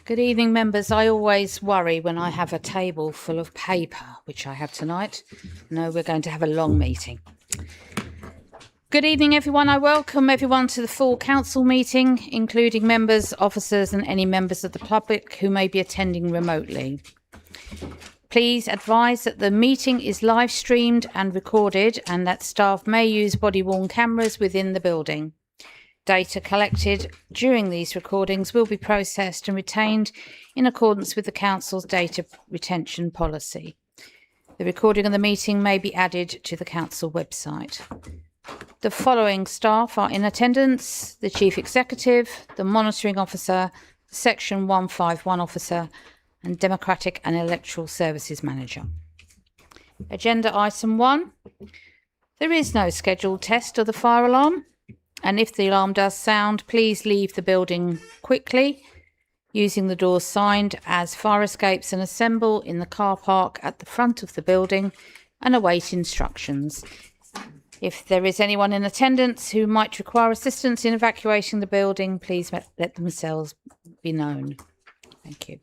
Good evening, members. I always worry when I have a table full of paper, which I have tonight. No, we're going to have a long meeting. Good evening, everyone. I welcome everyone to the full council meeting, including members, officers and any members of the public who may be attending remotely. Please advise that the meeting is live streamed and recorded and that staff may use body-worn cameras within the building. Data collected during these recordings will be processed and retained in accordance with the Council's data retention policy. The recording of the meeting may be added to the Council website. The following staff are in attendance: the Chief Executive, the Monitoring Officer, the Section 151 Officer and Democratic and Electoral Services Manager. Agenda item 1. There is no scheduled test of the fire alarm. And if the alarm does sound, please leave the building quickly, using the doors signed as fire escapes, and assemble in the car park at the front of the building and await instructions. If there is anyone in attendance who might require assistance in evacuating the building, please let themselves be known. Thank you.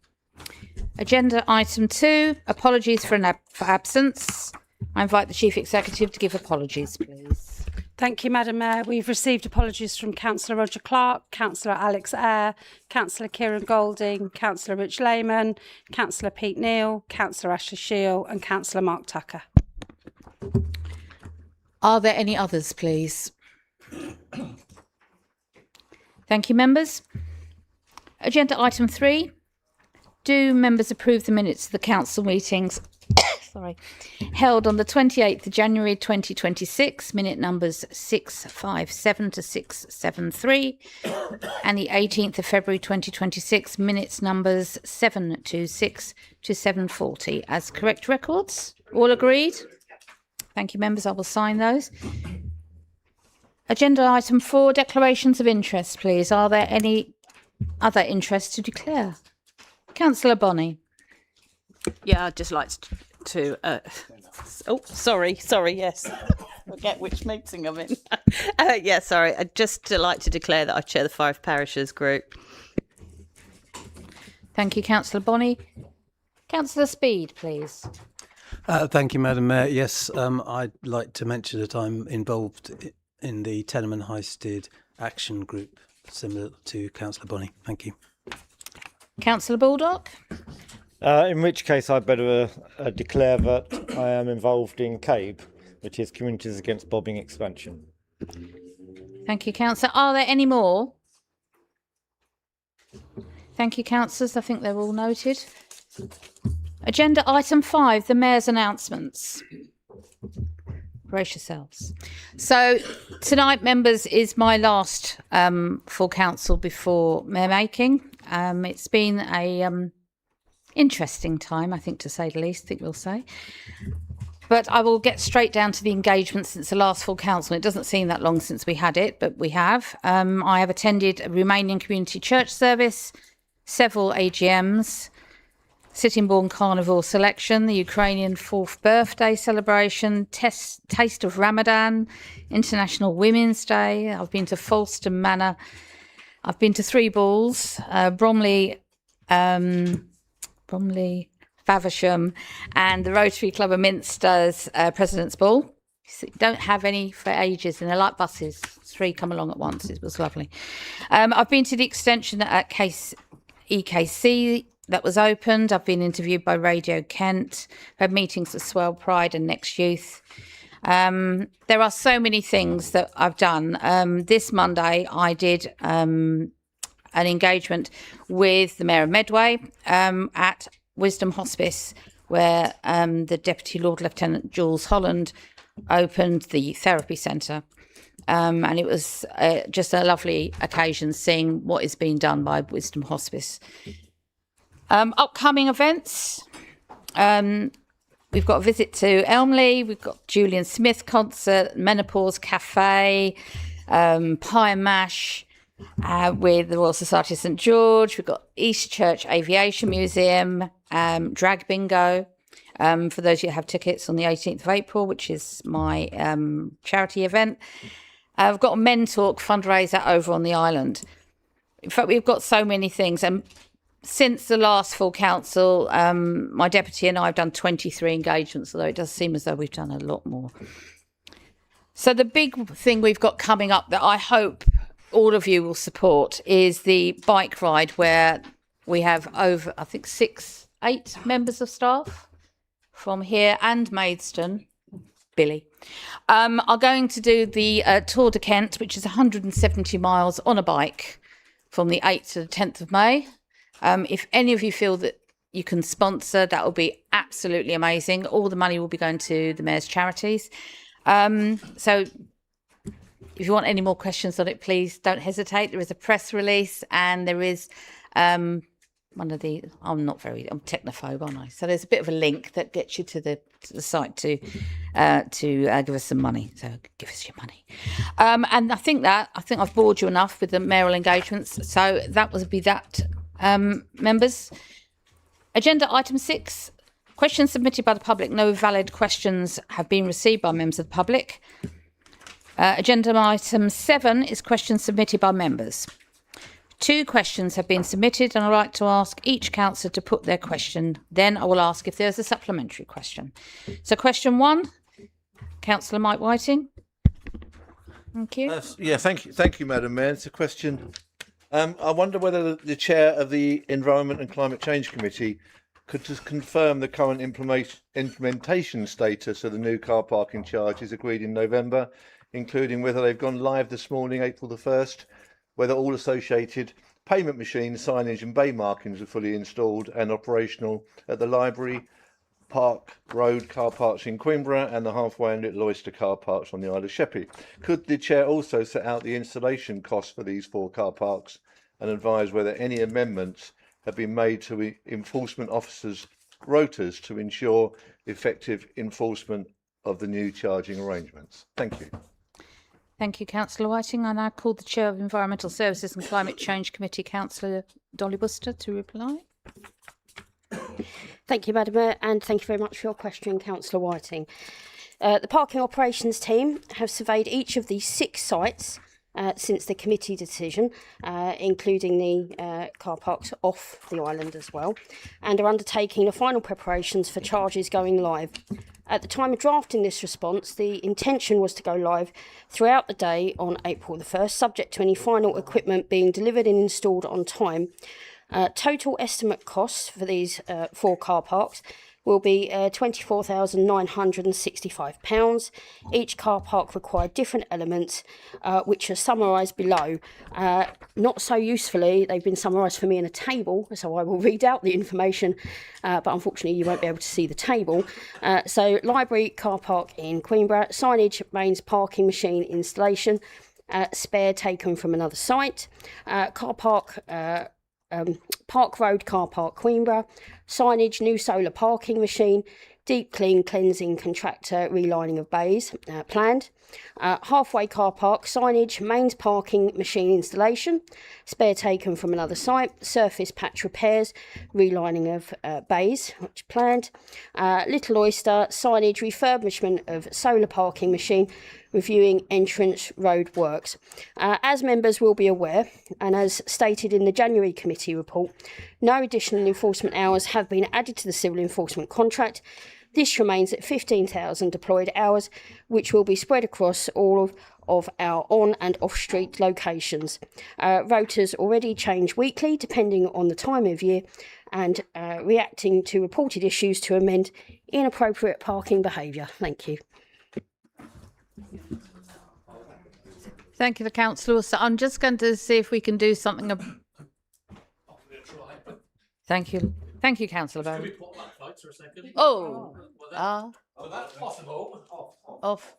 Agenda item 2, apologies for absence. I invite the Chief Executive to give apologies, please. Thank you, Madam Mayor. We've received apologies from Councillor Roger Clark, Councillor Alex Eyre, Councillor Kieran Golding, Councillor Rich Lehman, Councillor Pete Neal, Councillor Ashley Shield and Councillor Mark Tucker. Are there any others, please? Thank you, members. Agenda item 3. Do members approve the minutes of the council meetings held on the 28th of January 2026, minute numbers 657 to 673, and the 18th of February 2026, minutes numbers 726 to 740 as correct records? All agreed? Thank you, members. I will sign those. Agenda item 4, declarations of interest, please. Are there any other interests to declare? Councillor Bonney. Yeah, I'd just like to yes. Forget which meeting I'm in. I'd just like to declare that I chair the Five Parishes group. Thank you, Councillor Bonney. Councillor Speed, please. Thank you, Madam Mayor. Yes, I'd like to mention that I'm involved in the Tenement High Stead Action Group, similar to Councillor Bonney. Thank you. Councillor Baldock. In which case I'd better declare that I am involved in CABE, which is Communities Against Bombing Expansion. Thank you, Councillor. Are there any more? Thank you, Councillors. I think they're all noted. Agenda item 5, the Mayor's announcements. Brace yourselves. So tonight, members, is my last full council before Mayor making. It's been a interesting time, I think, to say the least, I think we'll say. But I will get straight down to the engagement since the last full council. It doesn't seem that long since we had it, but we have. I have attended a Romanian community church service, several AGMs, Sittingbourne Carnival selection, the Ukrainian 4th birthday celebration, Taste of Ramadan, International Women's Day. I've been to Falston Manor. I've been to 3 balls, Bromley, Faversham and the Rotary Club of Minster's President's Ball. Don't have any for ages, and they're like buses. 3 come along at once. It was lovely. I've been to the extension at EKC that was opened. I've been interviewed by Radio Kent. Had meetings with Swell Pride and Next Youth. There are so many things that I've done. This Monday I did an engagement with the Mayor of Medway at Wisdom Hospice, where the Deputy Lord Lieutenant Jules Holland opened the therapy centre. And it was just a lovely occasion seeing what is being done by Wisdom Hospice. Upcoming events. We've got a visit to Elmley. We've got Julian Smith concert, Menopause Cafe, Pie and Mash, with the Royal Society of St George. We've got East Church Aviation Museum, Drag Bingo, for those who have tickets on the 18th of April, which is my charity event. I've got a Men Talk fundraiser over on the island. In fact, we've got so many things. And since the last full council, my deputy and I have done 23 engagements, although it does seem as though we've done a lot more. So the big thing we've got coming up that I hope all of you will support is the bike ride, where we have over, I think, 8 members of staff from here and Maidstone, Billy, are going to do the Tour de Kent, which is 170 miles on a bike from the 8th to the 10th of May. If any of you feel that you can sponsor, that will be absolutely amazing. All the money will be going to the Mayor's charities. So if you want any more questions on it, please don't hesitate. There is a press release, and there is I'm technophobe, aren't I? So there's a bit of a link that gets you to the site to give us some money. So give us your money. And I think I've bored you enough with the mayoral engagements. So that would be that, members. Agenda item 6. Questions submitted by the public. No valid questions have been received by members of the public. Agenda item 7 is questions submitted by members. 2 questions have been submitted, and I'd like to ask each councillor to put their question. Then I will ask if there's a supplementary question. So question 1, Councillor Mike Whiting. Thank you. Thank you, Madam Mayor. It's a question. I wonder whether the chair of the Environment and Climate Change Committee could just confirm the current implementation status of the new car parking charges agreed in November, including whether they've gone live this morning, April the 1st, whether all associated payment machines, signage and bay markings are fully installed and operational at the Library, Park Road car parks in Queenborough and the Halfway and Little Oyster car parks on the Isle of Sheppey. Could the chair also set out the installation costs for these 4 car parks and advise whether any amendments have been made to enforcement officers' rotas to ensure effective enforcement of the new charging arrangements? Thank you. Thank you, Councillor Whiting. I now call the Chair of Environmental Services and Climate Change Committee, Councillor Dolly Worcester, to reply. Thank you, Madam Mayor, and thank you very much for your question, Councillor Whiting. The parking operations team have surveyed each of these 6 sites since the committee decision, including the car parks off the island as well, and are undertaking the final preparations for charges going live. At the time of drafting this response, the intention was to go live throughout the day on April the 1st, subject to any final equipment being delivered and installed on time. Total estimate costs for these 4 car parks will be £24,965. Each car park required different elements, which are summarised below. Not so usefully, they've been summarised for me in a table, so I will read out the information, but unfortunately you won't be able to see the table. So Library car park in Queenborough, signage, mains parking machine installation, spare taken from another site, car park Park Road car park Queenborough, signage, new solar parking machine, deep clean cleansing contractor, relining of bays planned, halfway car park, signage, mains parking machine installation, spare taken from another site, surface patch repairs, relining of bays, which planned, Little Oyster, signage, refurbishment of solar parking machine, reviewing entrance road works. As members will be aware, and as stated in the January committee report, no additional enforcement hours have been added to the civil enforcement contract. This remains at 15,000 deployed hours, which will be spread across all of our on and off street locations. Rotas already change weekly depending on the time of year, and reacting to reported issues to amend inappropriate parking behaviour. Thank you. Thank you, the councillor. So I'm just going to see if we can do something. Thank you. Thank you, Councillor Bowen. Oh, that's possible. off.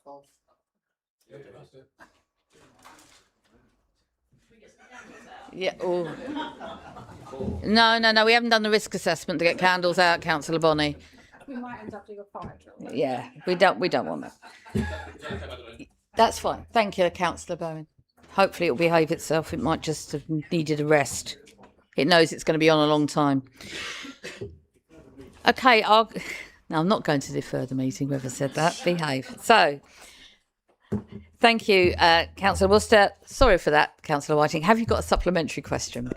Yeah. Oh. No. We haven't done the risk assessment to get candles out, Councillor Bonney. We might end up doing a fire drill. Yeah, we don't want that. That's fine. Thank you, Councillor Bowen. Hopefully it'll behave itself. It might just have needed a rest. It knows it's going to be on a long time. Okay, no, I'm not going to defer the meeting, whoever said that. Behave. So, thank you, Councillor Worcester. Sorry for that, Councillor Whiting. Have you got a supplementary question?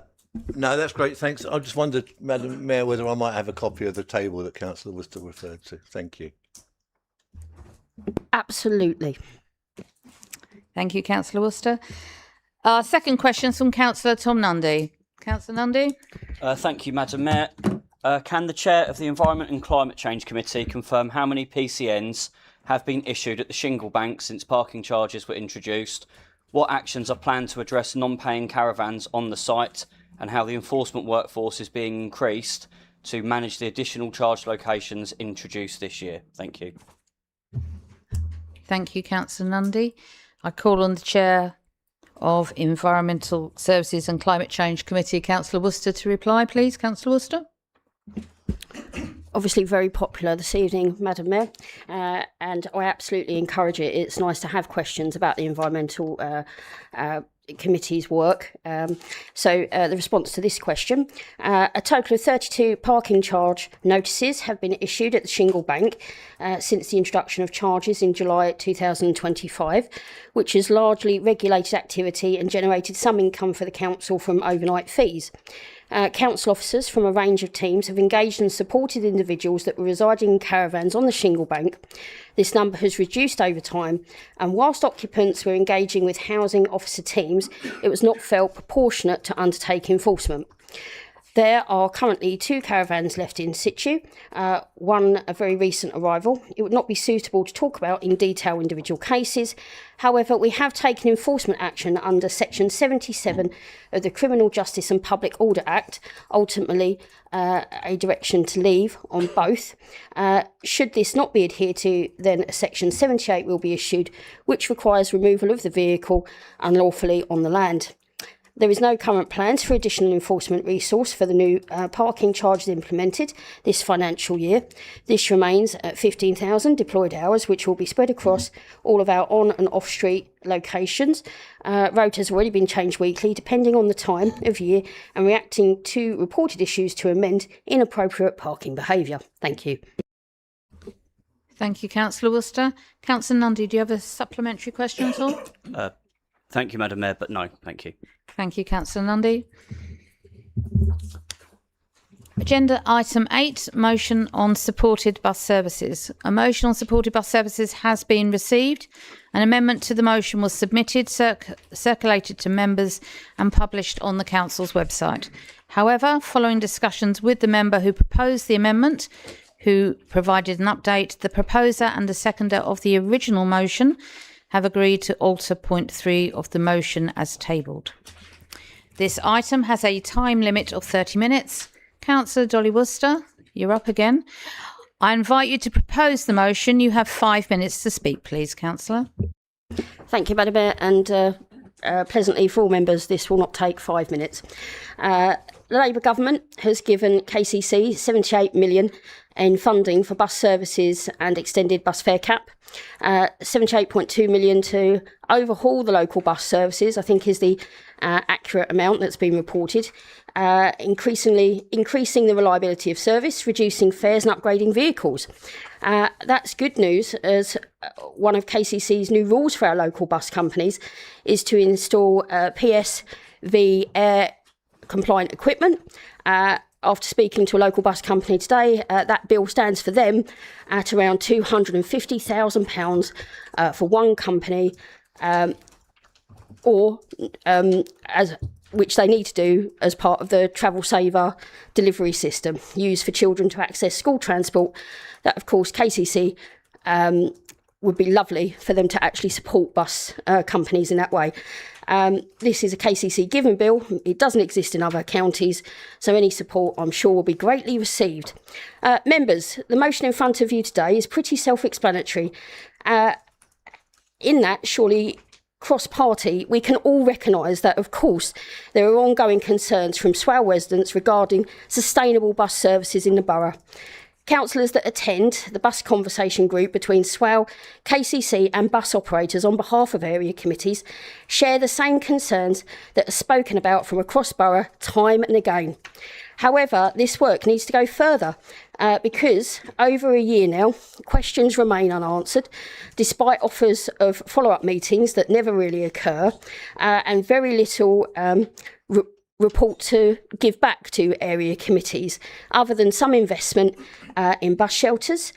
No, that's great. Thanks. I just wondered, Madam Mayor, whether I might have a copy of the table that Councillor Worcester referred to. Thank you. Absolutely. Thank you, Councillor Worcester. Our second question is from Councillor Tom Nundy. Councillor Nundy? Thank you, Madam Mayor. Can the Chair of the Environment and Climate Change Committee confirm how many PCNs have been issued at the Shingle Bank since parking charges were introduced? What actions are planned to address non-paying caravans on the site, and how the enforcement workforce is being increased to manage the additional charge locations introduced this year? Thank you. Thank you, Councillor Nundy. I call on the Chair of Environmental Services and Climate Change Committee, Councillor Worcester, to reply, please. Councillor Worcester? Obviously very popular this evening, Madam Mayor, and I absolutely encourage it. It's nice to have questions about the Environmental Committee's work. So the response to this question, a total of 32 parking charge notices have been issued at the Shingle Bank since the introduction of charges in July 2025, which has largely regulated activity and generated some income for the council from overnight fees. Council officers from a range of teams have engaged and supported individuals that were residing in caravans on the Shingle Bank. This number has reduced over time, and whilst occupants were engaging with housing officer teams, it was not felt proportionate to undertake enforcement. There are currently 2 caravans left in situ, one a very recent arrival. It would not be suitable to talk about in detail individual cases. However, we have taken enforcement action under Section 77 of the Criminal Justice and Public Order Act, ultimately a direction to leave on both. Should this not be adhered to, then a Section 78 will be issued, which requires removal of the vehicle unlawfully on the land. There is no current plans for additional enforcement resource for the new parking charges implemented this financial year. This remains at 15,000 deployed hours, which will be spread across all of our on and off street locations. Route has already been changed weekly, depending on the time of year and reacting to reported issues to amend inappropriate parking behaviour. Thank you. Thank you, Councillor Worcester. Councillor Nundy, do you have a supplementary question at all? Thank you, Madam Mayor, but no, thank you. Thank you, Councillor Nundy. Agenda item 8, motion on supported bus services. A motion on supported bus services has been received. An amendment to the motion was submitted, circulated to members and published on the council's website. However, following discussions with the member who proposed the amendment, who provided an update, the proposer and the seconder of the original motion have agreed to alter point 3 of the motion as tabled. This item has a time limit of 30 minutes. Councillor Dolly Worcester, you're up again. I invite you to propose the motion. You have 5 minutes to speak, please, Councillor. Thank you, Madam Mayor, and pleasantly for all members, this will not take 5 minutes. The Labour government has given KCC 78 million in funding for bus services and extended bus fare cap. 78.2 million to overhaul the local bus services, I think is the accurate amount that's been reported. Increasing the reliability of service, reducing fares and upgrading vehicles. That's good news, as one of KCC's new rules for our local bus companies is to install PSV air compliant equipment. After speaking to a local bus company today, that bill stands for them at around £250,000 for one company, which they need to do as part of the Travel Saver delivery system used for children to access school transport. That, of course, KCC would be lovely for them to actually support bus companies in that way. This is a KCC given bill. It doesn't exist in other counties, so any support, I'm sure, will be greatly received. Members, the motion in front of you today is pretty self-explanatory. In that, surely, cross-party, we can all recognise that, of course, there are ongoing concerns from Swale residents regarding sustainable bus services in the borough. Councillors that attend the bus conversation group between Swale, KCC and bus operators on behalf of area committees share the same concerns that are spoken about from across borough time and again. However, this work needs to go further because over a year now, questions remain unanswered, despite offers of follow-up meetings that never really occur and very little report to give back to area committees, other than some investment in bus shelters,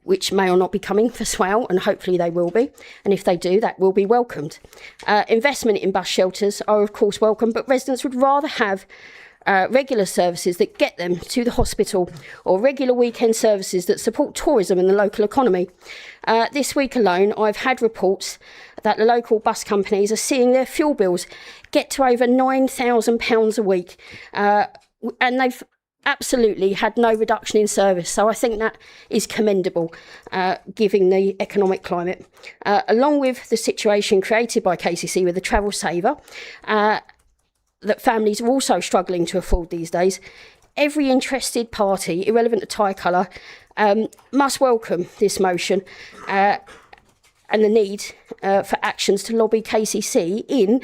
which may or not be coming for Swale, and hopefully they will be. And if they do, that will be welcomed. Investment in bus shelters are, of course, welcome, but residents would rather have regular services that get them to the hospital, or regular weekend services that support tourism and the local economy. This week alone, I've had reports that the local bus companies are seeing their fuel bills get to over £9,000 a week, and they've absolutely had no reduction in service. So I think that is commendable, given the economic climate. Along with the situation created by KCC with the Travel Saver, that families are also struggling to afford these days, every interested party, irrelevant to tie colour, must welcome this motion and the need for actions to lobby KCC in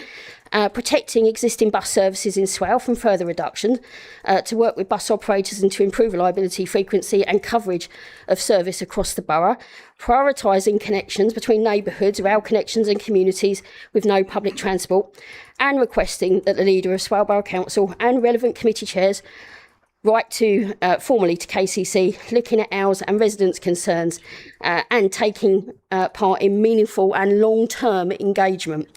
protecting existing bus services in Swale from further reduction, to work with bus operators and to improve reliability, frequency and coverage of service across the borough, prioritising connections between neighbourhoods, rail connections and communities with no public transport, and requesting that the leader of Swale Borough Council and relevant committee chairs write to formally to KCC, looking at ours and residents' concerns, and taking part in meaningful and long-term engagement.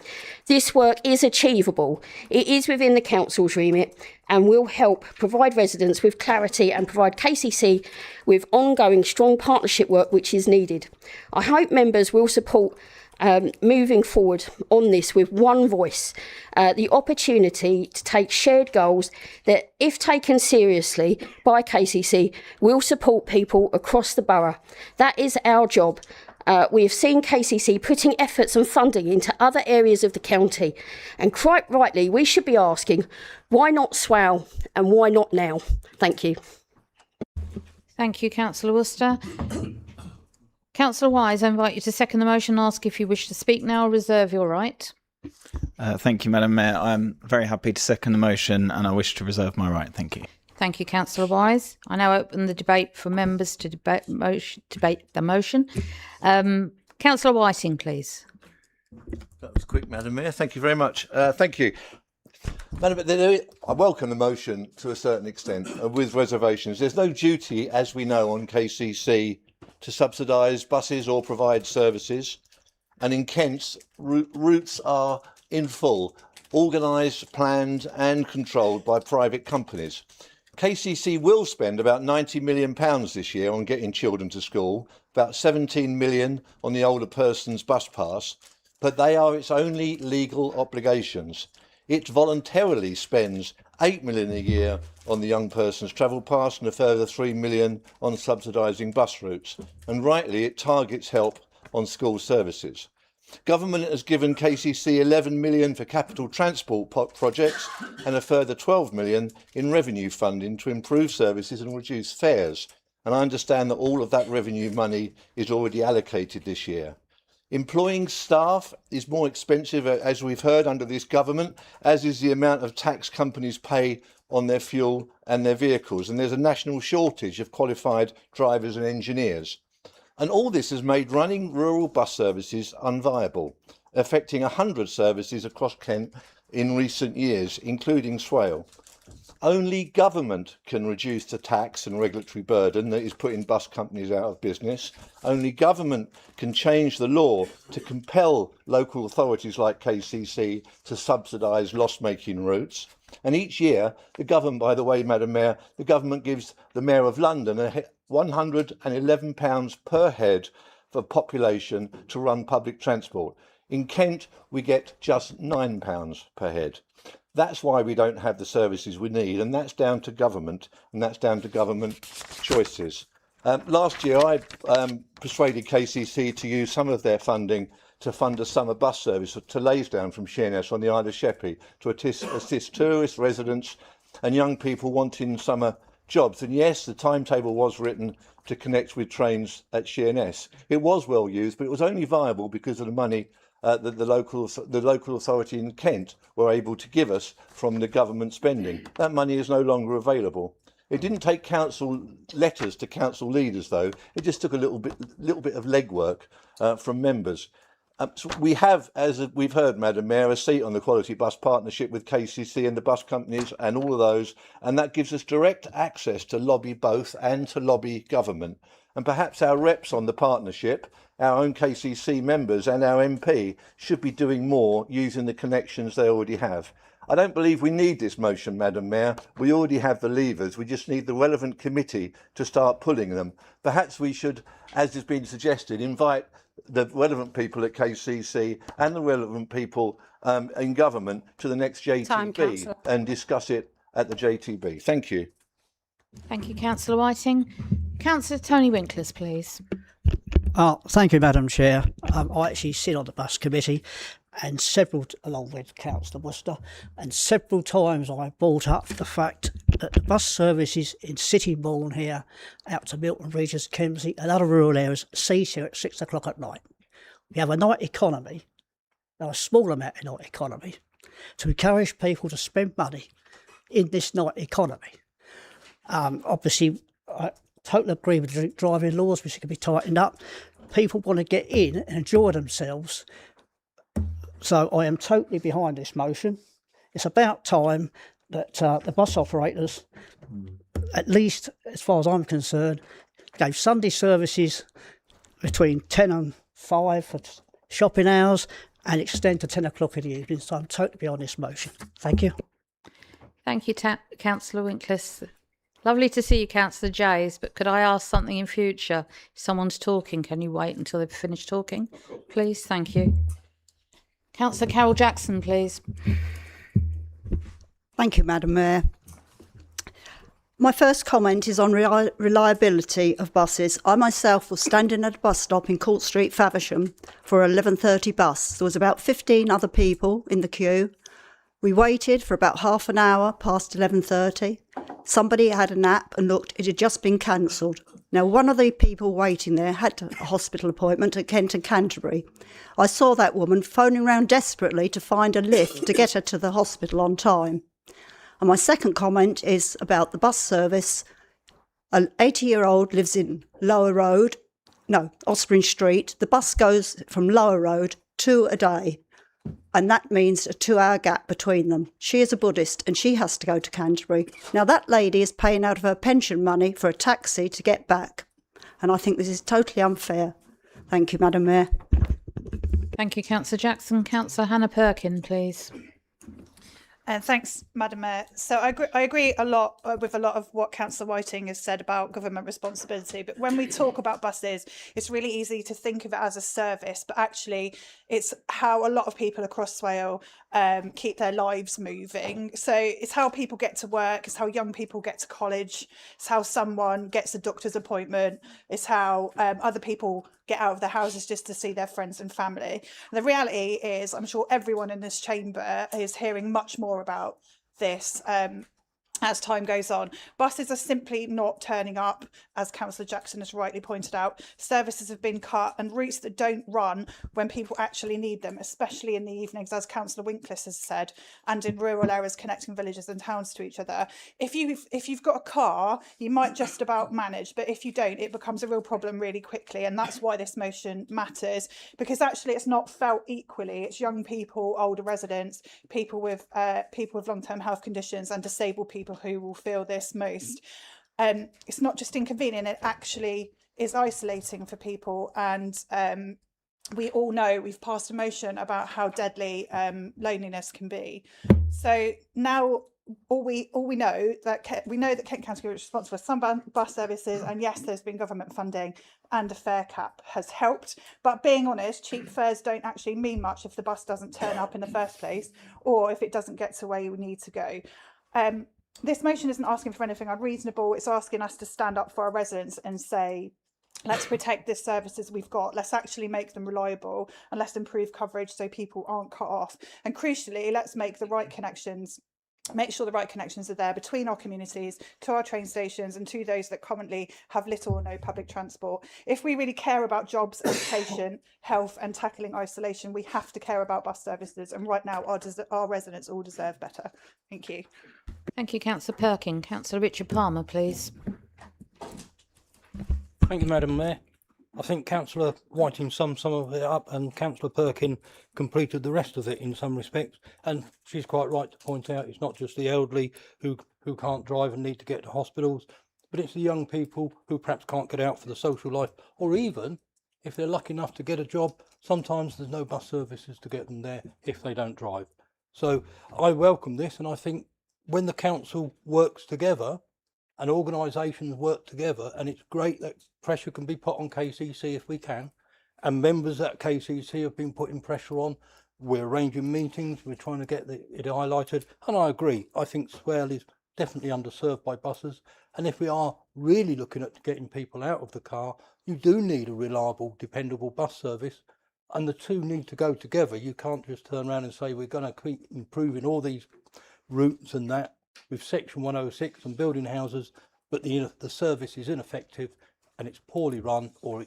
This work is achievable. It is within the council's remit and will help provide residents with clarity and provide KCC with ongoing strong partnership work which is needed. I hope members will support moving forward on this with one voice, the opportunity to take shared goals that, if taken seriously by KCC, will support people across the borough. That is our job. We have seen KCC putting efforts and funding into other areas of the county, and quite rightly we should be asking, why not Swale and why not now? Thank you. Thank you, Councillor Worcester. Councillor Wise, I invite you to second the motion. Ask if you wish to speak now or reserve your right. Thank you, Madam Mayor. I'm very happy to second the motion and I wish to reserve my right. Thank you. Thank you, Councillor Wise. I now open the debate for members to debate the motion. Councillor Whiting, please. That was quick, Madam Mayor. Thank you very much. Thank you. Madam Mayor, I welcome the motion to a certain extent, with reservations. There's no duty, as we know, on KCC to subsidise buses or provide services. And in Kent, routes are in full, organised, planned and controlled by private companies. KCC will spend about £90 million this year on getting children to school, about 17 million on the older person's bus pass, but they are its only legal obligations. It voluntarily spends 8 million a year on the young person's travel pass and a further 3 million on subsidising bus routes. And rightly, it targets help on school services. Government has given KCC 11 million for capital transport projects and a further 12 million in revenue funding to improve services and reduce fares. And I understand that all of that revenue money is already allocated this year. Employing staff is more expensive, as we've heard, under this government, as is the amount of tax companies pay on their fuel and their vehicles. And there's a national shortage of qualified drivers and engineers. And all this has made running rural bus services unviable, affecting 100 services across Kent in recent years, including Swale. Only government can reduce the tax and regulatory burden that is putting bus companies out of business. Only government can change the law to compel local authorities like KCC to subsidise loss-making routes. And each year, the government, by the way, Madam Mayor, the government gives the Mayor of London £111 per head for population to run public transport. In Kent, we get just £9 per head. That's why we don't have the services we need, and that's down to government, and that's down to government choices. Last year, I persuaded KCC to use some of their funding to fund a summer bus service to Laysdown from Sheerness on the Isle of Sheppey to assist tourists, residents and young people wanting summer jobs. And yes, the timetable was written to connect with trains at Sheerness. It was well used, but it was only viable because of the money that the local authority in Kent were able to give us from the government spending. That money is no longer available. It didn't take council letters to council leaders, though. It just took a little bit of legwork from members. So we have, as we've heard, Madam Mayor, a seat on the Quality Bus Partnership with KCC and the bus companies and all of those, and that gives us direct access to lobby both and to lobby government. And perhaps our reps on the partnership, our own KCC members and our MP should be doing more using the connections they already have. I don't believe we need this motion, Madam Mayor. We already have the levers. We just need the relevant committee to start pulling them. Perhaps we should, as has been suggested, invite the relevant people at KCC and the relevant people in government to the next JTB and discuss it at the JTB. Thank you. Thank you, Councillor Whiting. Councillor Tony Winkless, please. Thank you, Madam Chair. I actually sit on the bus committee, and along with Councillor Worcester, and several times I brought up the fact that the bus services in Sittingbourne here, out to Milton Regis, Kemsley and other rural areas, cease here at 6 o'clock at night. We have a night economy, a small amount of night economy, to encourage people to spend money in this night economy. Obviously, I totally agree with the driving laws, which can be tightened up. People want to get in and enjoy themselves. So I am totally behind this motion. It's about time that the bus operators, at least as far as I'm concerned, gave Sunday services between 10 and 5 for shopping hours and extend to 10 o'clock in the evening. So I'm totally behind this motion. Thank you. Thank you, Councillor Winkless. Lovely to see you, Councillor Jays, but could I ask something in future? If someone's talking, can you wait until they've finished talking? Please, thank you. Councillor Carol Jackson, please. Thank you, Madam Mayor. My first comment is on reliability of buses. I myself was standing at a bus stop in Court Street, Faversham, for an 11:30 bus. There was about 15 other people in the queue. We waited for about half an hour past 11:30. Somebody had a nap and looked, it had just been cancelled. Now, one of the people waiting there had a hospital appointment at Kent and Canterbury. I saw that woman phoning around desperately to find a lift to get her to the hospital on time. And my second comment is about the bus service. An 80-year-old lives in Ospring Street. The bus goes from Lower Road 2 a day, and that means a 2-hour gap between them. She is a Buddhist and she has to go to Canterbury. Now, that lady is paying out of her pension money for a taxi to get back, and I think this is totally unfair. Thank you, Madam Mayor. Thank you, Councillor Jackson. Councillor Hannah Perkin, please. Thanks, Madam Mayor. So I agree a lot with a lot of what Councillor Whiting has said about government responsibility. But when we talk about buses, it's really easy to think of it as a service, but actually it's how a lot of people across Swale keep their lives moving. So it's how people get to work, it's how young people get to college, it's how someone gets a doctor's appointment, it's how other people get out of their houses just to see their friends and family. And the reality is, I'm sure everyone in this chamber is hearing much more about this as time goes on. Buses are simply not turning up, as Councillor Jackson has rightly pointed out. Services have been cut and routes that don't run when people actually need them, especially in the evenings, as Councillor Winkless has said, and in rural areas connecting villages and towns to each other. If you've got a car, you might just about manage, but if you don't, it becomes a real problem really quickly. And that's why this motion matters, because actually it's not felt equally. It's young people, older residents, people with long-term health conditions and disabled people who will feel this most. It's not just inconvenient, it actually is isolating for people. And we all know, we've passed a motion about how deadly loneliness can be. So now all we know that Kent County is responsible for some bus services, and yes, there's been government funding and a fare cap has helped, but being honest, cheap fares don't actually mean much if the bus doesn't turn up in the first place, or if it doesn't get to where you need to go. This motion isn't asking for anything unreasonable. It's asking us to stand up for our residents and say, let's protect the services we've got. Let's actually make them reliable, and let's improve coverage so people aren't cut off. And crucially, let's make the right connections. Make sure the right connections are there between our communities, to our train stations, and to those that currently have little or no public transport. If we really care about jobs, education, health, and tackling isolation, we have to care about bus services. And right now, our residents all deserve better. Thank you. Thank you, Councillor Perkin. Councillor Richard Palmer, please. Thank you, Madam Mayor. I think Councillor Whiting summed some of it up, and Councillor Perkin completed the rest of it in some respects. And she's quite right to point out it's not just the elderly who can't drive and need to get to hospitals, but it's the young people who perhaps can't get out for the social life, or even if they're lucky enough to get a job, sometimes there's no bus services to get them there if they don't drive. So I welcome this, and I think when the council works together and organisations work together, and it's great that pressure can be put on KCC if we can, and members at KCC have been putting pressure on. We're arranging meetings, we're trying to get it highlighted, and I agree. I think Swale is definitely underserved by buses, and if we are really looking at getting people out of the car, you do need a reliable, dependable bus service, and the two need to go together. You can't just turn around and say we're going to keep improving all these routes and that with Section 106 and building houses, but the service is ineffective and it's poorly run, or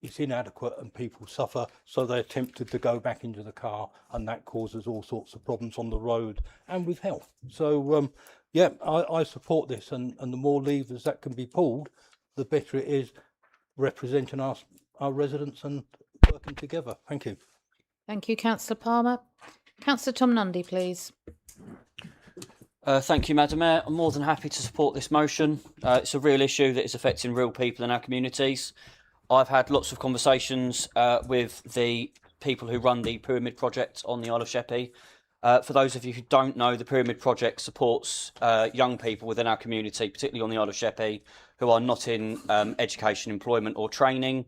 it's inadequate, and people suffer, so they're tempted to go back into the car, and that causes all sorts of problems on the road and with health. So yeah, I support this, and the more levers that can be pulled, the better it is representing our residents and working together. Thank you. Thank you, Councillor Palmer. Councillor Tom Nundy, please. Thank you, Madam Mayor. I'm more than happy to support this motion. It's a real issue that is affecting real people in our communities. I've had lots of conversations with the people who run the Pyramid Project on the Isle of Sheppey. For those of you who don't know, the Pyramid Project supports young people within our community, particularly on the Isle of Sheppey, who are not in education, employment or training.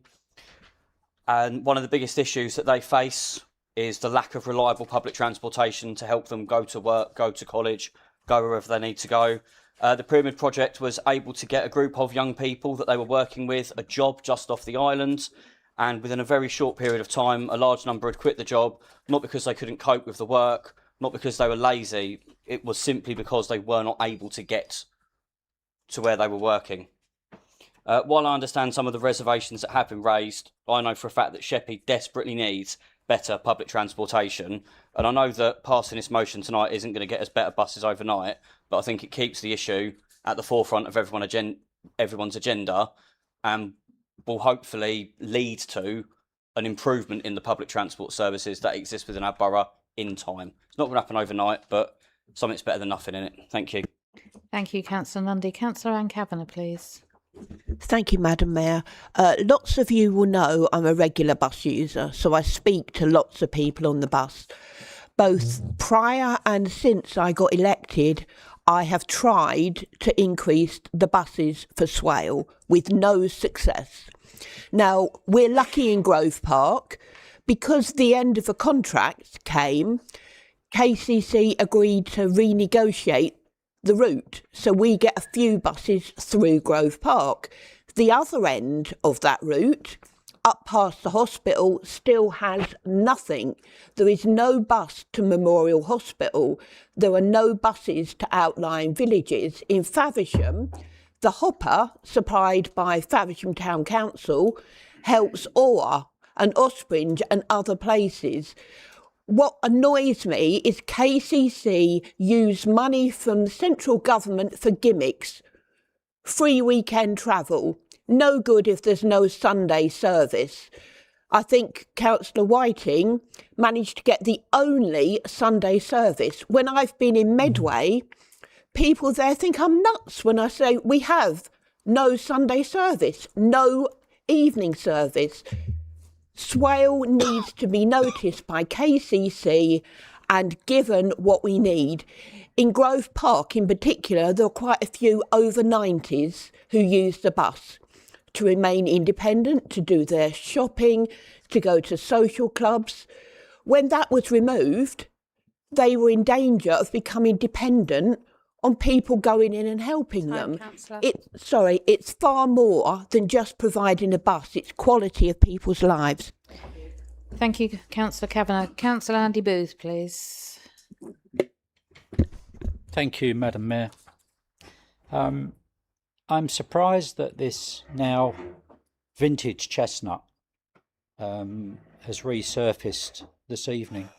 And one of the biggest issues that they face is the lack of reliable public transportation to help them go to work, go to college, go wherever they need to go. The Pyramid Project was able to get a group of young people that they were working with a job just off the island, and within a very short period of time, a large number had quit the job, not because they couldn't cope with the work, not because they were lazy, it was simply because they were not able to get to where they were working. While I understand some of the reservations that have been raised, I know for a fact that Sheppey desperately needs better public transportation, and I know that passing this motion tonight isn't going to get us better buses overnight, but I think it keeps the issue at the forefront of everyone's agenda, and will hopefully lead to an improvement in the public transport services that exist within our borough in time. It's not going to happen overnight, but something's better than nothing in it. Thank you. Thank you, Councillor Nundy. Councillor Anne Kavanagh, please. Thank you, Madam Mayor. Lots of you will know I'm a regular bus user, so I speak to lots of people on the bus. Both prior and since I got elected, I have tried to increase the buses for Swale with no success. Now, we're lucky in Grove Park because the end of the contract came, KCC agreed to renegotiate the route, so we get a few buses through Grove Park. The other end of that route, up past the hospital, still has nothing. There is no bus to Memorial Hospital. There are no buses to outlying villages. In Faversham, the hopper supplied by Faversham Town Council helps Orr and Ospringe and other places. What annoys me is KCC use money from the central government for gimmicks. Free weekend travel. No good if there's no Sunday service. I think Councillor Whiting managed to get the only Sunday service. When I've been in Medway, people there think I'm nuts when I say we have no Sunday service, no evening service. Swale needs to be noticed by KCC and given what we need. In Grove Park in particular, there are quite a few over 90s who use the bus to remain independent, to do their shopping, to go to social clubs. When that was removed, they were in danger of becoming dependent on people going in and helping them. It's far more than just providing a bus. It's quality of people's lives. Thank you, Councillor Kavanagh. Councillor Andy Booth, please. Thank you, Madam Mayor. I'm surprised that this now vintage chestnut has resurfaced this evening.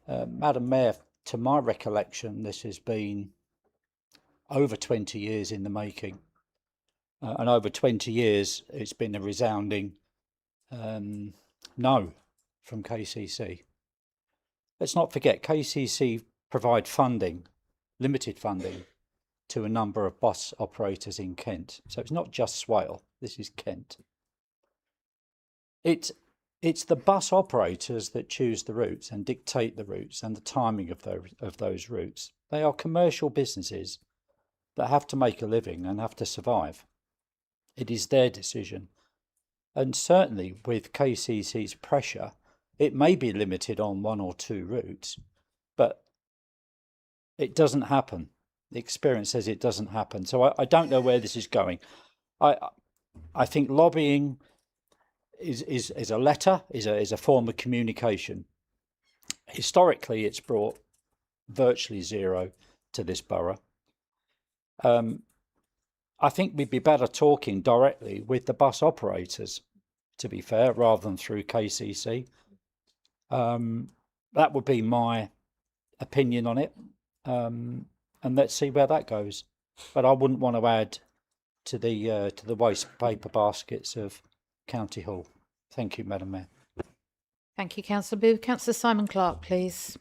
Madam Mayor, to my recollection, this has been over 20 years in the making. And over 20 years, it's been a resounding no from KCC. Let's not forget, KCC provide funding, limited funding, to a number of bus operators in Kent. So it's not just Swale, this is Kent. It's the bus operators that choose the routes and dictate the routes and the timing of those routes. They are commercial businesses that have to make a living and have to survive. It is their decision. And certainly with KCC's pressure, it may be limited on 1 or 2 routes, but it doesn't happen. The experience says it doesn't happen. So I don't know where this is going. I think lobbying is a letter, is a form of communication. Historically, it's brought virtually zero to this borough. I think we'd be better talking directly with the bus operators, to be fair, rather than through KCC. That would be my opinion on it. And let's see where that goes. But I wouldn't want to add to the waste paper baskets of County Hall. Thank you, Madam Mayor. Thank you, Councillor Booth. Councillor Simon Clark, please.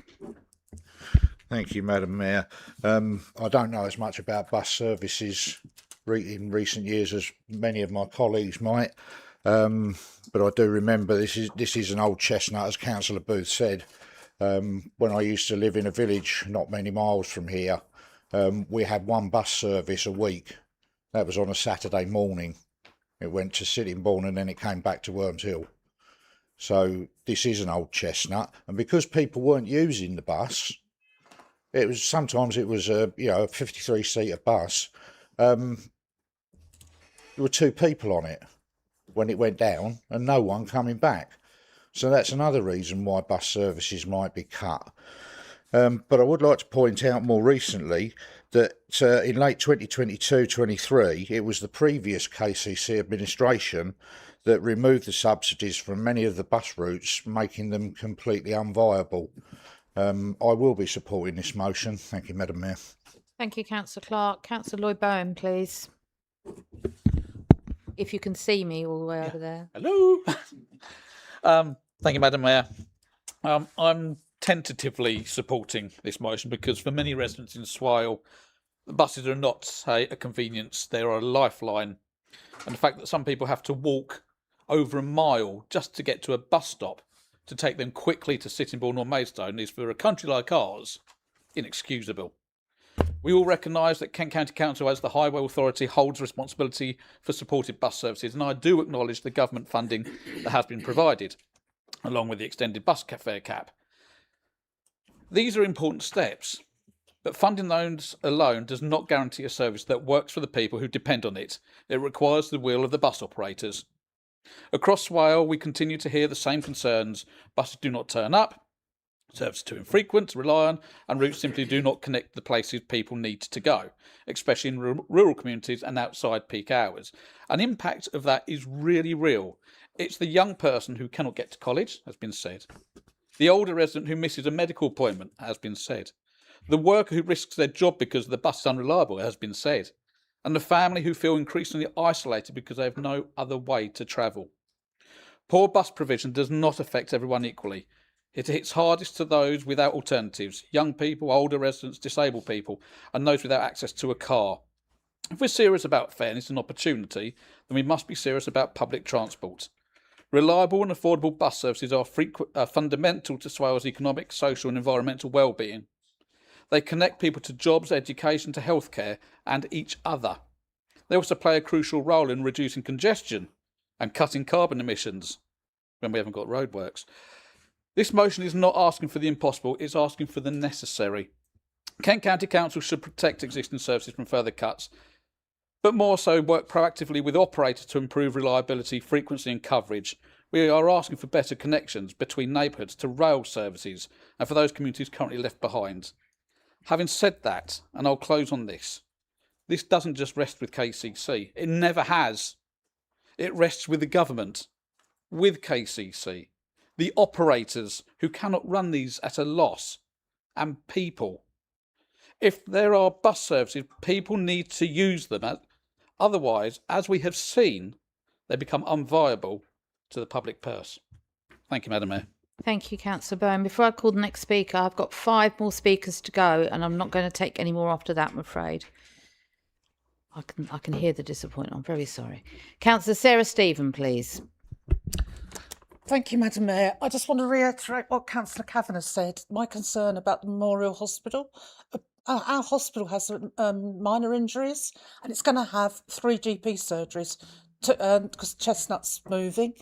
Thank you, Madam Mayor. I don't know as much about bus services in recent years as many of my colleagues might, but I do remember this is an old chestnut, as Councillor Booth said. When I used to live in a village not many miles from here, we had one bus service a week. That was on a Saturday morning. It went to Sittingbourne and then it came back to Worms Hill. So this is an old chestnut, and because people weren't using the bus, sometimes it was a 53-seater bus. There were 2 people on it when it went down and no one coming back. So that's another reason why bus services might be cut. But I would like to point out more recently that in late 2022-23, it was the previous KCC administration that removed the subsidies from many of the bus routes, making them completely unviable. I will be supporting this motion. Thank you, Madam Mayor. Thank you, Councillor Clark. Councillor Lloyd Bowen, please. If you can see me all the way over there. Hello. Thank you, Madam Mayor. I'm tentatively supporting this motion because for many residents in Swale, the buses are not a convenience, they are a lifeline. And the fact that some people have to walk over a mile just to get to a bus stop to take them quickly to Sittingbourne or Maidstone is, for a country like ours, inexcusable. We all recognise that Kent County Council, as the Highway Authority, holds responsibility for supported bus services, and I do acknowledge the government funding that has been provided, along with the extended bus fare cap. These are important steps, but funding those alone does not guarantee a service that works for the people who depend on it. It requires the will of the bus operators. Across Swale, we continue to hear the same concerns. Buses do not turn up, services are too infrequent to rely on, and routes simply do not connect the places people need to go, especially in rural communities and outside peak hours. An impact of that is really real. It's the young person who cannot get to college, has been said. The older resident who misses a medical appointment, has been said. The worker who risks their job because the bus is unreliable, has been said. And the family who feel increasingly isolated because they have no other way to travel. Poor bus provision does not affect everyone equally. It hits hardest to those without alternatives, young people, older residents, disabled people, and those without access to a car. If we're serious about fairness and opportunity, then we must be serious about public transport. Reliable and affordable bus services are fundamental to Swale's economic, social and environmental well-being. They connect people to jobs, education, to healthcare and each other. They also play a crucial role in reducing congestion and cutting carbon emissions when we haven't got roadworks. This motion is not asking for the impossible, it's asking for the necessary. Kent County Council should protect existing services from further cuts, but more so work proactively with operators to improve reliability, frequency and coverage. We are asking for better connections between neighbourhoods to rail services and for those communities currently left behind. Having said that, and I'll close on this doesn't just rest with KCC. It never has. It rests with the government, with KCC, the operators who cannot run these at a loss, and people. If there are bus services, people need to use them. Otherwise, as we have seen, they become unviable to the public purse. Thank you, Madam Mayor. Thank you, Councillor Bowen. Before I call the next speaker, I've got 5 more speakers to go, and I'm not going to take any more after that, I'm afraid. I can hear the disappointment. I'm very sorry. Councillor Sarah Stephen, please. Thank you, Madam Mayor. I just want to reiterate what Councillor Kavanagh said. My concern about the Memorial Hospital. Our hospital has minor injuries, and it's going to have 3 GP surgeries because Chestnut's moving.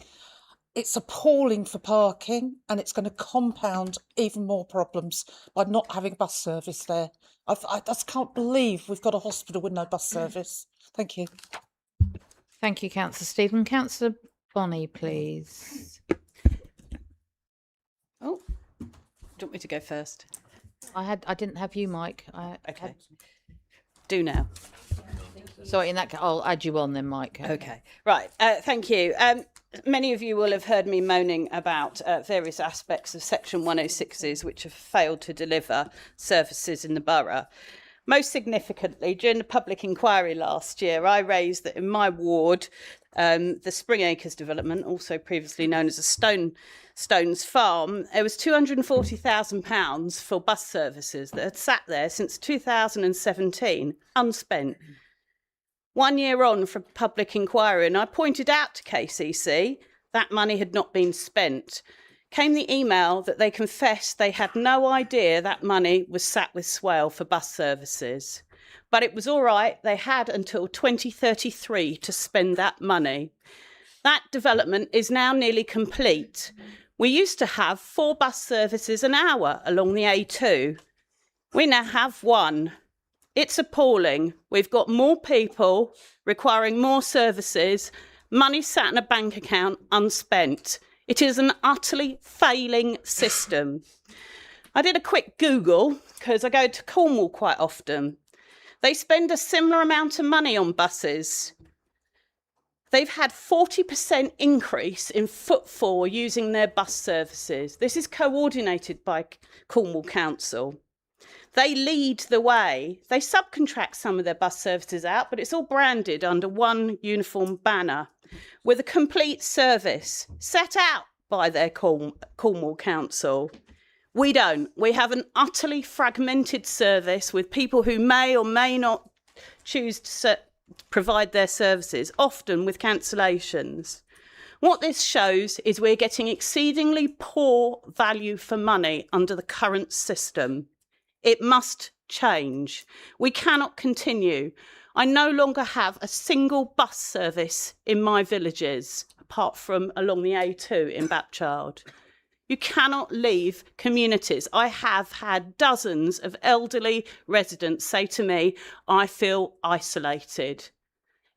It's appalling for parking, and it's going to compound even more problems by not having bus service there. I just can't believe we've got a hospital with no bus service. Thank you. Thank you, Councillor Stephen. Councillor Bonny, please. Oh, do you want me to go first? I didn't have you, Mike. Okay. Do now. Sorry, in that case, I'll add you on then, Mike. Okay. Right. Thank you. Many of you will have heard me moaning about various aspects of Section 106s which have failed to deliver services in the borough. Most significantly, during the public inquiry last year, I raised that in my ward, the Spring Acres development, also previously known as a Stones Farm, there was £240,000 for bus services that had sat there since 2017, unspent. 1 year on from public inquiry, and I pointed out to KCC that money had not been spent. Came the email that they confessed they had no idea that money was sat with Swale for bus services. But it was all right, they had until 2033 to spend that money. That development is now nearly complete. We used to have 4 bus services an hour along the A2. We now have 1. It's appalling. We've got more people requiring more services, money sat in a bank account unspent. It is an utterly failing system. I did a quick Google because I go to Cornwall quite often. They spend a similar amount of money on buses. They've had 40% increase in footfall using their bus services. This is coordinated by Cornwall Council. They lead the way. They subcontract some of their bus services out, but it's all branded under one uniform banner with a complete service set out by their Cornwall Council. We don't. We have an utterly fragmented service with people who may or may not choose to provide their services, often with cancellations. What this shows is we're getting exceedingly poor value for money under the current system. It must change. We cannot continue. I no longer have a single bus service in my villages, apart from along the A2 in Bapchild. You cannot leave communities. I have had dozens of elderly residents say to me, I feel isolated.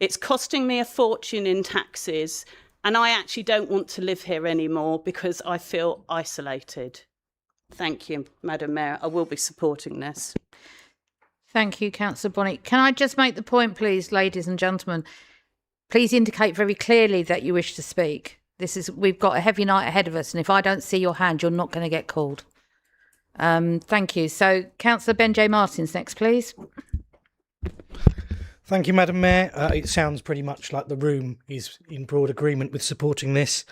It's costing me a fortune in taxes, and I actually don't want to live here anymore because I feel isolated. Thank you, Madam Mayor. I will be supporting this. Thank you, Councillor Bonny. Can I just make the point, please, ladies and gentlemen? Please indicate very clearly that you wish to speak. We've got a heavy night ahead of us, and if I don't see your hand, you're not going to get called. Thank you. So, Councillor Ben J. Martins next, please. Thank you, Madam Mayor. It sounds pretty much like the room is in broad agreement with supporting this.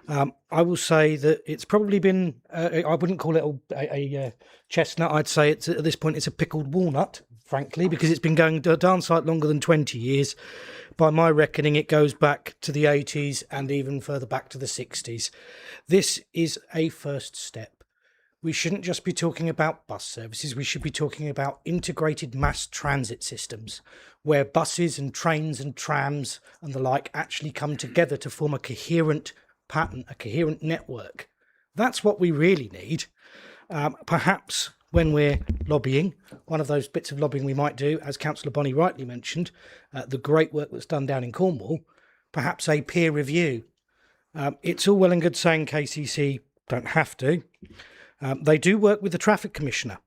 I will say that it's probably been, I wouldn't call it a chestnut, I'd say at this point it's a pickled walnut, frankly, because it's been going a darn sight longer than 20 years. By my reckoning, it goes back to the 80s and even further back to the 60s. This is a first step. We shouldn't just be talking about bus services, we should be talking about integrated mass transit systems, where buses and trains and trams and the like actually come together to form a coherent pattern, a coherent network. That's what we really need. Perhaps when we're lobbying, one of those bits of lobbying we might do, as Councillor Bonny rightly mentioned, the great work that's done down in Cornwall, perhaps a peer review. It's all well and good saying KCC don't have to. They do work with the Traffic Commissioner.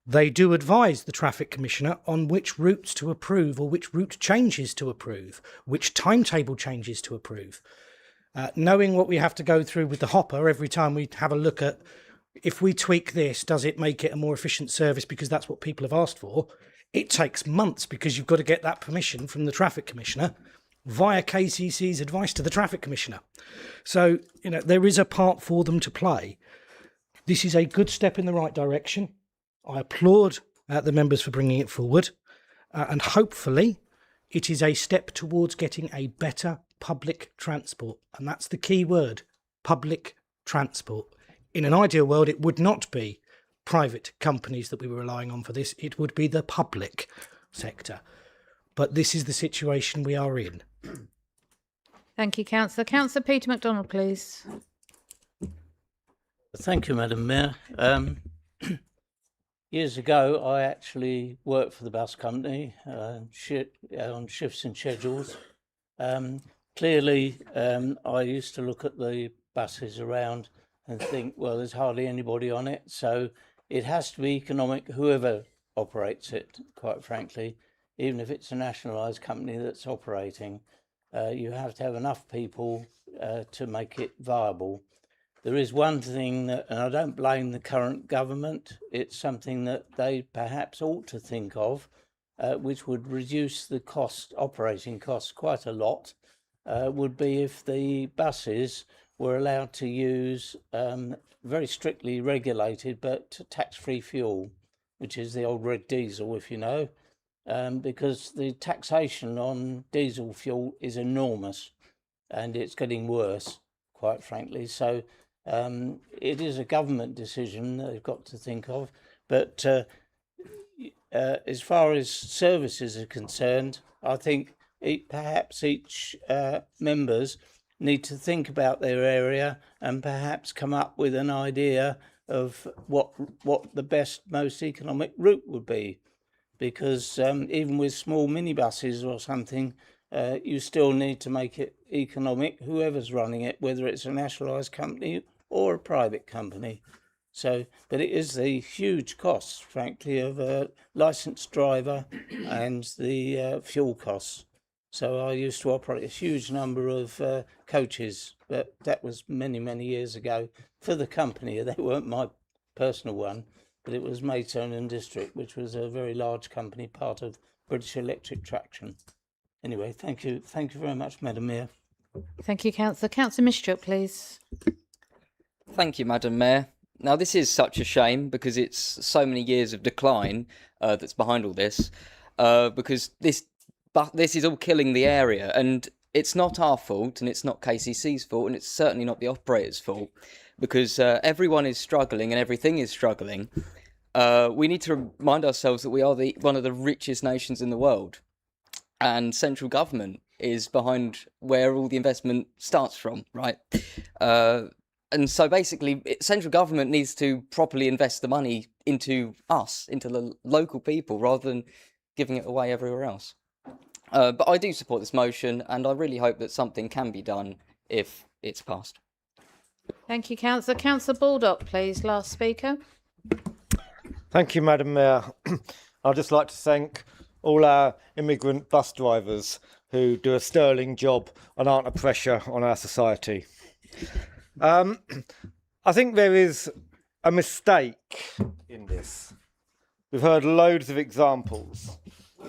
They do advise the Traffic Commissioner on which routes to approve or which route changes to approve, which timetable changes to approve. Knowing what we have to go through with the hopper every time we have a look at, if we tweak this, does it make it a more efficient service because that's what people have asked for? It takes months because you've got to get that permission from the Traffic Commissioner via KCC's advice to the Traffic Commissioner. So, there is a part for them to play. This is a good step in the right direction. I applaud the members for bringing it forward. And hopefully it is a step towards getting a better public transport. And that's the key word, public transport. In an ideal world, it would not be private companies that we were relying on for this. It would be the public sector. But this is the situation we are in. Thank you, Councillor. Councillor Peter MacDonald, please. Thank you, Madam Mayor. Years ago, I actually worked for the bus company on shifts and schedules. Clearly, I used to look at the buses around and think, well, there's hardly anybody on it, so it has to be economic, whoever operates it, quite frankly. Even if it's a nationalised company that's operating, you have to have enough people to make it viable. There is one thing that, and I don't blame the current government, it's something that they perhaps ought to think of, which would reduce the operating costs quite a lot, would be if the buses were allowed to use very strictly regulated but tax-free fuel, which is the old red diesel, if you know, because the taxation on diesel fuel is enormous and it's getting worse, quite frankly. So it is a government decision that they've got to think of. But as far as services are concerned, I think perhaps each members need to think about their area and perhaps come up with an idea of what the best, most economic route would be. Because even with small minibuses or something, you still need to make it economic, whoever's running it, whether it's a nationalised company or a private company. So, but it is the huge costs, frankly, of a licensed driver and the fuel costs. So I used to operate a huge number of coaches, but that was many, many years ago for the company. They weren't my personal one, but it was Maidstone and District, which was a very large company, part of British Electric Traction. Anyway, thank you. Thank you very much, Madam Mayor. Thank you, Councillor. Councillor Mistrup, please. Thank you, Madam Mayor. Now, this is such a shame because it's so many years of decline that's behind all this, because this is all killing the area, and it's not our fault, and it's not KCC's fault, and it's certainly not the operator's fault, because everyone is struggling and everything is struggling. We need to remind ourselves that we are one of the richest nations in the world, and central government is behind where all the investment starts from, right? And so basically, central government needs to properly invest the money into us, into the local people, rather than giving it away everywhere else. But I do support this motion, and I really hope that something can be done if it's passed. Thank you, Councillor. Councillor Baldock, please, last speaker. Thank you, Madam Mayor. I'd just like to thank all our immigrant bus drivers who do a sterling job and aren't a pressure on our society. I think there is a mistake in this. We've heard loads of examples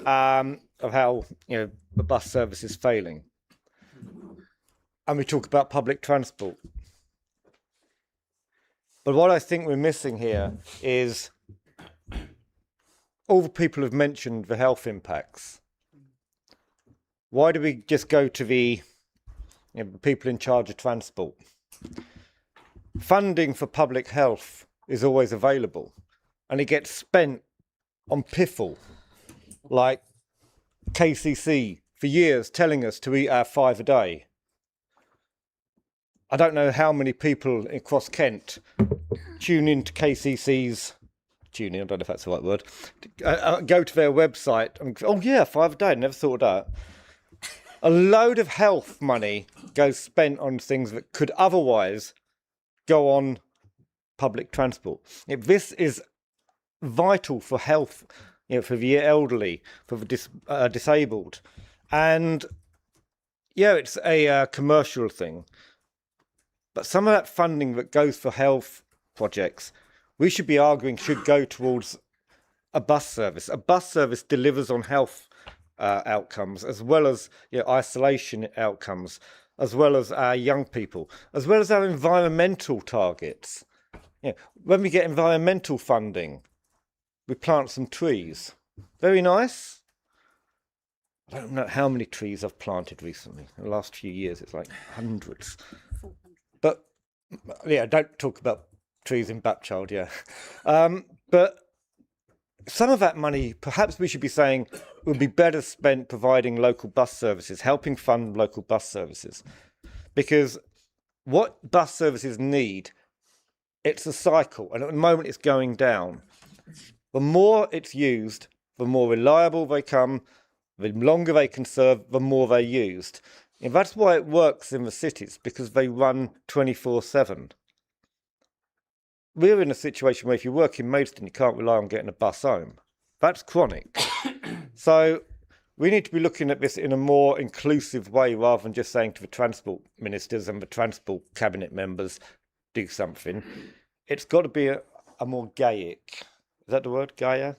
of how the bus service is failing, and we talk about public transport. But what I think we're missing here is all the people have mentioned the health impacts. Why do we just go to the people in charge of transport? Funding for public health is always available, and it gets spent on piffle, like KCC for years telling us to eat our 5 a day. I don't know how many people across Kent tune into KCC's, I don't know if that's the right word, go to their website and oh yeah, 5 a day, never thought of that. A load of health money goes spent on things that could otherwise go on public transport. This is vital for health, for the elderly, for the disabled. And yeah, it's a commercial thing. But some of that funding that goes for health projects, we should be arguing should go towards a bus service. A bus service delivers on health outcomes, as well as isolation outcomes, as well as our young people, as well as our environmental targets. When we get environmental funding, we plant some trees. Very nice. I don't know how many trees I've planted recently. In the last few years, it's like hundreds. But don't talk about trees in Bapchild, but some of that money, perhaps we should be saying, would be better spent providing local bus services, helping fund local bus services. Because what bus services need, it's a cycle, and at the moment it's going down. The more it's used, the more reliable they come, the longer they can serve, the more they're used. And that's why it works in the cities, because they run 24/7. We're in a situation where if you work in Maidstone, you can't rely on getting a bus home. That's chronic. So we need to be looking at this in a more inclusive way, rather than just saying to the transport ministers and the transport cabinet members, do something. It's got to be a more Gaelic, is that the word? Gaia?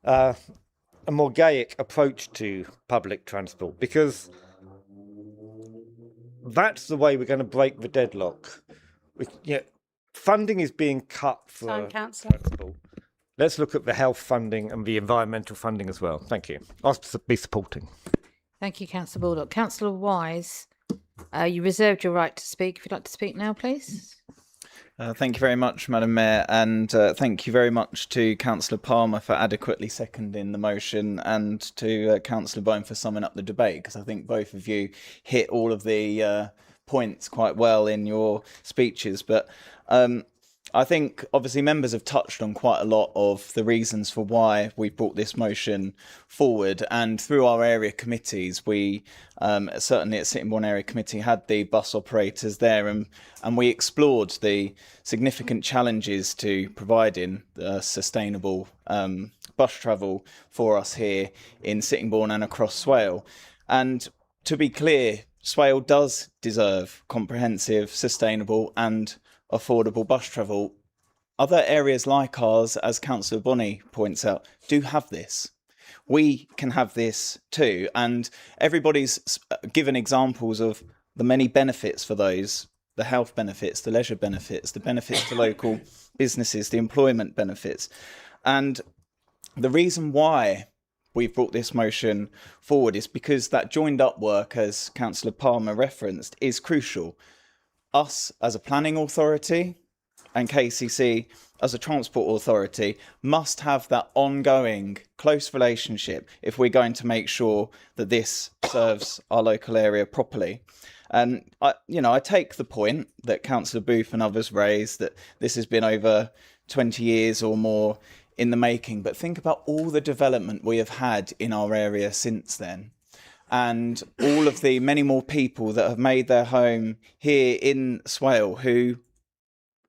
A more Gaelic approach to public transport, because that's the way we're going to break the deadlock. Funding is being cut for transport. Let's look at the health funding and the environmental funding as well. Thank you. I'll be supporting. Thank you, Councillor Baldock. Councillor Wise, you reserved your right to speak. If you'd like to speak now, please. Thank you very much, Madam Mayor, and thank you very much to Councillor Palmer for adequately seconding the motion, and to Councillor Bone for summing up the debate, because I think both of you hit all of the points quite well in your speeches. But I think obviously members have touched on quite a lot of the reasons for why we brought this motion forward, and through our area committees, we certainly at Sittingbourne Area Committee had the bus operators there, and we explored the significant challenges to providing sustainable bus travel for us here in Sittingbourne and across Swale. And to be clear, Swale does deserve comprehensive, sustainable and affordable bus travel. Other areas like ours, as Councillor Bonney points out, do have this. We can have this too, and everybody's given examples of the many benefits for those, the health benefits, the leisure benefits, the benefits to local businesses, the employment benefits. And the reason why we've brought this motion forward is because that joined up work, as Councillor Palmer referenced, is crucial. Us as a planning authority and KCC as a transport authority must have that ongoing close relationship if we're going to make sure that this serves our local area properly. And I take the point that Councillor Booth and others raised, that this has been over 20 years or more in the making, but think about all the development we have had in our area since then. And all of the many more people that have made their home here in Swale who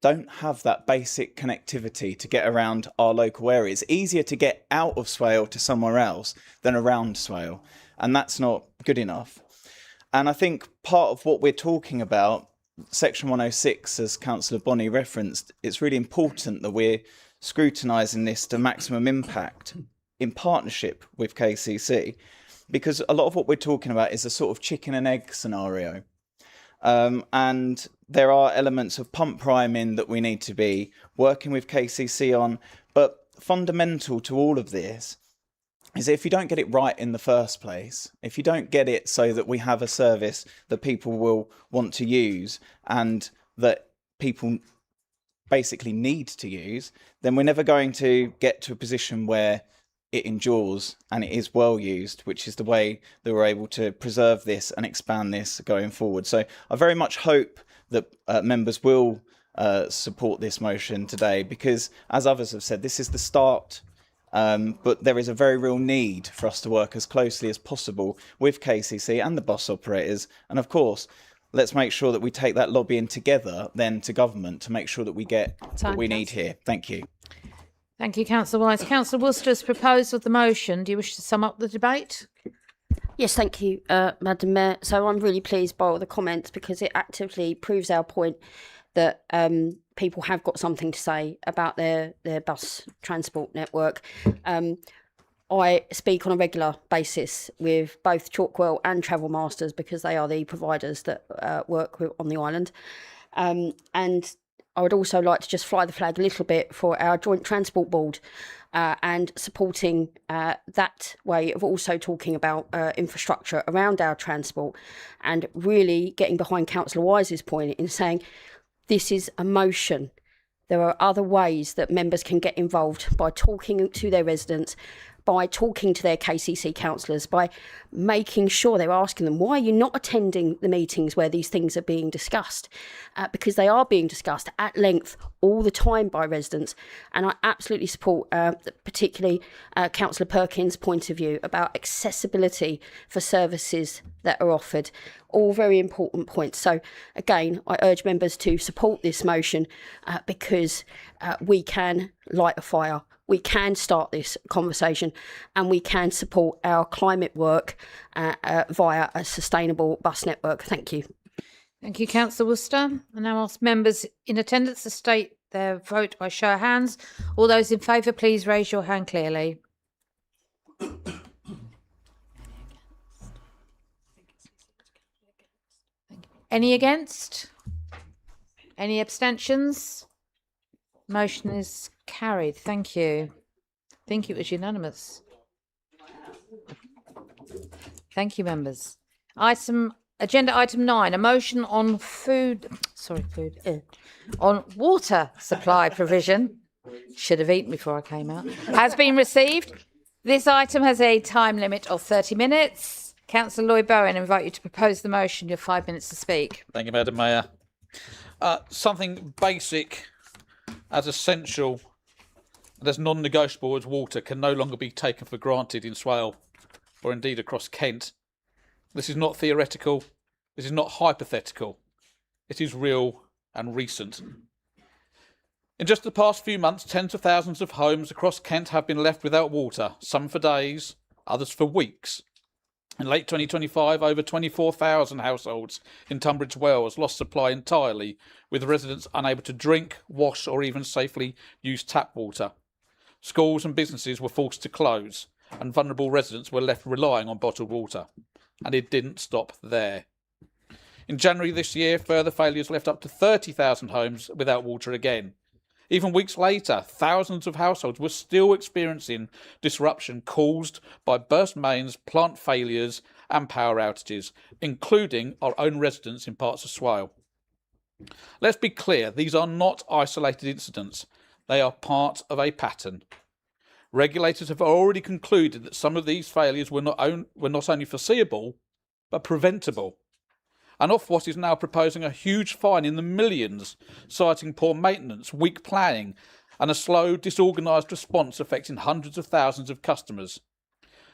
don't have that basic connectivity to get around our local area. It's easier to get out of Swale to somewhere else than around Swale, and that's not good enough. And I think part of what we're talking about, Section 106, as Councillor Bonney referenced, it's really important that we're scrutinising this to maximum impact in partnership with KCC. Because a lot of what we're talking about is a sort of chicken and egg scenario. And there are elements of pump priming that we need to be working with KCC on. But fundamental to all of this is if you don't get it right in the first place, if you don't get it so that we have a service that people will want to use and that people basically need to use, then we're never going to get to a position where it endures and it is well used, which is the way that we're able to preserve this and expand this going forward. So I very much hope that members will support this motion today, because as others have said, this is the start, but there is a very real need for us to work as closely as possible with KCC and the bus operators. And of course, let's make sure that we take that lobbying together then to government to make sure that we get what we need here. Thank you. Thank you, Councillor Wise. Councillor Worcester has proposed with the motion. Do you wish to sum up the debate? Yes, thank you, Madam Mayor. So I'm really pleased by all the comments, because it actively proves our point that people have got something to say about their bus transport network. I speak on a regular basis with both Chalkwell and Travel Masters because they are the providers that work on the island. And I would also like to just fly the flag a little bit for our Joint Transport Board and supporting that way of also talking about infrastructure around our transport and really getting behind Councillor Wise's point in saying this is a motion. There are other ways that members can get involved by talking to their residents, by talking to their KCC councillors, by making sure they're asking them, why are you not attending the meetings where these things are being discussed? Because they are being discussed at length all the time by residents. And I absolutely support particularly Councillor Perkins' point of view about accessibility for services that are offered. All very important points. So again, I urge members to support this motion because we can light a fire. We can start this conversation and we can support our climate work via a sustainable bus network. Thank you. Thank you, Councillor Worcester. I now ask members in attendance to state their vote by show of hands. All those in favour, please raise your hand clearly. Any against? Any abstentions? Motion is carried. Thank you. I think it was unanimous. Thank you, members. Agenda item 9, a motion on on water supply provision. Should have eaten before I came out. Has been received. This item has a time limit of 30 minutes. Councillor Lloyd-Bowen, I invite you to propose the motion. You have 5 minutes to speak. Thank you, Madam Mayor. Something basic, as essential, and as non-negotiable as water can no longer be taken for granted in Swale, or indeed across Kent. This is not theoretical. This is not hypothetical. It is real and recent. In just the past few months, tens of thousands of homes across Kent have been left without water, some for days, others for weeks. In late 2025, over 24,000 households in Tunbridge Wells lost supply entirely, with residents unable to drink, wash or even safely use tap water. Schools and businesses were forced to close, and vulnerable residents were left relying on bottled water. And it didn't stop there. In January this year, further failures left up to 30,000 homes without water again. Even weeks later, thousands of households were still experiencing disruption caused by burst mains, plant failures and power outages, including our own residents in parts of Swale. Let's be clear, these are not isolated incidents. They are part of a pattern. Regulators have already concluded that some of these failures were not only foreseeable, but preventable. And Ofwat is now proposing a huge fine in the millions, citing poor maintenance, weak planning, and a slow, disorganised response affecting hundreds of thousands of customers.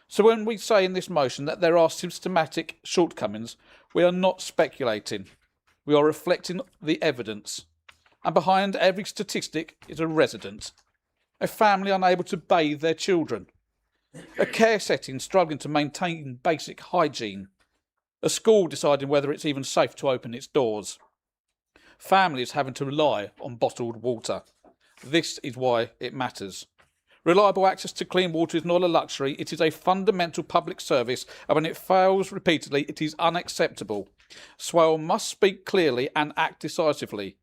So when we say in this motion that there are systematic shortcomings, we are not speculating. We are reflecting the evidence. And behind every statistic is a resident. A family unable to bathe their children, a care setting struggling to maintain basic hygiene, a school deciding whether it's even safe to open its doors, families having to rely on bottled water. This is why it matters. Reliable access to clean water is not a luxury, it is a fundamental public service, and when it fails repeatedly, it is unacceptable. Swale must speak clearly and act decisively.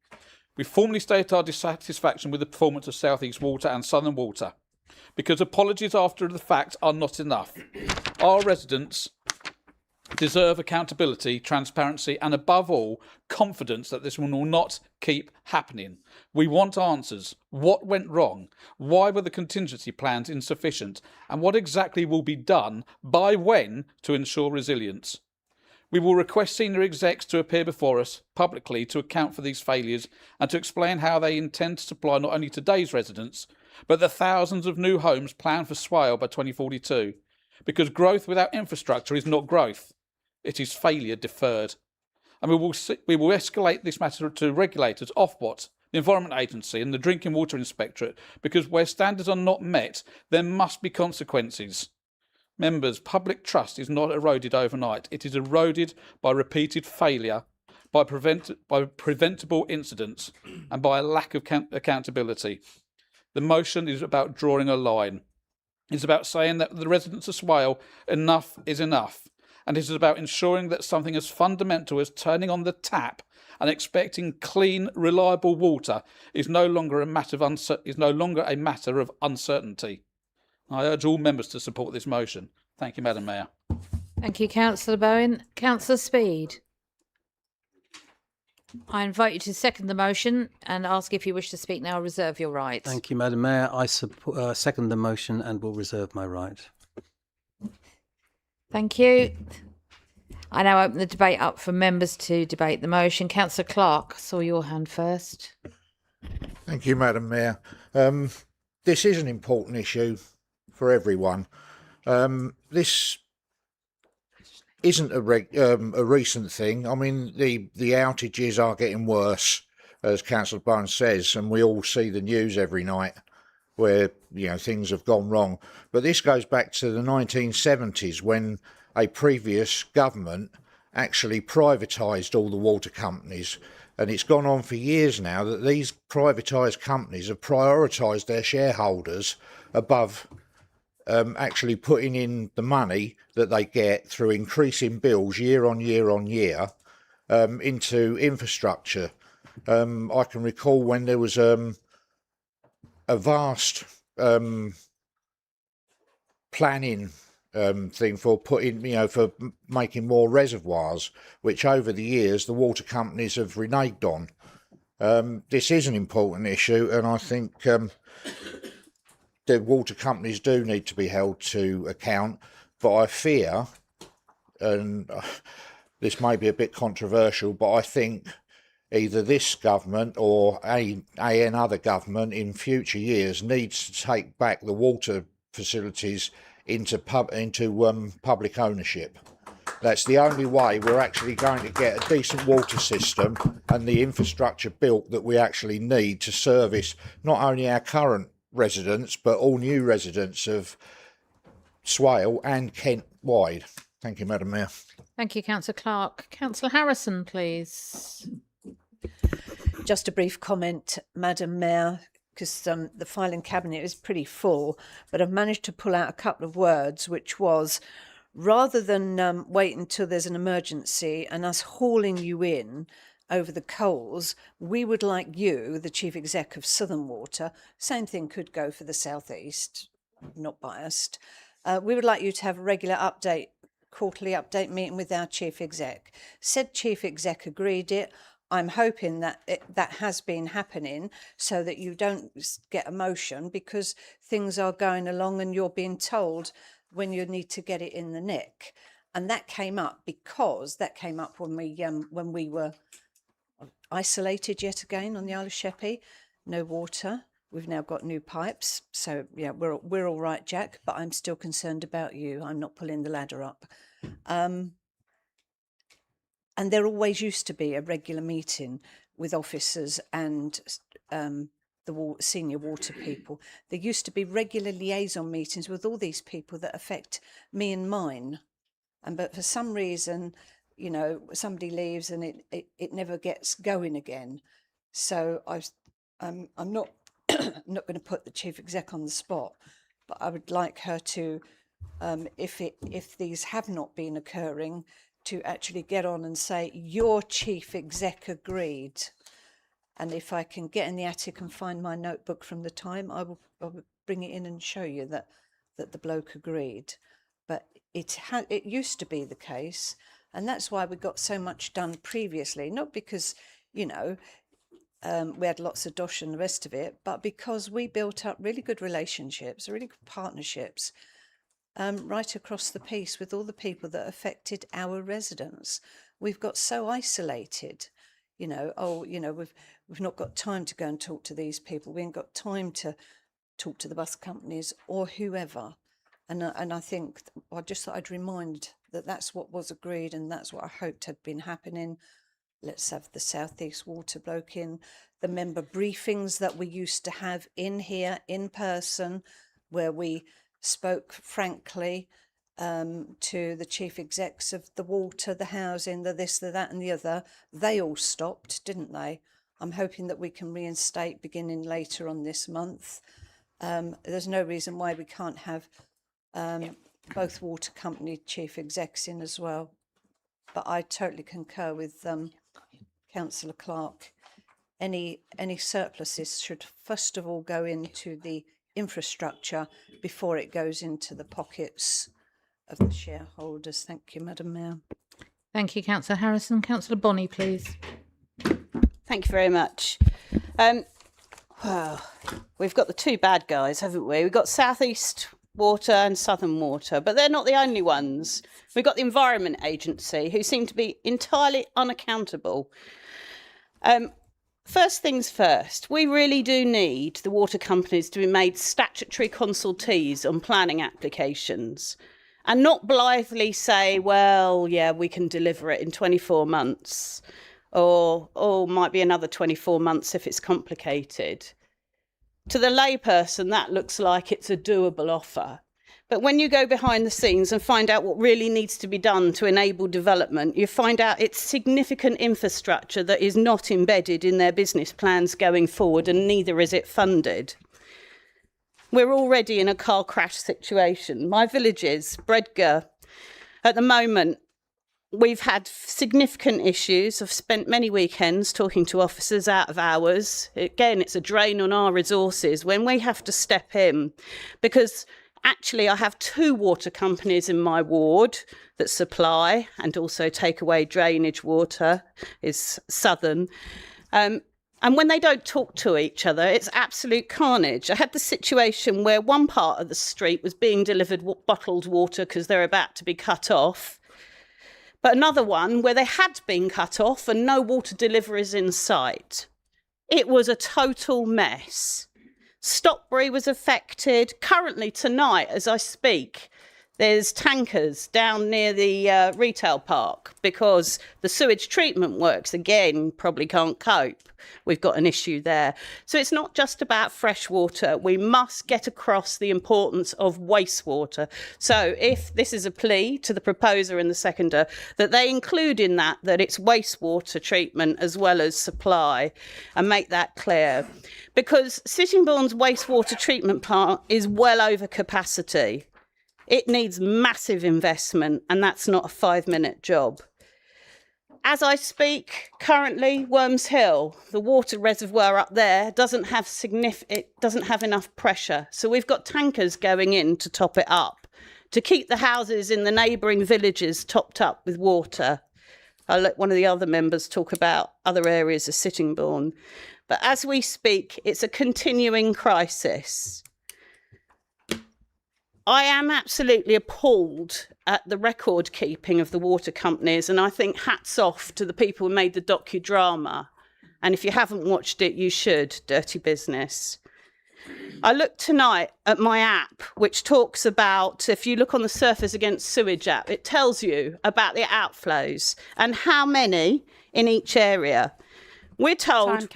We formally state our dissatisfaction with the performance of South East Water and Southern Water, because apologies after the fact are not enough. Our residents deserve accountability, transparency, and above all, confidence that this will not keep happening. We want answers. What went wrong? Why were the contingency plans insufficient? And what exactly will be done by when to ensure resilience? We will request senior execs to appear before us publicly to account for these failures and to explain how they intend to supply not only today's residents, but the thousands of new homes planned for Swale by 2042. Because growth without infrastructure is not growth. It is failure deferred. And we will escalate this matter to regulators, Ofwat, the Environment Agency and the Drinking Water Inspectorate, because where standards are not met, there must be consequences. Members, public trust is not eroded overnight. It is eroded by repeated failure, by preventable incidents and by a lack of accountability. The motion is about drawing a line. It's about saying that the residents of Swale, enough is enough. And it is about ensuring that something as fundamental as turning on the tap and expecting clean, reliable water is no longer a matter of uncertainty. I urge all members to support this motion. Thank you, Madam Mayor. Thank you, Councillor Bowen. Councillor Speed. I invite you to second the motion and ask if you wish to speak now. Reserve your right. Thank you, Madam Mayor. I second the motion and will reserve my right. Thank you. I now open the debate up for members to debate the motion. Councillor Clark, I saw your hand first. Thank you, Madam Mayor. This is an important issue for everyone. This isn't a recent thing. I mean, the outages are getting worse, as Councillor Bowen says, and we all see the news every night where, you know, things have gone wrong. But this goes back to the 1970s when a previous government actually privatised all the water companies. And it's gone on for years now that these privatised companies have prioritised their shareholders above actually putting in the money that they get through increasing bills year on year on year into infrastructure. I can recall when there was a vast planning thing for putting, you know, for making more reservoirs, which over the years the water companies have reneged on. This is an important issue, and I think the water companies do need to be held to account, but I fear, and this may be a bit controversial, but I think either this government or another government in future years needs to take back the water facilities into public ownership. That's the only way we're actually going to get a decent water system and the infrastructure built that we actually need to service not only our current residents but all new residents of Swale and Kent wide. Thank you, Madam Mayor. Thank you, Councillor Clark. Councillor Harrison, please. Just a brief comment, Madam Mayor, because the filing cabinet is pretty full, but I've managed to pull out a couple of words, which was, rather than wait until there's an emergency and us hauling you in over the coals, we would like you, the Chief Exec of Southern Water, same thing could go for the South East, not biased, we would like you to have a regular update, quarterly update meeting with our Chief Exec. Said Chief Exec agreed it. I'm hoping that that has been happening so that you don't get emotion because things are going along and you're being told when you need to get it in the nick. And that came up because that came up when we were isolated yet again on the Isle of Sheppey, no water. We've now got new pipes. So yeah, we're all right, Jack, but I'm still concerned about you. I'm not pulling the ladder up. And there always used to be a regular meeting with officers and the senior water people. There used to be regular liaison meetings with all these people that affect me and mine. But for some reason, you know, somebody leaves and it never gets going again. So I'm not not going to put the Chief Exec on the spot, but I would like her to, if these have not been occurring, to actually get on and say, your Chief Exec agreed. And if I can get in the attic and find my notebook from the time, I will bring it in and show you that the bloke agreed. But it used to be the case, and that's why we got so much done previously, not because, you know, we had lots of dosh and the rest of it, but because we built up really good relationships, really good partnerships, right across the piece with all the people that affected our residents. We've got so isolated, you know, we've not got time to go and talk to these people. We ain't got time to talk to the bus companies or whoever. And I think I just thought I'd remind that that's what was agreed and that's what I hoped had been happening. Let's have the South East Water bloke in, the member briefings that we used to have in here in person, where we spoke frankly to the chief execs of the water, the housing, the this, the that and the other. They all stopped, didn't they? I'm hoping that we can reinstate beginning later on this month. There's no reason why we can't have both water company chief execs in as well. But I totally concur with Councillor Clark. Any surpluses should first of all go into the infrastructure before it goes into the pockets of the shareholders. Thank you, Madam Mayor. Thank you, Councillor Harrison. Councillor Bonney, please. Thank you very much. Well, we've got the two bad guys, haven't we? We've got South East Water and Southern Water, but they're not the only ones. We've got the Environment Agency, who seem to be entirely unaccountable. First things first, we really do need the water companies to be made statutory consultees on planning applications and not blithely say, well, yeah, we can deliver it in 24 months or might be another 24 months if it's complicated. To the layperson, that looks like it's a doable offer. But when you go behind the scenes and find out what really needs to be done to enable development, you find out it's significant infrastructure that is not embedded in their business plans going forward, and neither is it funded. We're already in a car crash situation. My villages, Bredgar, at the moment, we've had significant issues. I've spent many weekends talking to officers out of hours. Again, it's a drain on our resources when we have to step in, because actually, I have two water companies in my ward that supply and also take away drainage water, is Southern. And when they don't talk to each other, it's absolute carnage. I had the situation where one part of the street was being delivered bottled water because they're about to be cut off, but another one where they had been cut off and no water deliveries in sight. It was a total mess. Stockbury was affected. Currently tonight, as I speak, there's tankers down near the retail park because the sewage treatment works, again, probably can't cope. We've got an issue there. So it's not just about fresh water. We must get across the importance of wastewater. So if this is a plea to the proposer and the seconder, that they include in that it's wastewater treatment as well as supply, and make that clear. Because Sittingbourne's wastewater treatment plant is well over capacity. It needs massive investment, and that's not a 5-minute job. As I speak, currently, Worms Hill, the water reservoir up there, doesn't have enough pressure. So we've got tankers going in to top it up, to keep the houses in the neighbouring villages topped up with water. I'll let one of the other members talk about other areas of Sittingbourne. But as we speak, it's a continuing crisis. I am absolutely appalled at the record keeping of the water companies, and I think hats off to the people who made the docudrama. And if you haven't watched it, you should. Dirty Business. I looked tonight at my app, which talks about, if you look on the Surfers Against Sewage app, it tells you about the outflows and how many in each area. We're told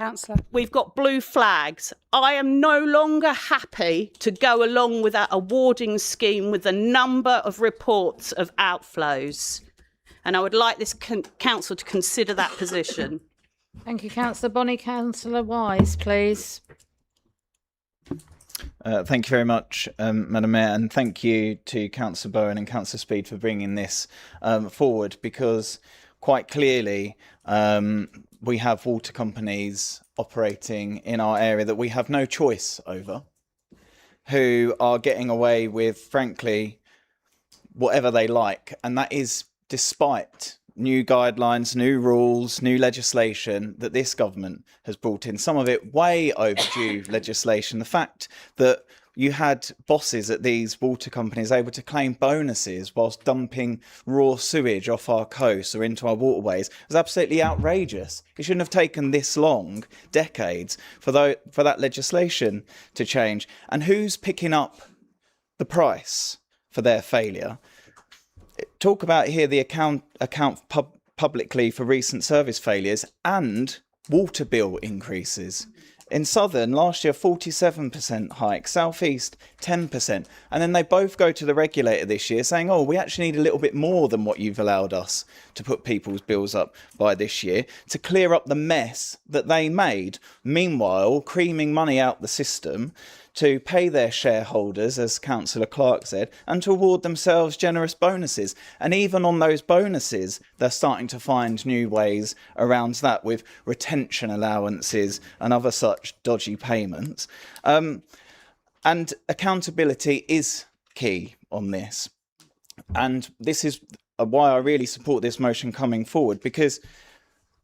we've got blue flags. I am no longer happy to go along with that awarding scheme with the number of reports of outflows. And I would like this council to consider that position. Thank you, Councillor Bonney. Councillor Wise, please. Thank you very much, Madam Mayor, and thank you to Councillor Bowen and Councillor Speed for bringing this forward, because quite clearly we have water companies operating in our area that we have no choice over, who are getting away with, frankly, whatever they like. And that is despite new guidelines, new rules, new legislation that this government has brought in. Some of it way overdue legislation. The fact that you had bosses at these water companies able to claim bonuses whilst dumping raw sewage off our coasts or into our waterways was absolutely outrageous. It shouldn't have taken this long, decades, for that legislation to change. And who's picking up the for their failure. Talk about here the account publicly for recent service failures and water bill increases. In Southern, last year, 47% hike. South East, 10%. And then they both go to the regulator this year saying, oh, we actually need a little bit more than what you've allowed us to put people's bills up by this year to clear up the mess that they made. Meanwhile, creaming money out the system to pay their shareholders, as Councillor Clark said, and to award themselves generous bonuses. And even on those bonuses, they're starting to find new ways around that with retention allowances and other such dodgy payments. And accountability is key on this. And this is why I really support this motion coming forward, because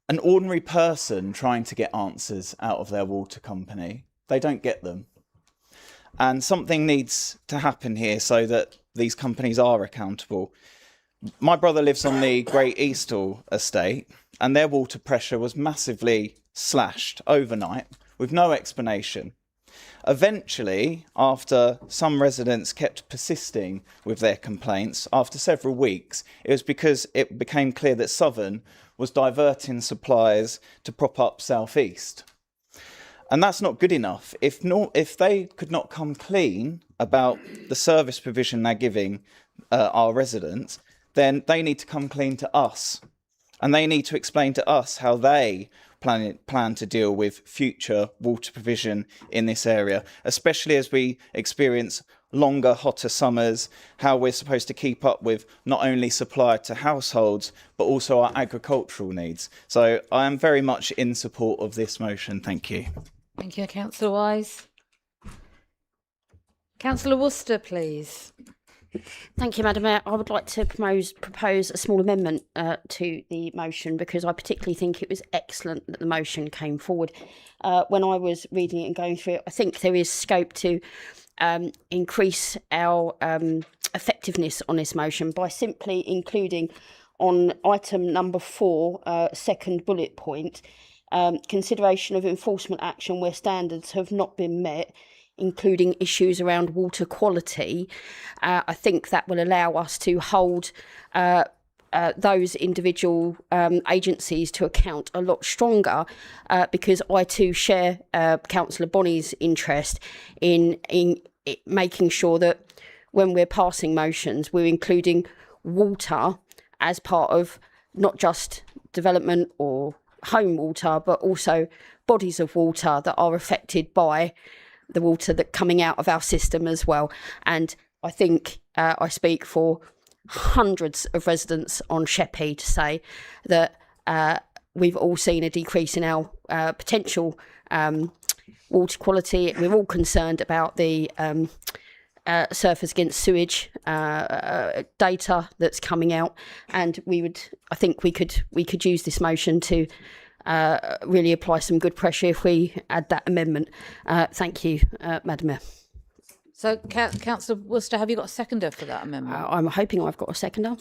an ordinary person trying to get answers out of their water company, they don't get them. And something needs to happen here so that these companies are accountable. My brother lives on the Great Eastall estate, and their water pressure was massively slashed overnight with no explanation. Eventually, after some residents kept persisting with their complaints, after several weeks, it was because it became clear that Southern was diverting supplies to prop up South East. And that's not good enough. If they could not come clean about the service provision they're giving our residents, then they need to come clean to us. And they need to explain to us how they plan to deal with future water provision in this area, especially as we experience longer, hotter summers, how we're supposed to keep up with not only supply to households, but also our agricultural needs. So I am very much in support of this motion. Thank you. Thank you, Councillor Wise. Councillor Worcester, please. Thank you, Madam Mayor. I would like to propose a small amendment to the motion, because I particularly think it was excellent that the motion came forward. When I was reading it and going through it, I think there is scope to increase our effectiveness on this motion by simply including on item number 4, second bullet point, consideration of enforcement action where standards have not been met, including issues around water quality. I think that will allow us to hold those individual agencies to account a lot stronger, because I too share Councillor Bonney's interest in making sure that when we're passing motions, we're including water as part of not just development or home water, but also bodies of water that are affected by the water that coming out of our system as well. And I think I speak for hundreds of residents on Sheppey to say that we've all seen a decrease in our potential water quality. We're all concerned about the surface against sewage data that's coming out, and I think we could use this motion to really apply some good pressure if we add that amendment. Thank you, Madam Mayor. So, Councillor Worcester, have you got a seconder for that amendment? I'm hoping I've got a seconder.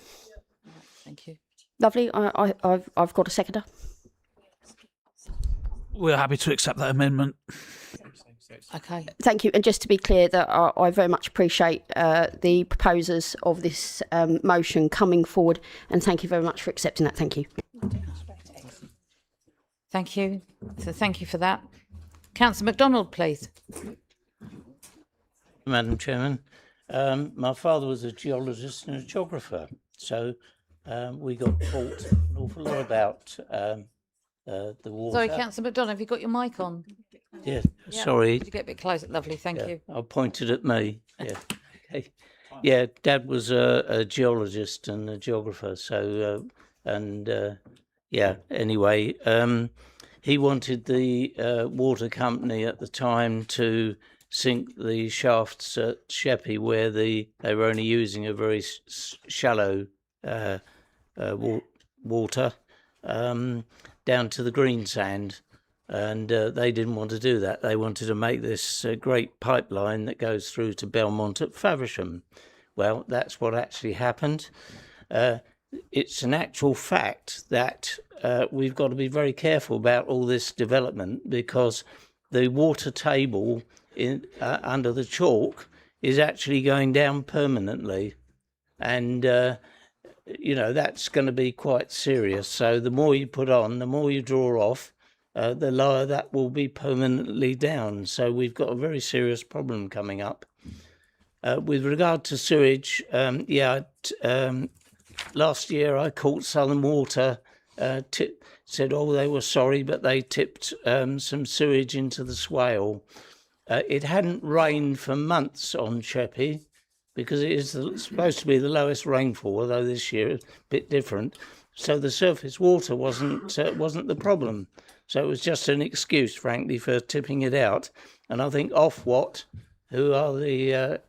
Thank you. Lovely. I've got a seconder. We're happy to accept that amendment. Okay. Thank you. And just to be clear, that I very much appreciate the proposers of this motion coming forward, and thank you very much for accepting that. Thank you. Thank you. So thank you for that. Councillor MacDonald, please. Madam Chairman, my father was a geologist and a geographer, so we got taught an awful lot about the water. Sorry, Councillor MacDonald, have you got your mic on? Yeah, sorry. Could you get a bit closer? Lovely, thank you. I pointed at me. Yeah, okay. Yeah, Dad was a geologist and a geographer, so yeah. Anyway, he wanted the water company at the time to sink the shafts at Sheppey, where they were only using a very shallow water down to the green sand. And they didn't want to do that. They wanted to make this great pipeline that goes through to Belmont at Faversham. Well, that's what actually happened. It's an actual fact that we've got to be very careful about all this development, because the water table under the chalk is actually going down permanently. And, that's going to be quite serious. So the more you put on, the more you draw off, the lower that will be permanently down. So we've got a very serious problem coming up. With regard to sewage, last year I caught Southern Water said, they were sorry, but they tipped some sewage into the Swale. It hadn't rained for months on Sheppey because it is supposed to be the lowest rainfall, although this year it's a bit different. So the surface water wasn't the problem. So it was just an excuse, frankly, for tipping it out. And I think Ofwat, who are the,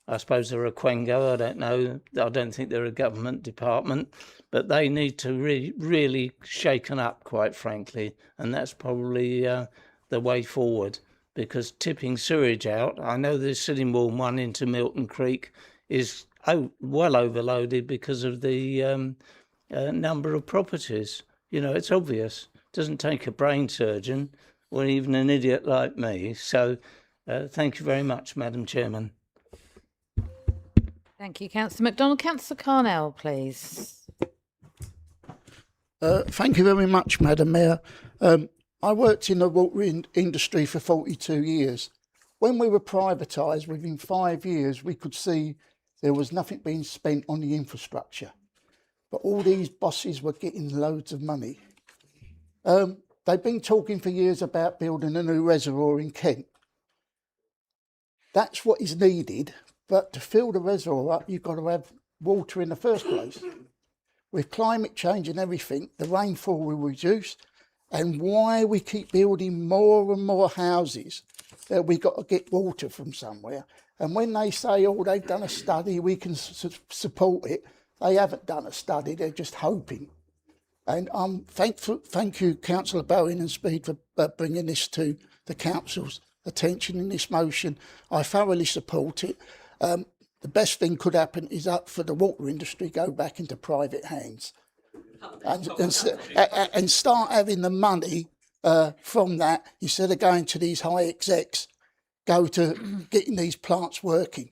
I suppose they're a Quengo, I don't know, I don't think they're a government department, but they need to really shaken up, quite frankly, and that's probably the way forward, because tipping sewage out, I know the Sittingbourne one into Milton Creek is well overloaded because of the number of properties. You know, it's obvious. It doesn't take a brain surgeon or even an idiot like me. So thank you very much, Madam Chairman. Thank you, Councillor MacDonald. Councillor Carnell, please. Thank you very much, Madam Mayor. I worked in the water industry for 42 years. When we were privatised, within 5 years, we could see there was nothing being spent on the infrastructure. But all these bosses were getting loads of money. They've been talking for years about building a new reservoir in Kent. That's what is needed, but to fill the reservoir up, you've got to have water in the first place. With climate change and everything, the rainfall will reduce, and why we keep building more and more houses, we've got to get water from somewhere. And when they say, they've done a study, we can support it, they haven't done a study, they're just hoping. And I'm thankful, thank you, Councillor Bowen and Speed, for bringing this to the Council's attention in this motion. I thoroughly support it. The best thing could happen is for the water industry go back into private hands and start having the money from that, instead of going to these high execs, go to getting these plants working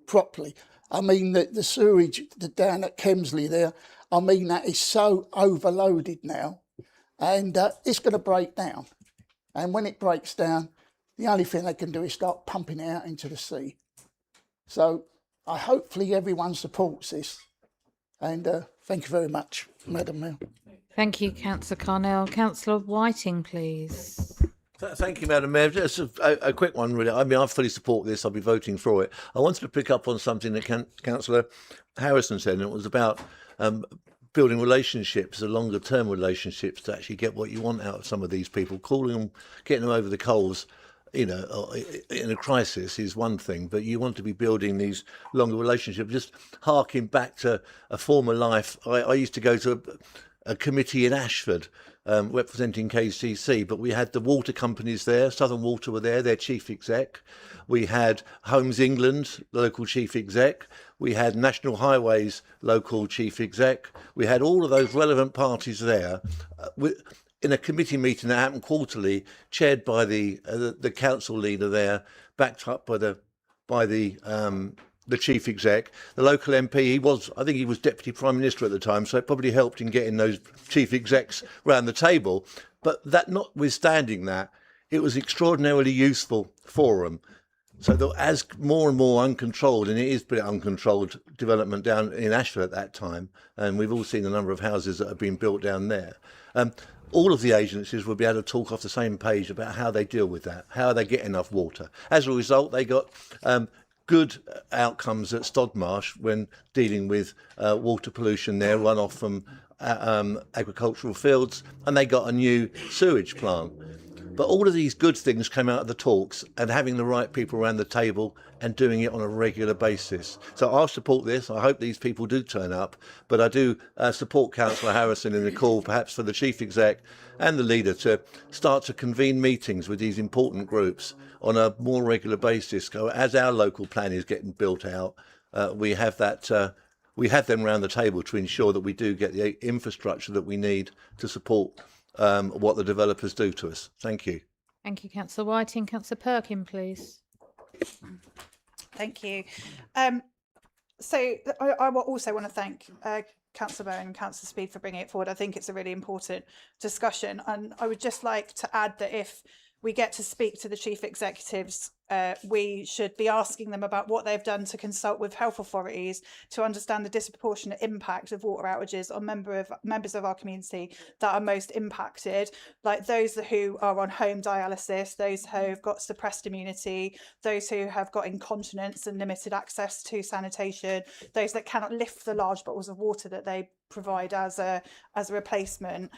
properly. I mean, the sewage down at Kemsley there, I mean, that is so overloaded now, and it's going to break down. And when it breaks down, the only thing they can do is start pumping it out into the sea. So hopefully everyone supports this. And thank you very much, Madam Mayor. Thank you, Councillor Carnell. Councillor Whiting, please. Thank you, Madam Mayor. Just a quick one, really. I mean, I fully support this. I'll be voting for it. I wanted to pick up on something that Councillor Harrison said, and it was about building relationships, the longer-term relationships, to actually get what you want out of some of these people. Calling them, getting them over the coals, you know, in a crisis is one thing, but you want to be building these longer relationships. Just harking back to a former life, I used to go to a committee in Ashford representing KCC, but we had the water companies there. Southern Water were there, their chief exec. We had Homes England, the local chief exec. We had National Highways local chief exec. We had all of those relevant parties there in a committee meeting that happened quarterly, chaired by the council leader there, backed up by the chief exec. The local MP, I think he was Deputy Prime Minister at the time, so it probably helped in getting those chief execs round the table. But that notwithstanding that, it was extraordinarily useful forum. So that as more and more uncontrolled, and it is pretty uncontrolled development down in Ashford at that time, and we've all seen the number of houses that have been built down there, all of the agencies will be able to talk off the same page about how they deal with that, how they get enough water. As a result, they got good outcomes at Stodmarsh when dealing with water pollution there, runoff from agricultural fields, and they got a new sewage plant. But all of these good things came out of the talks and having the right people around the table and doing it on a regular basis. So I'll support this. I hope these people do turn up, but I do support Councillor Harrison in the call, perhaps for the chief exec and the leader, to start to convene meetings with these important groups on a more regular basis. As our local plan is getting built out, we have that. We have them around the table to ensure that we do get the infrastructure that we need to support what the developers do to us. Thank you. Thank you, Councillor Whiting. Councillor Perkin, please. Thank you. So I also want to thank Councillor Bowen and Councillor Speed for bringing it forward. I think it's a really important discussion. And I would just like to add that if we get to speak to the chief executives, we should be asking them about what they've done to consult with health authorities to understand the disproportionate impact of water outages on members of our community that are most impacted, like those who are on home dialysis, those who have got suppressed immunity, those who have got incontinence and limited access to sanitation, those that cannot lift the large bottles of water that they provide as a replacement.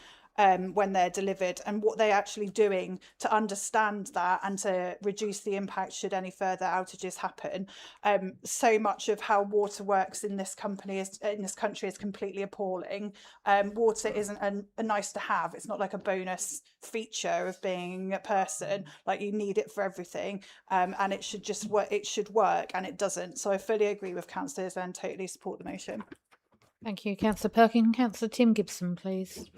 When they're delivered, and what they're actually doing to understand that and to reduce the impact should any further outages happen. So much of how water works in this country is completely appalling. Water isn't a nice to have. It's not like a bonus feature of being a person. Like, you need it for everything, and it should just work. It should work, and it doesn't. So I fully agree with councillors and totally support the motion. Thank you, Councillor Perkin. Councillor Tim Gibson, please.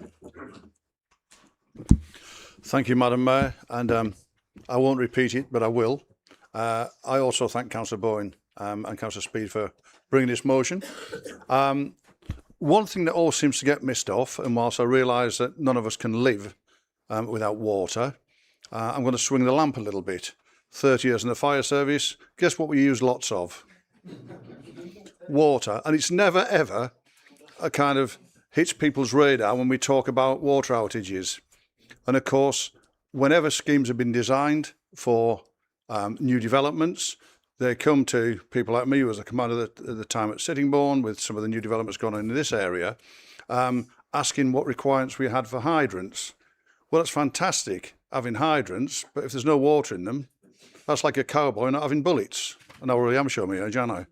Thank you, Madam Mayor, and I won't repeat it, but I will. I also thank Councillor Bowen and Councillor Speed for bringing this motion. One thing that always seems to get missed off, and whilst I realise that none of us can live without water, I'm going to swing the lamp a little bit. 30 years in the fire service, guess what we use lots of? Water. And it's never, ever a kind of hits people's radar when we talk about water outages. And of course, whenever schemes have been designed for new developments, they come to people like me, who was a commander at the time at Sittingbourne, with some of the new developments going on in this area, asking what requirements we had for hydrants. Well, it's fantastic having hydrants, but if there's no water in them, that's like a cowboy not having bullets. I know where I am, show me, Jano.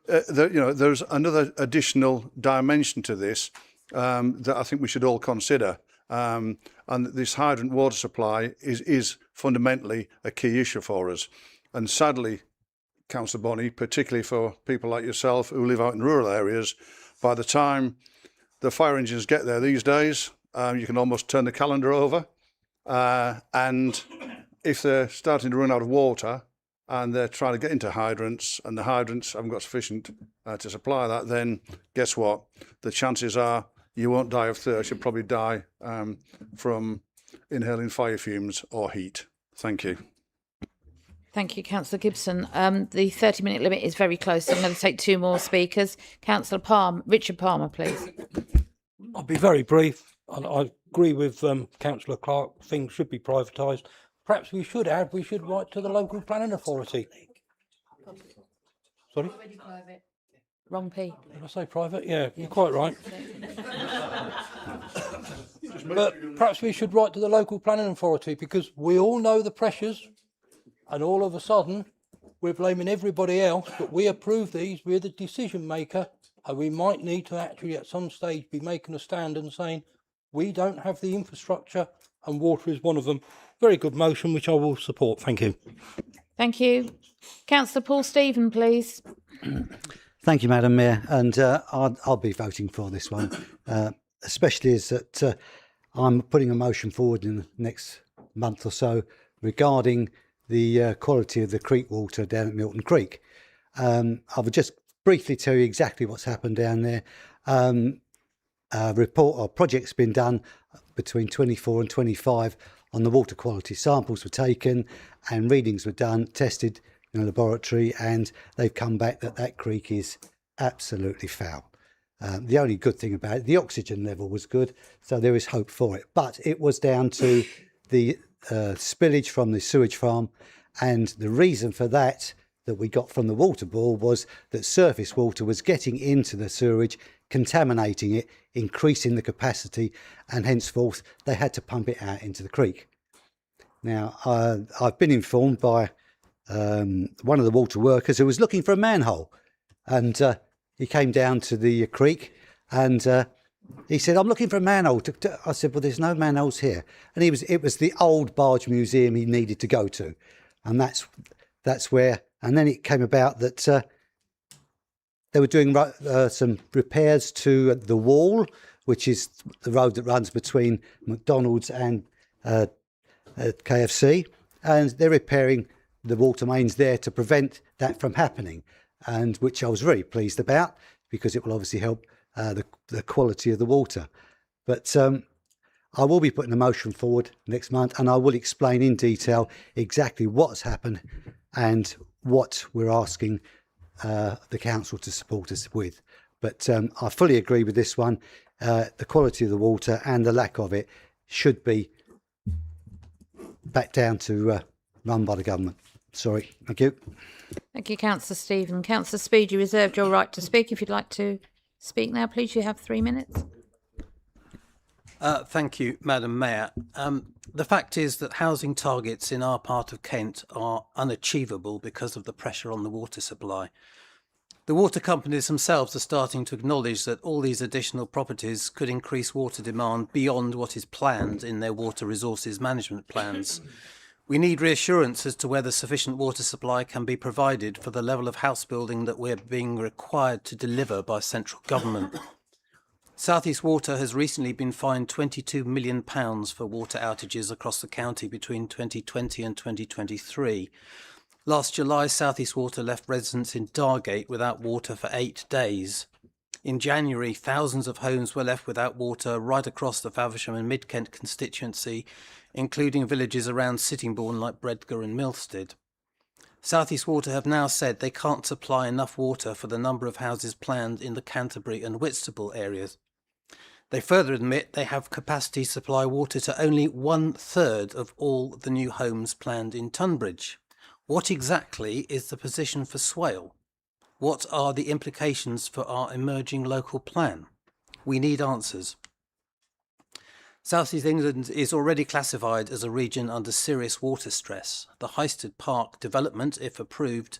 There's another additional dimension to this that I think we should all consider. And this hydrant water supply is fundamentally a key issue for us. And sadly, Councillor Bonney, particularly for people like yourself who live out in rural areas, by the time the fire engines get there these days, you can almost turn the calendar over. And if they're starting to run out of water and they're trying to get into hydrants and the hydrants haven't got sufficient to supply that, then guess what? The chances are you won't die of thirst, you'll probably die from inhaling fire fumes or heat. Thank you. Thank you, Councillor Gibson. The 30-minute limit is very close, so I'm going to take two more speakers. Councillor Richard Palmer, please. I'll be very brief. I agree with Councillor Clark. Things should be privatised. Perhaps we should write to the local planning authority. Sorry? Wrong P. Did I say private? Yeah, you're quite right. But perhaps we should write to the local planning authority, because we all know the pressures, and all of a sudden we're blaming everybody else, but we approve these, we're the decision maker, and we might need to actually at some stage be making a stand and saying we don't have the infrastructure, and water is one of them. Very good motion, which I will support. Thank you. Thank you. Councillor Paul Stephen, please. Thank you, Madam Mayor, and I'll be voting for this one, especially as that I'm putting a motion forward in the next month or so regarding the quality of the creek water down at Milton Creek. I will just briefly tell you exactly what's happened down there. A report or project's been done between 24 and 25 on the water quality. Samples were taken and readings were done, tested in a laboratory, and they've come back that creek is absolutely foul. The only good thing about it, the oxygen level was good, so there is hope for it. But it was down to the spillage from the sewage farm, and the reason for that we got from the water board was that surface water was getting into the sewage, contaminating it, increasing the capacity, and henceforth they had to pump it out into the creek. Now, I've been informed by one of the water workers who was looking for a manhole, and he came down to the creek and he said, "I'm looking for a manhole." I said, "Well, there's no manholes here." And it was the old barge museum he needed to go to, and that's where. And then it came about that they were doing some repairs to the wall, which is the road that runs between McDonald's and KFC, and they're repairing the water mains there to prevent that from happening, and which I was very pleased about, because it will obviously help the quality of the water. But I will be putting a motion forward next month, and I will explain in detail exactly what's happened and what we're asking the council to support us with. But I fully agree with this one. The quality of the water and the lack of it should be back down to run by the government. Sorry. Thank you. Thank you, Councillor Stephen. Councillor Speed, you reserved your right to speak. If you'd like to speak now, please, you have 3 minutes. Thank you, Madam Mayor. The fact is that housing targets in our part of Kent are unachievable because of the pressure on the water supply. The water companies themselves are starting to acknowledge that all these additional properties could increase water demand beyond what is planned in their water resources management plans. We need reassurance as to whether sufficient water supply can be provided for the level of house building that we're being required to deliver by central government. South East Water has recently been fined £22 million for water outages across the county between 2020 and 2023. Last July, South East Water left residents in Dargate without water for 8 days. In January, thousands of homes were left without water right across the Faversham and Mid-Kent constituency, including villages around Sittingbourne like Bredgar and Milstead. South East Water have now said they can't supply enough water for the number of houses planned in the Canterbury and Whitstable areas. They further admit they have capacity to supply water to only 1/3 of all the new homes planned in Tunbridge. What exactly is the position for Swale? What are the implications for our emerging local plan? We need answers. South East England is already classified as a region under serious water stress. The Highstead Park development, if approved,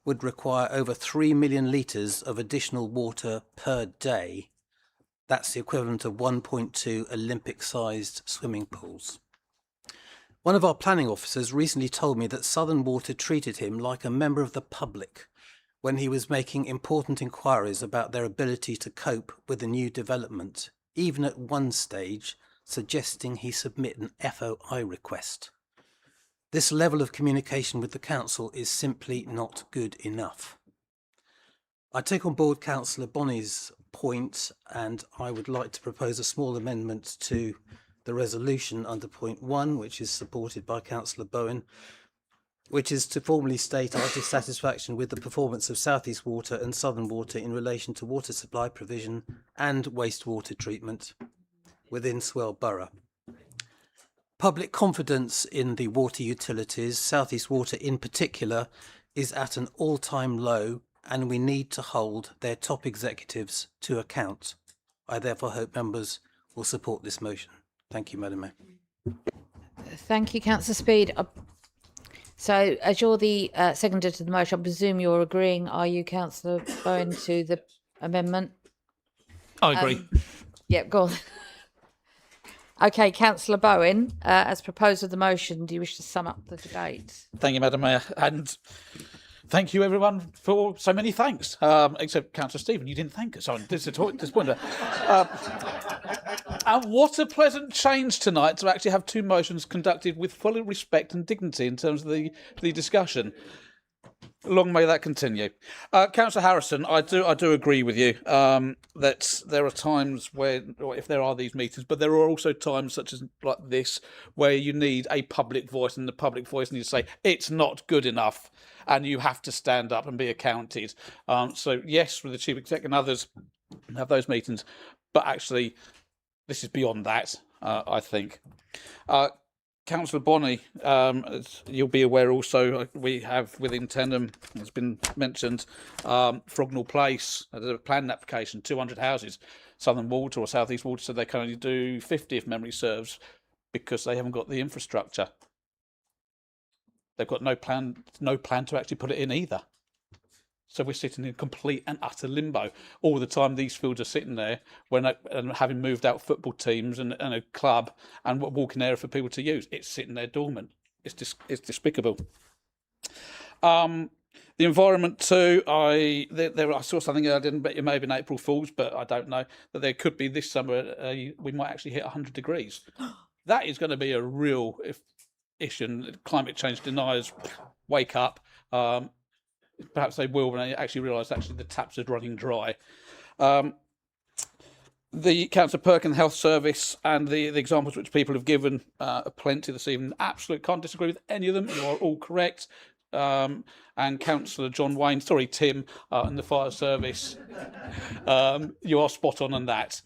would require over 3 million litres of additional water per day. That's the equivalent of 1.2 Olympic-sized swimming pools. One of our planning officers recently told me that Southern Water treated him like a member of the public when he was making important inquiries about their ability to cope with the new development, even at one stage suggesting he submit an FOI request. This level of communication with the council is simply not good enough. I take on board Councillor Bonney's point, and I would like to propose a small amendment to the resolution under point 1, which is supported by Councillor Bowen, which is to formally state our dissatisfaction with the performance of South East Water and Southern Water in relation to water supply provision and wastewater treatment within Swale Borough. Public confidence in the water utilities, South East Water in particular, is at an all-time low, and we need to hold their top executives to account. I therefore hope members will support this motion. Thank you, Madam Mayor. Thank you, Councillor Speed. So, as you're the seconder to the motion, I presume you're agreeing, are you, Councillor Bowen, to the amendment? I agree. Yep, go on. Okay, Councillor Bowen, as proposed with the motion, do you wish to sum up the debate? Thank you, Madam Mayor, and thank you, everyone, for so many thanks. Except Councillor Stephen, you didn't thank us. I'm disappointed. And what a pleasant change tonight to actually have two motions conducted with full respect and dignity in terms of the discussion. Long may that continue. Councillor Harrison, I do agree with you that there are times where, or if there are these meetings, but there are also times such as like this where you need a public voice, and the public voice needs to say it's not good enough, and you have to stand up and be accounted. So yes, with the chief exec and others have those meetings, but actually this is beyond that, I think. Councillor Bonney, as you'll be aware also, we have within Tenham, has been mentioned, Frognall Place, a planning application, 200 houses. Southern Water or South East Water said they can only do 50 if memory serves because they haven't got the infrastructure. They've got no plan to actually put it in either. So we're sitting in complete and utter limbo all the time. These fields are sitting there and having moved out football teams and a club and a walking area for people to use. It's sitting there dormant. It's despicable. The environment too. I saw something. I didn't bet you maybe in April Fools, but I don't know that there could be this summer. We might actually hit 100 degrees. That is going to be a real issue. Climate change deniers wake up. Perhaps they will when they actually realise actually the taps are running dry. The Councillor Perkin Health Service and the examples which people have given are plenty this evening. Absolutely can't disagree with any of them. You are all correct. And Councillor John Wayne, sorry, Tim, and the fire service, you are spot on that.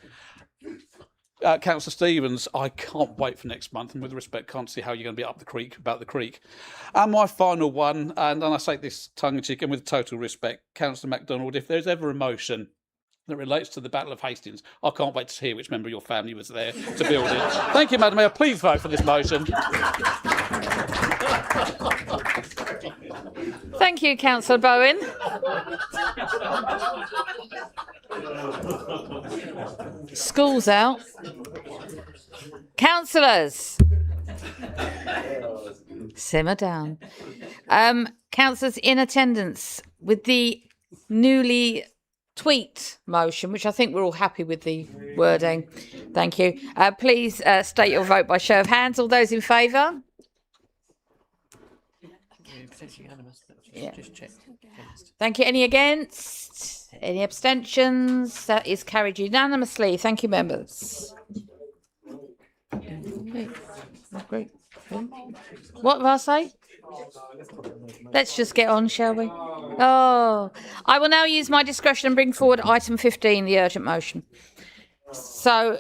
Councillor Stevens, I can't wait for next month, and with respect, can't see how you're going to be up the creek about the creek. And my final one, and I say this tongue-in-cheek and with total respect, Councillor MacDonald, if there's ever a motion that relates to the Battle of Hastings, I can't wait to hear which member of your family was there to build it. Thank you, Madam Mayor. Please vote for this motion. Thank you, Councillor Bowen. School's out. Councillors, simmer down. Councillors in attendance with the newly tweaked motion, which I think we're all happy with the wording. Thank you. Please state your vote by show of hands. All those in favour? Yeah. Thank you. Any against? Any abstentions? That is carried unanimously. Thank you, members. Great. What did I say? Let's just get on, shall we? Oh, I will now use my discretion and bring forward item 15, the urgent motion. So,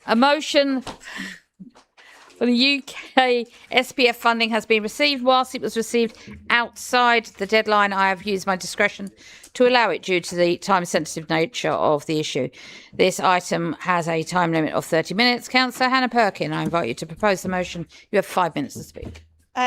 a motion for the UK SPF funding has been received. Whilst it was received outside the deadline, I have used my discretion to allow it due to the time-sensitive nature of the issue. This item has a time limit of 30 minutes. Councillor Hannah Perkin, I invite you to propose the motion. You have 5 minutes to speak.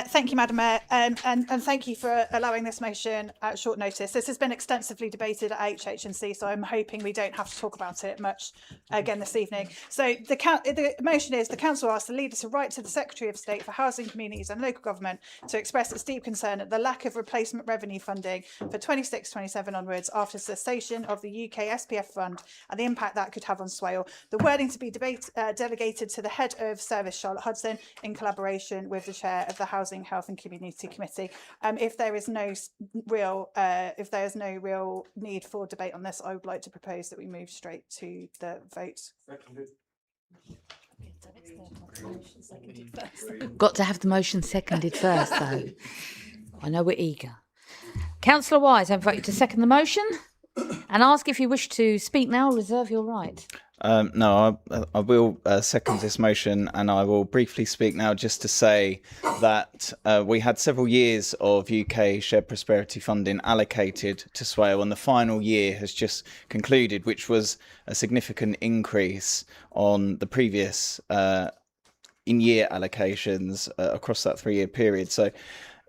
Thank you, Madam Mayor, and thank you for allowing this motion at short notice. This has been extensively debated at HHNC, so I'm hoping we don't have to talk about it much again this evening. So the motion is the Council asks the leader to write to the Secretary of State for Housing, Communities and Local Government to express its deep concern at the lack of replacement revenue funding for 26-27 onwards after cessation of the UK SPF fund and the impact that could have on Swale. The wording to be delegated to the Head of Service, Charlotte Hudson, in collaboration with the Chair of the Housing, Health and Community Committee. If there is no real need for debate on this, I would like to propose that we move straight to the vote. Got to have the motion seconded first, though. I know we're eager. Councillor Wise, I invite you to second the motion and ask if you wish to speak now or reserve your right. No, I will second this motion, and I will briefly speak now just to say that we had several years of UK shared prosperity funding allocated to Swale, and the final year has just concluded, which was a significant increase on the previous in-year allocations across that 3-year period. So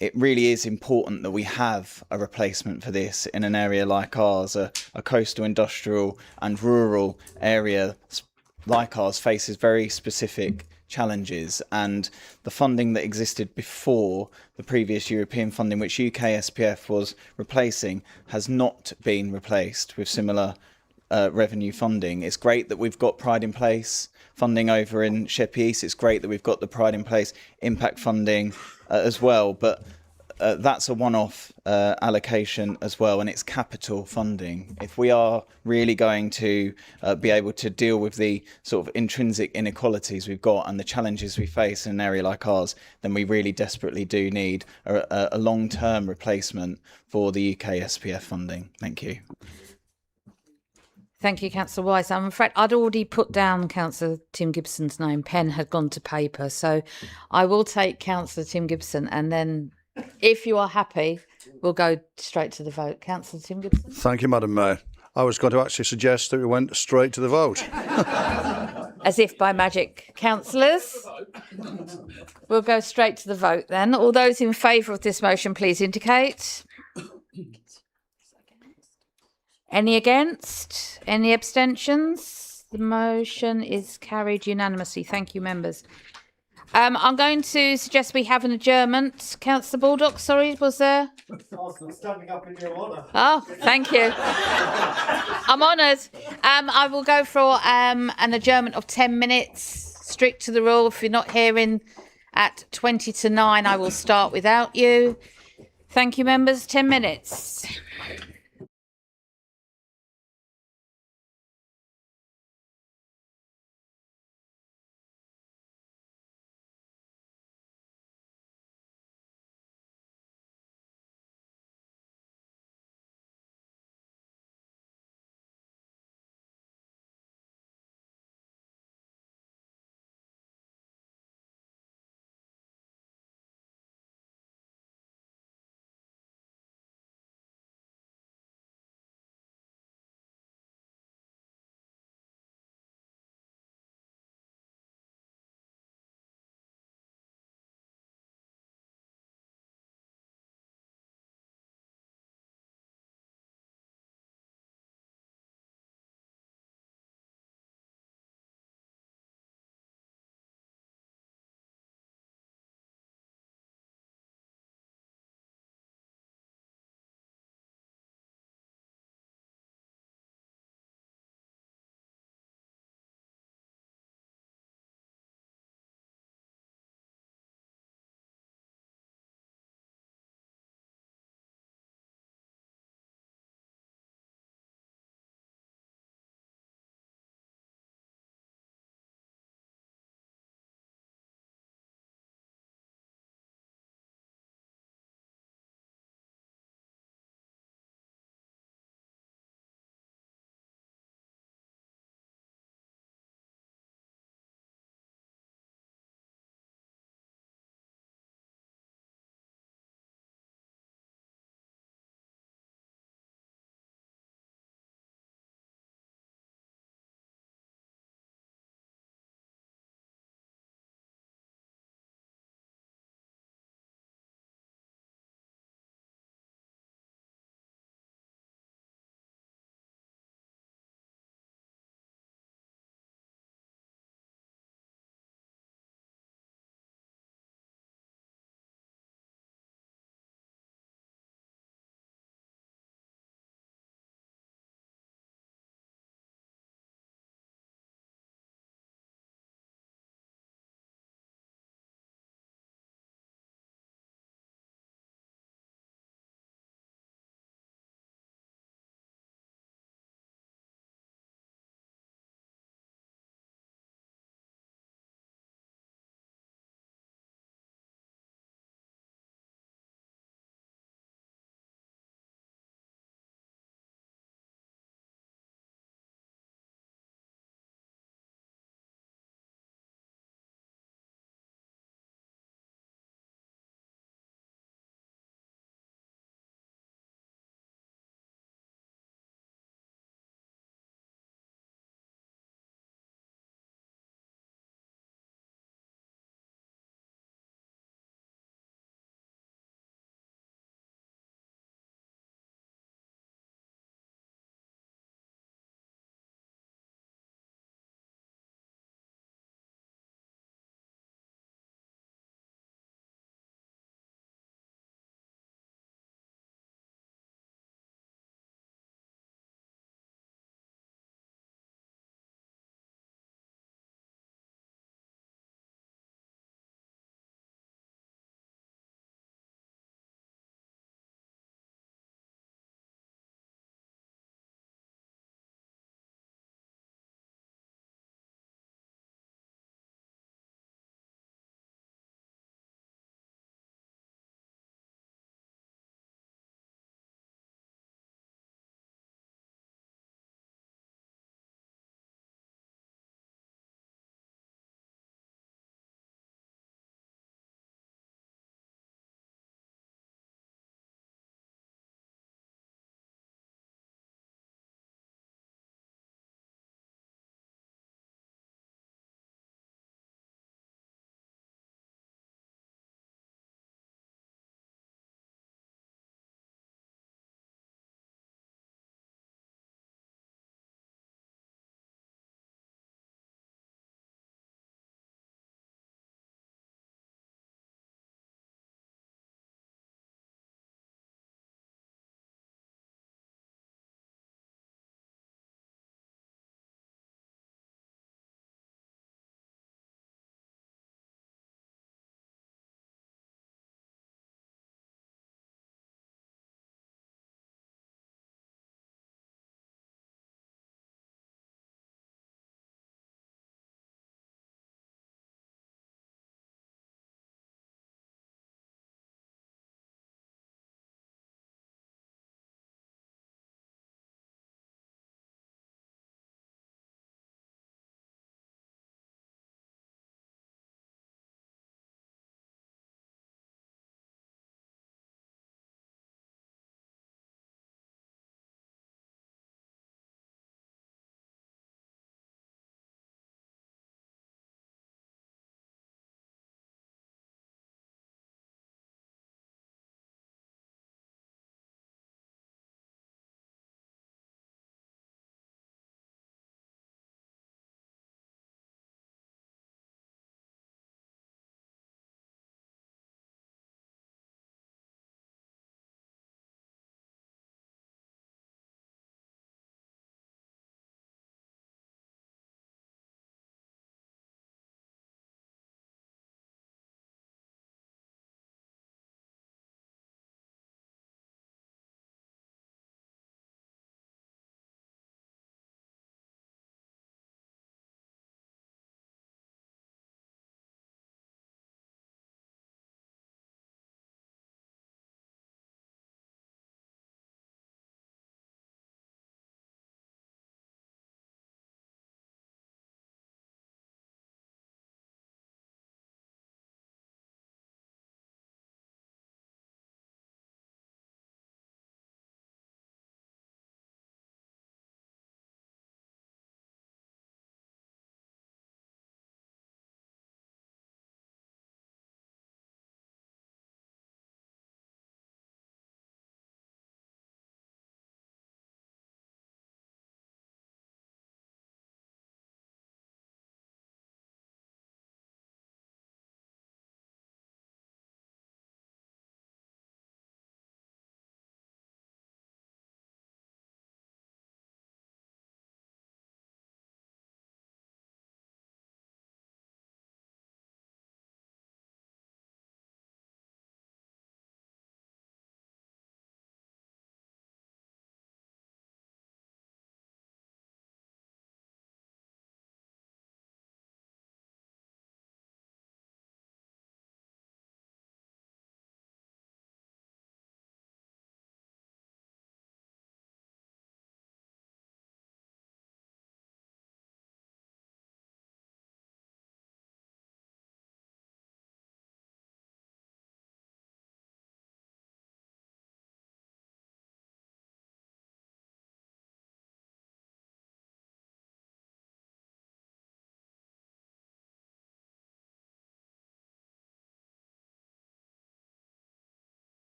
it really is important that we have a replacement for this in an area like ours, a coastal, industrial and rural area like ours faces very specific challenges, and the funding that existed before the previous European funding, which UK SPF was replacing, has not been replaced with similar revenue funding. It's great that we've got Pride in Place funding over in Sheppey East. It's great that we've got the Pride in Place impact funding as well, but that's a one-off allocation as well, and it's capital funding. If we are really going to be able to deal with the sort of intrinsic inequalities we've got and the challenges we face in an area like ours, then we really desperately do need a long-term replacement for the UK SPF funding. Thank you. Thank you, Councillor Wise. I'm afraid I'd already put down Councillor Tim Gibson's name. Pen had gone to paper. So I will take Councillor Tim Gibson, and then if you are happy, we'll go straight to the vote. Councillor Tim Gibson. Thank you, Madam Mayor. I was going to actually suggest that we went straight to the vote. As if by magic. Councillors, we'll go straight to the vote then. All those in favour of this motion, please indicate. Any against? Any abstentions? The motion is carried unanimously. Thank you, members. I'm going to suggest we have an adjournment. Councillor Baldock, sorry, was there? Standing up in your honour. Oh, thank you. I'm honoured. I will go for an adjournment of 10 minutes, strict to the rule. If you're not hearing at 20 to 9, I will start without you. Thank you, members. 10 minutes.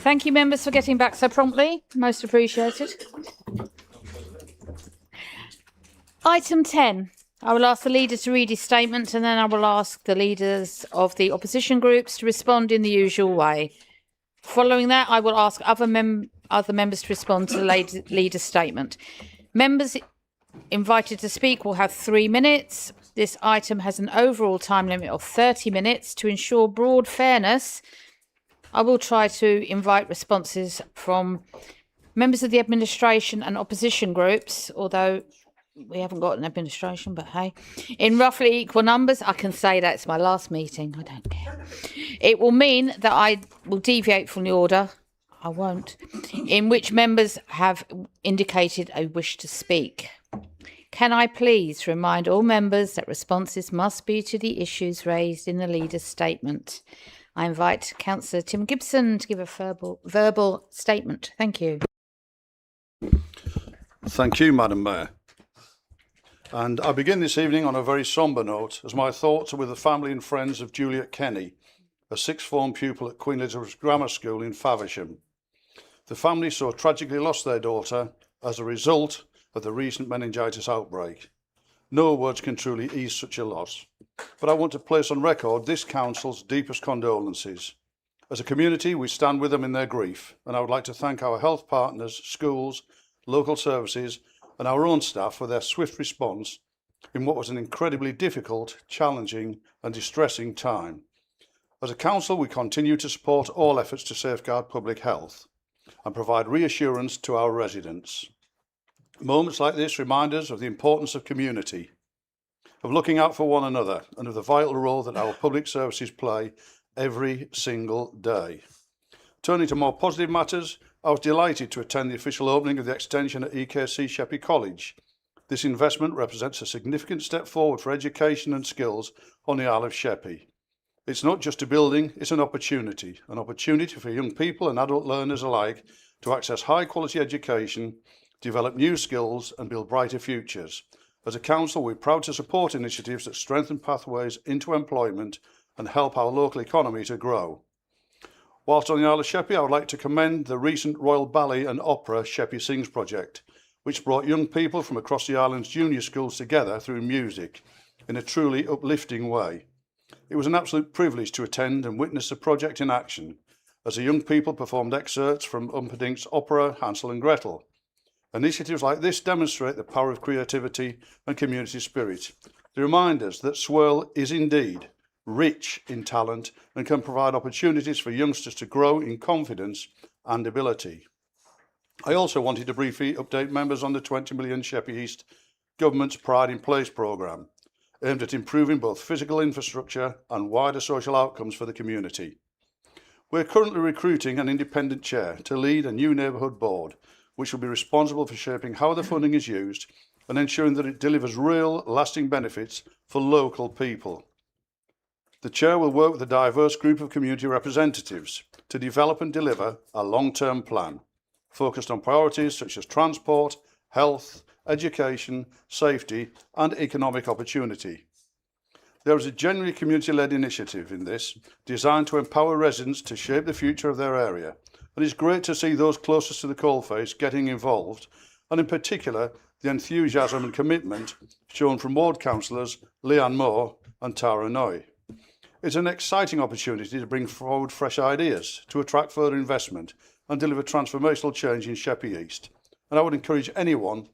Thank you, members, for getting back so promptly. Most appreciated. Item 10. I will ask the leader to read his statement, and then I will ask the leaders of the opposition groups to respond in the usual way. Following that, I will ask other members to respond to the leader's statement. Members invited to speak will have 3 minutes. This item has an overall time limit of 30 minutes. To ensure broad fairness, I will try to invite responses from members of the administration and opposition groups, although we haven't got an administration, but hey, in roughly equal numbers. I can say that it's my last meeting. I don't care. It will mean that I will deviate from the order. I won't. In which members have indicated a wish to speak. Can I please remind all members that responses must be to the issues raised in the leader's statement. I invite Councillor Tim Gibson to give a verbal statement. Thank you. Thank you, Madam Mayor. And I begin this evening on a very sombre note, as my thoughts are with the family and friends of Juliet Kenny, a sixth form pupil at Queen Elizabeth Grammar School in Faversham. The family so tragically lost their daughter as a result of the recent meningitis outbreak. No words can truly ease such a loss, but I want to place on record this council's deepest condolences. As a community, we stand with them in their grief, and I would like to thank our health partners, schools, local services, and our own staff for their swift response in what was an incredibly difficult, challenging and distressing time. As a council, we continue to support all efforts to safeguard public health and provide reassurance to our residents. Moments like this remind us of the importance of community, of looking out for one another, and of the vital role that our public services play every single day. Turning to more positive matters, I was delighted to attend the official opening of the extension at EKC Sheppey College. This investment represents a significant step forward for education and skills on the Isle of Sheppey. It's not just a building, it's an opportunity for young people and adult learners alike to access high quality education, develop new skills and build brighter futures. As a council, we're proud to support initiatives that strengthen pathways into employment and help our local economy to grow. Whilst on the Isle of Sheppey, I would like to commend the recent Royal Ballet and Opera Sheppey Sings project, which brought young people from across the island's junior schools together through music in a truly uplifting way. It was an absolute privilege to attend and witness the project in action, as the young people performed excerpts from Humperdinck's opera Hansel and Gretel. Initiatives like this demonstrate the power of creativity and community spirit. They remind us that Swirl is indeed rich in talent and can provide opportunities for youngsters to grow in confidence and ability. I also wanted to briefly update members on the 20 million Sheppey East Government's Pride in Place programme, aimed at improving both physical infrastructure and wider social outcomes for the community. We're currently recruiting an independent chair to lead a new neighbourhood board, which will be responsible for shaping how the funding is used and ensuring that it delivers real, lasting benefits for local people. The chair will work with a diverse group of community representatives to develop and deliver a long-term plan focused on priorities such as transport, health, education, safety and economic opportunity. There is a genuinely community-led initiative in this, designed to empower residents to shape the future of their area, and it's great to see those closest to the coalface getting involved, and in particular the enthusiasm and commitment shown from ward councillors Leanne Moore and Tara Noy. It's an exciting opportunity to bring forward fresh ideas, to attract further investment and deliver transformational change in Sheppey East. And I would encourage anyone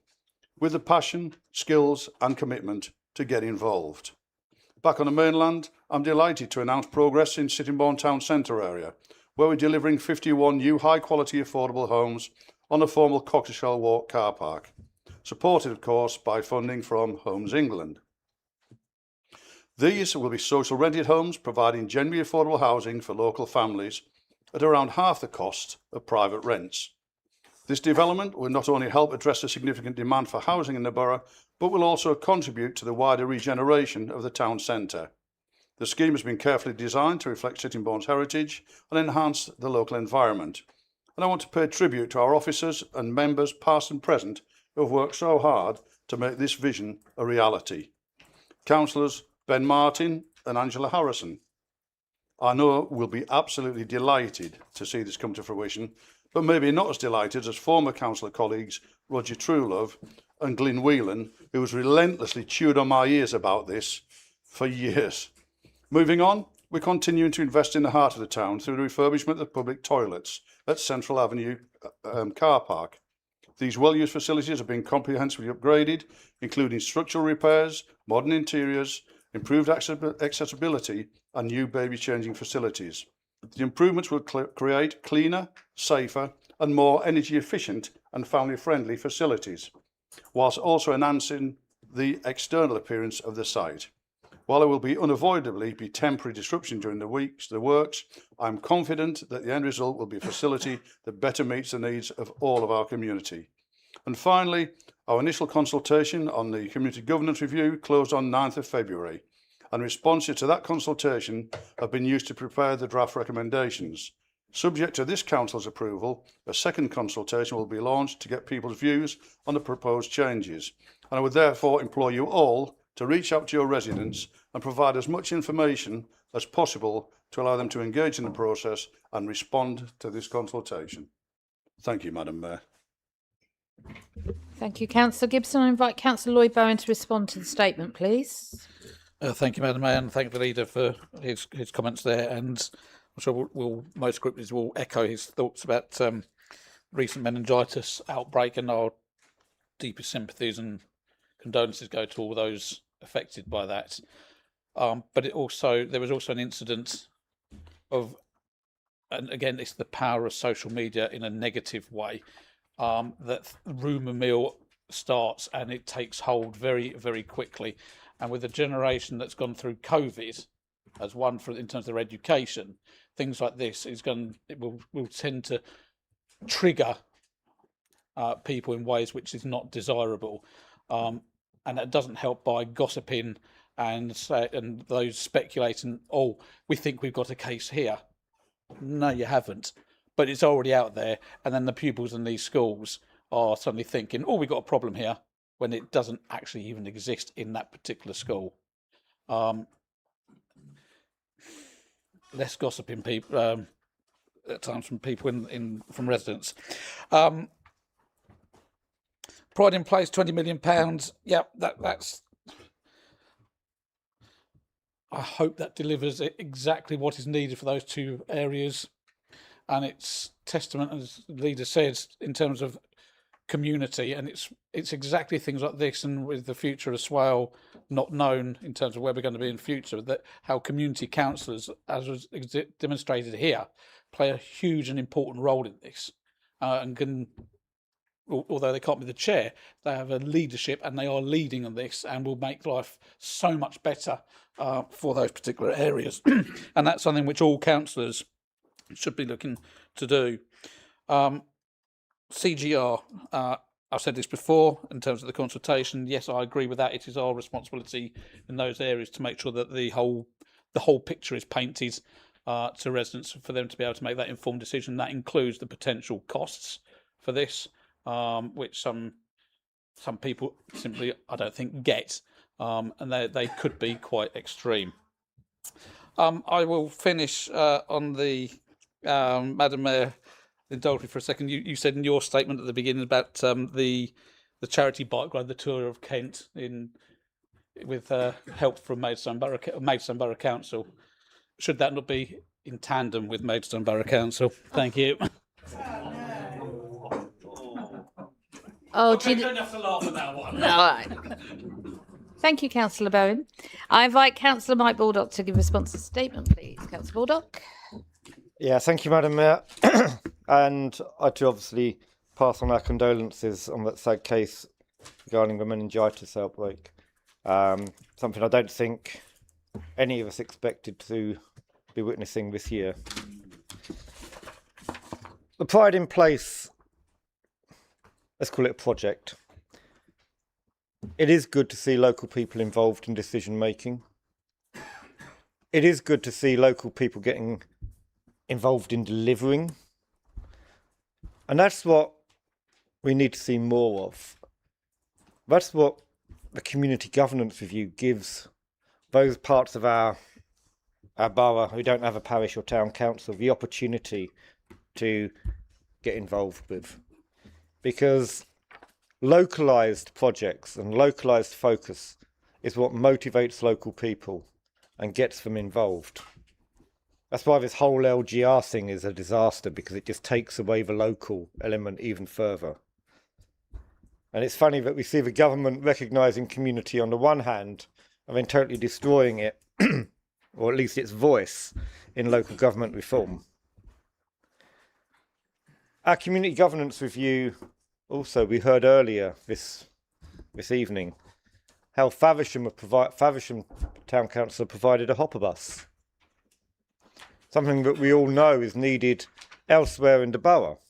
with the passion, skills and commitment to get involved. Back on the mainland, I'm delighted to announce progress in Sittingbourne Town Centre area, where we're delivering 51 new high-quality affordable homes on a formal Cockshell Walk car park, supported of course by funding from Homes England. These will be social rented homes providing genuinely affordable housing for local families at around half the cost of private rents. This development will not only help address the significant demand for housing in the borough, but will also contribute to the wider regeneration of the town centre. The scheme has been carefully designed to reflect Sittingbourne's heritage and enhance the local environment. And I want to pay tribute to our officers and members, past and present, who have worked so hard to make this vision a reality. Councillors Ben Martin and Angela Harrison, I know we'll be absolutely delighted to see this come to fruition, but maybe not as delighted as former councillor colleagues Roger Truelove and Glyn Whelan, who has relentlessly chewed on my ears about this for years. Moving on, we're continuing to invest in the heart of the town through the refurbishment of public toilets at Central Avenue car park. These well-used facilities have been comprehensively upgraded, including structural repairs, modern interiors, improved accessibility and new baby changing facilities. The improvements will create cleaner, safer and more energy efficient and family friendly facilities, whilst also enhancing the external appearance of the site. While there will unavoidably be temporary disruption during the works, I'm confident that the end result will be a facility that better meets the needs of all of our community. And finally, our initial consultation on the Community Governance Review closed on 9th of February, and responses to that consultation have been used to prepare the draft recommendations. Subject to this Council's approval, a second consultation will be launched to get people's views on the proposed changes, and I would therefore implore you all to reach out to your residents and provide as much information as possible to allow them to engage in the process and respond to this consultation. Thank you, Madam Mayor. Thank you, Councillor Gibson. I invite Councillor Lloyd Bowen to respond to the statement, please. Thank you, Madam Mayor, and thank the leader for his comments there. And I'm sure most groups will echo his thoughts about recent meningitis outbreak, and our deepest sympathies and condolences go to all those affected by that. But there was also an incident of, and again, it's the power of social media in a negative way, that rumour mill starts and it takes hold very, very quickly. And with a generation that's gone through COVID as one in terms of their education, things like this will tend to trigger people in ways which is not desirable. And that doesn't help by gossiping and those speculating, oh, we think we've got a case here. No, you haven't. But it's already out there. And then the pupils in these schools are suddenly thinking, oh, we've got a problem here, when it doesn't actually even exist in that particular school. Less gossiping people at times from people from residents. Pride in Place, £20 million. Yeah, that's. I hope that delivers exactly what is needed for those two areas, and it's testament, as the leader said, in terms of community, and it's exactly things like this, and with the future of Swale not known in terms of where we're going to be in future, that how community councillors, as was demonstrated here, play a huge and important role in this, and can. Although they can't be the chair, they have a leadership and they are leading on this and will make life so much better for those particular areas. And that's something which all councillors should be looking to do. CGR, I've said this before in terms of the consultation. Yes, I agree with that. It is our responsibility in those areas to make sure that the whole picture is painted to residents for them to be able to make that informed decision. That includes the potential costs for this. Which some people simply, I don't think, get, and they could be quite extreme. I will finish on the Madam Mayor, indulge me for a second. You said in your statement at the beginning about the charity bike ride, the Tour of Kent, with help from Maidstone Borough Council. Should that not be in tandem with Maidstone Borough Council? Thank you. Oh, okay, you don't have to laugh at that one. All right. Thank you, Councillor Bowen. I invite Councillor Mike Baldock to give a response to the statement, please. Councillor Baldock. Yeah, thank you, Madam Mayor. And I too obviously pass on our condolences on that sad case regarding the meningitis outbreak. Something I don't think any of us expected to be witnessing this year. The Pride in Place, let's call it a project. It is good to see local people involved in decision making. It is good to see local people getting involved in delivering. And that's what we need to see more of. That's what the Community Governance Review gives those parts of our our borough who don't have a parish or town council the opportunity to get involved with. Because localised projects and localised focus is what motivates local people and gets them involved. That's why this whole LGR thing is a disaster, because it just takes away the local element even further. And it's funny that we see the government recognising community on the one hand and then totally destroying it, or at least its voice, in local government reform. Our community governance review, also, we heard earlier this evening, how Faversham Town Council provided a hopper bus. Something that we all know is needed elsewhere in the borough.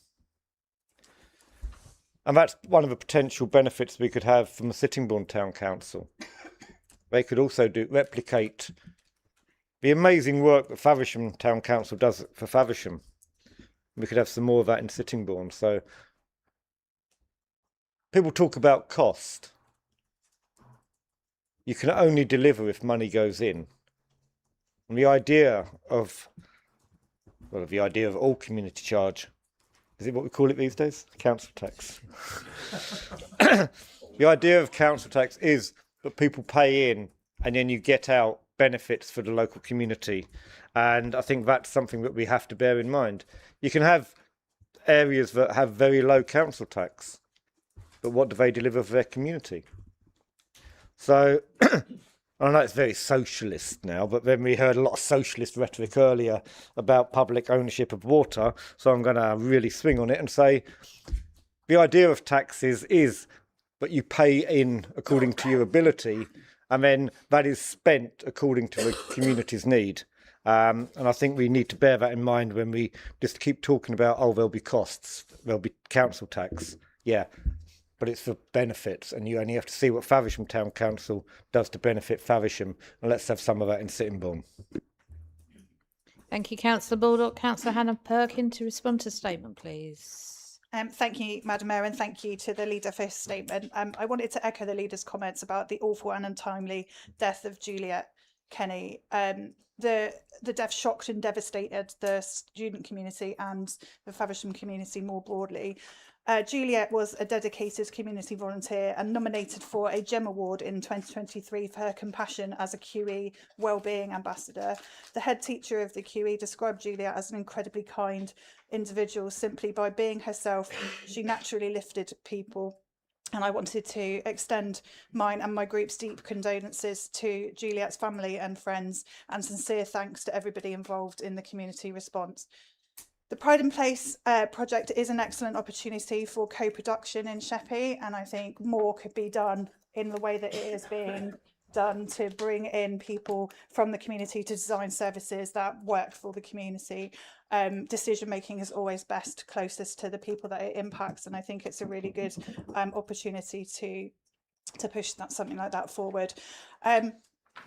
And that's one of the potential benefits we could have from a Sittingbourne Town Council. They could also replicate the amazing work that Faversham Town Council does for Faversham. We could have some more of that in Sittingbourne. So people talk about cost. You can only deliver if money goes in. And the idea of all community charge, is it what we call it these days? Council tax. The idea of council tax is that people pay in and then you get out benefits for the local community. And I think that's something that we have to bear in mind. You can have areas that have very low council tax, but what do they deliver for their community? So, I know it's very socialist now, but then we heard a lot of socialist rhetoric earlier about public ownership of water, so I'm going to really swing on it and say the idea of taxes is that you pay in according to your ability, and then that is spent according to the community's need. And I think we need to bear that in mind when we just keep talking about, oh, there'll be costs, there'll be council tax. Yeah, but it's for benefits, and you only have to see what Faversham Town Council does to benefit Faversham, and let's have some of that in Sittingbourne. Thank you, Councillor Baldock. Councillor Hannah Perkin to respond to the statement, please. Thank you, Madam Mayor, and thank you to the leader for his statement. I wanted to echo the leader's comments about the awful and untimely death of Juliet Kenny. The death shocked and devastated the student community and the Faversham community more broadly. Juliet was a dedicated community volunteer and nominated for a GEM Award in 2023 for her compassion as a QE Wellbeing Ambassador. The head teacher of the QE described Juliet as an incredibly kind individual. Simply by being herself, she naturally lifted people. And I wanted to extend mine and my group's deep condolences to Juliet's family and friends, and sincere thanks to everybody involved in the community response. The Pride in Place project is an excellent opportunity for co-production in Sheppey, and I think more could be done in the way that it is being done to bring in people from the community to design services that work for the community. Decision making is always best closest to the people that it impacts, and I think it's a really good opportunity to push something like that forward.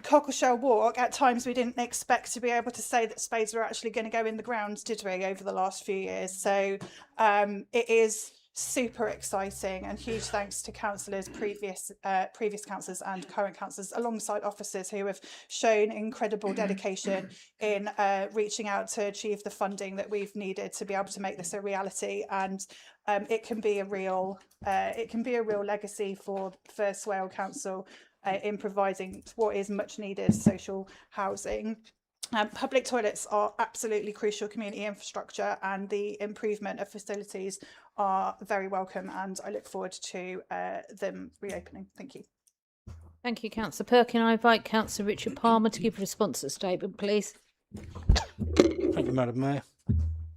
Cockleshell Walk, at times we didn't expect to be able to say that spades were actually going to go in the ground, did we, over the last few years? So it is super exciting, and huge thanks to councillors, previous councillors and current councillors, alongside officers who have shown incredible dedication in reaching out to achieve the funding that we've needed to be able to make this a reality. And it can be a real legacy for Swale Council in providing what is much needed social housing. Public toilets are absolutely crucial community infrastructure, and the improvement of facilities are very welcome, and I look forward to them reopening. Thank you. Thank you, Councillor Perkin. I invite Councillor Richard Palmer to give a response to the statement, please. Thank you, Madam Mayor.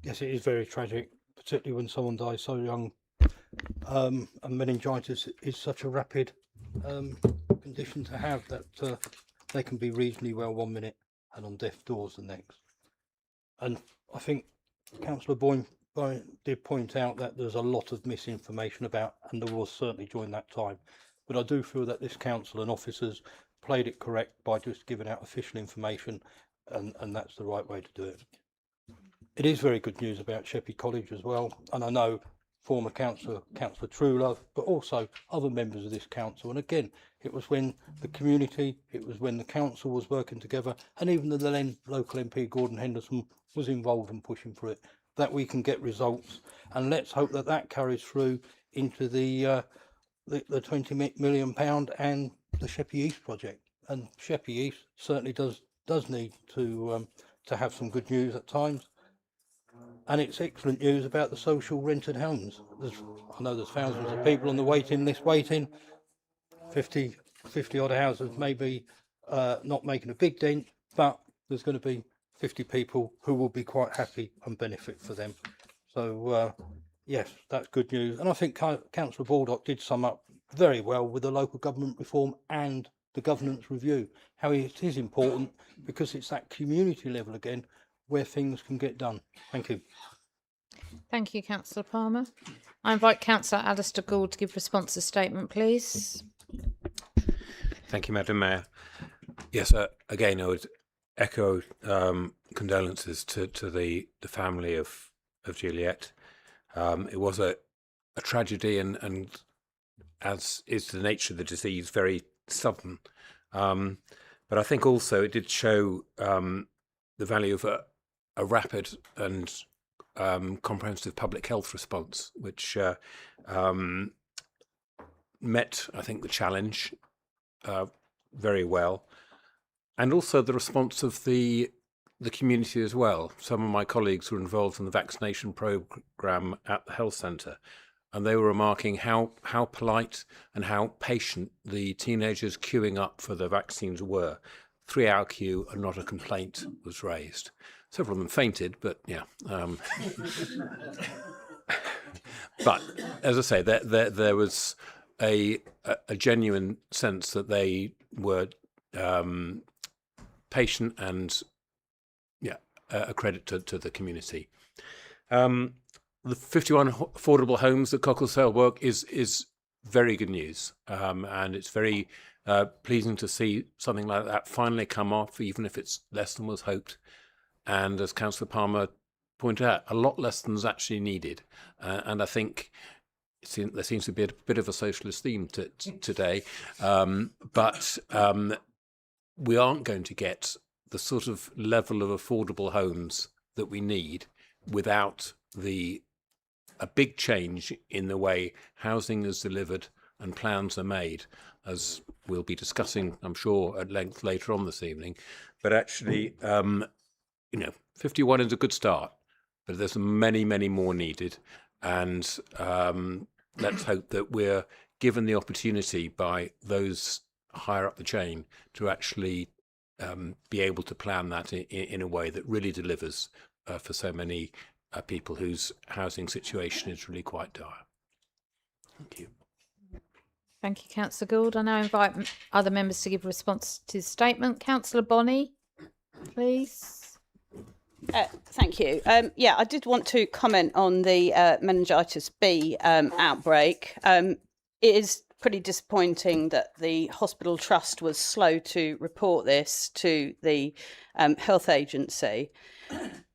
Yes, it is very tragic, particularly when someone dies so young. And meningitis is such a rapid condition to have that they can be reasonably well 1 minute and on death doors the next. And I think Councillor Boyne did point out that there's a lot of misinformation about, and there was certainly during that time. But I do feel that this council and officers played it correct by just giving out official information, and that's the right way to do it. It is very good news about Sheppey College as well, and I know former councillor, Councillor Truelove, but also other members of this council. And again, it was when the community, it was when the council was working together, and even the then local MP Gordon Henderson was involved in pushing for it, that we can get results. And let's hope that that carries through into the £20 million and the Sheppey East project. And Sheppey East certainly does need to have some good news at times. And it's excellent news about the social rented homes. I know there's thousands of people on the waiting list waiting. 50 odd houses maybe not making a big dent, but there's going to be 50 people who will be quite happy and benefit for them. So yes, that's good news. And I think Councillor Baldock did sum up very well with the local government reform and the governance review, how it is important because it's that community level again where things can get done. Thank you. Thank you, Councillor Palmer. I invite Councillor Alistair Gould to give response to statement, please. Thank you, Madam Mayor. Yes, again, I would echo condolences to the family of Juliet. It was a tragedy, and as is the nature of the disease, very sudden. But I think also it did show the value of a rapid and comprehensive public health response, which met, I think, the challenge very well, and also the response of the community as well. Some of my colleagues were involved in the vaccination programme at the health centre, and they were remarking how polite and how patient the teenagers queuing up for the vaccines were. 3-hour queue and not a complaint was raised. Several of them fainted, but yeah. But as I say, there was a genuine sense that they were patient and a credit to the community. The 51 affordable homes that Cockleshale work is very good news, and it's very pleasing to see something like that finally come off, even if it's less than was hoped. And as Councillor Palmer pointed out, a lot less than is actually needed. And I think there seems to be a bit of a socialist theme today, but we aren't going to get the sort of level of affordable homes that we need without a big change in the way housing is delivered and plans are made, as we'll be discussing, I'm sure, at length later on this evening. But actually, 51 is a good start, but there's many, many more needed. And let's hope that we're given the opportunity by those higher up the chain to actually be able to plan that in a way that really delivers for so many people whose housing situation is really quite dire. Thank you. Thank you, Councillor Gould. I now invite other members to give a response to the statement. Councillor Bonney, please. Thank you. I did want to comment on the meningitis B outbreak. It is pretty disappointing that the hospital trust was slow to report this to the health agency.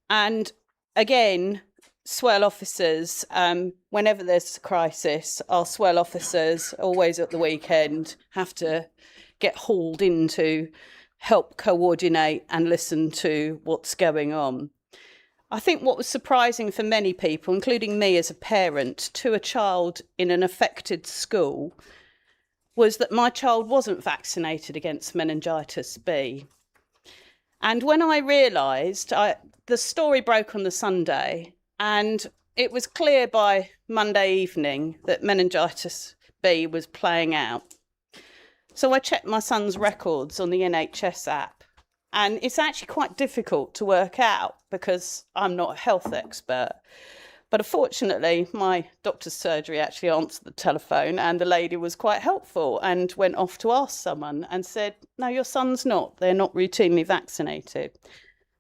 And again, Swell officers, whenever there's a crisis, our Swell officers, always at the weekend, have to get hauled in to help coordinate and listen to what's going on. I think what was surprising for many people, including me as a parent to a child in an affected school, was that my child wasn't vaccinated against meningitis B. And when I realised, the story broke on the Sunday, and it was clear by Monday evening that meningitis B was playing out. So I checked my son's records on the NHS app, and it's actually quite difficult to work out because I'm not a health expert. But unfortunately, my doctor's surgery actually answered the telephone, and the lady was quite helpful and went off to ask someone and said, no, your son's not. They're not routinely vaccinated.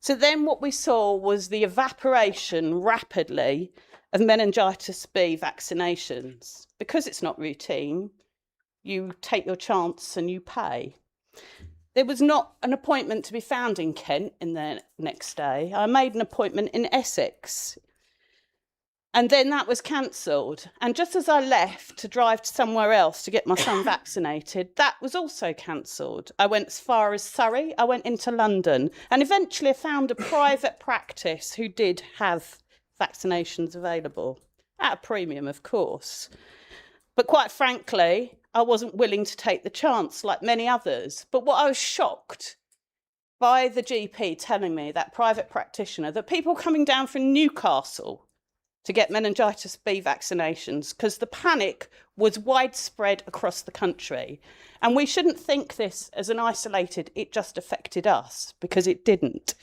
So then what we saw was the evaporation rapidly of meningitis B vaccinations. Because it's not routine, you take your chance and you pay. There was not an appointment to be found in Kent in the next day. I made an appointment in Essex. And then that was cancelled. And just as I left to drive to somewhere else to get my son vaccinated, that was also cancelled. I went as far as Surrey, I went into London, and eventually I found a private practice who did have vaccinations available, at a premium, of course. But quite frankly, I wasn't willing to take the chance like many others. But what I was shocked by the GP telling me, that private practitioner, that people coming down from Newcastle to get meningitis B vaccinations, because the panic was widespread across the country. And we shouldn't think this as an isolated, it just affected us, because it didn't.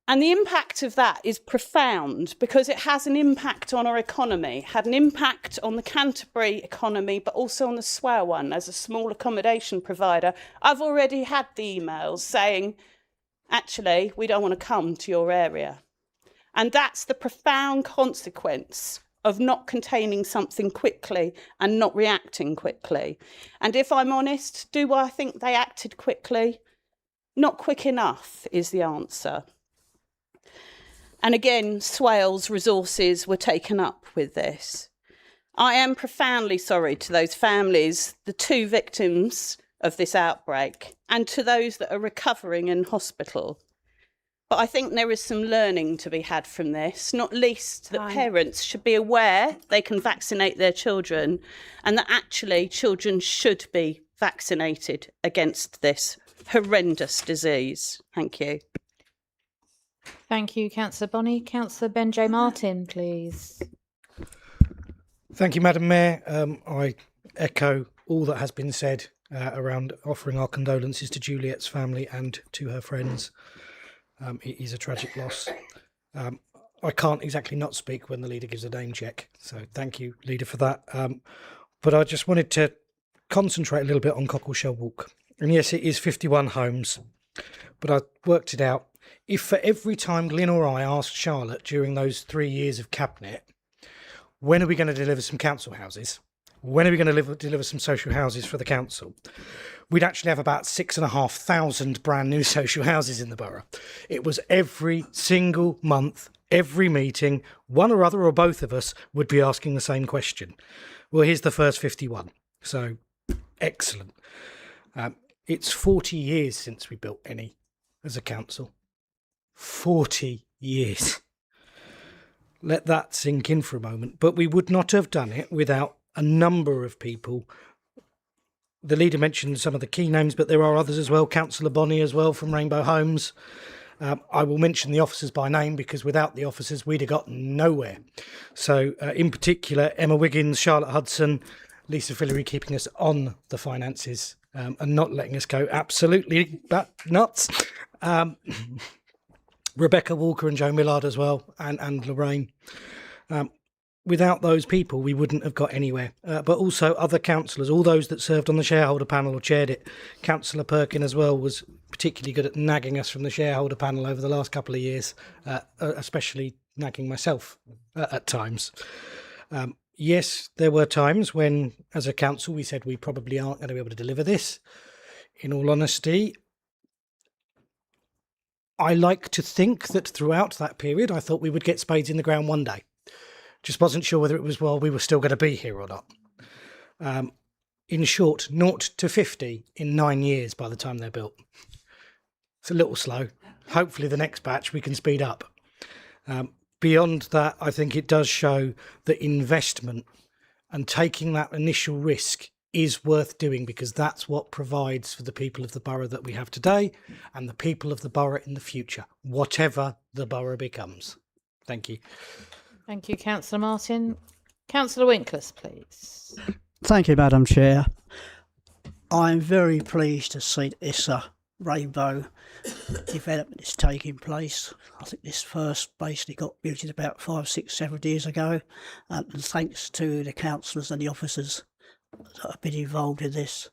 And the impact of that is profound, because it has an impact on our economy, had an impact on the Canterbury economy, but also on the Swale one. As a small accommodation provider, I've already had the emails saying, actually, we don't want to come to your area. And that's the profound consequence of not containing something quickly and not reacting quickly. And if I'm honest, do I think they acted quickly? Not quick enough is the answer. And again, Swale's resources were taken up with this. I am profoundly sorry to those families, the 2 victims of this outbreak, and to those that are recovering in hospital. But I think there is some learning to be had from this, not least that parents should be aware they can vaccinate their children, and that actually children should be vaccinated against this horrendous disease. Thank you. Thank you, Councillor Bonney. Councillor Ben J. Martin, please. Thank you, Madam Mayor. I echo all that has been said around offering our condolences to Juliet's family and to her friends. It is a tragic loss. I can't exactly not speak when the leader gives a name check, so thank you, Leader, for that. But I just wanted to concentrate a little bit on Cockleshell Walk. And yes, it is 51 homes, but I worked it out. If for every time Glyn or I asked Charlotte during those 3 years of Cabinet, when are we going to deliver some council houses? When are we going to deliver some social houses for the council? We'd actually have about 6,500 brand new social houses in the borough. It was every single month, every meeting, one or other or both of us would be asking the same question. Well, here's the first 51. So, excellent. It's 40 years since we built any as a council. 40 years. Let that sink in for a moment. But we would not have done it without a number of people. The leader mentioned some of the key names, but there are others as well. Councillor Bonney as well from Rainbow Homes. I will mention the officers by name because without the officers, we'd have gotten nowhere. So in particular, Emma Wiggins, Charlotte Hudson, Lisa Fillery keeping us on the finances and not letting us go absolutely nuts. Rebecca Walker and Joe Millard as well, and Lorraine. Without those people, we wouldn't have got anywhere. But also other councillors, all those that served on the shareholder panel or chaired it. Councillor Perkin as well was particularly good at nagging us from the shareholder panel over the last couple of years, especially nagging myself at times. Yes, there were times when, as a council, we said we probably aren't going to be able to deliver this. In all honesty, I like to think that throughout that period, I thought we would get spades in the ground one day. Just wasn't sure whether it was while we were still going to be here or not. In short, 0 to 50 in 9 years by the time they're built. It's a little slow. Hopefully the next batch we can speed up. Beyond that, I think it does show that investment and taking that initial risk is worth doing, because that's what provides for the people of the borough that we have today and the people of the borough in the future, whatever the borough becomes. Thank you. Thank you, Councillor Martin. Councillor Winkless, please. Thank you, Madam Chair. I'm very pleased to see that this rainbow development is taking place. I think this first basically got built about 5, 6, 7 years ago, and thanks to the councillors and the officers that have been involved in this.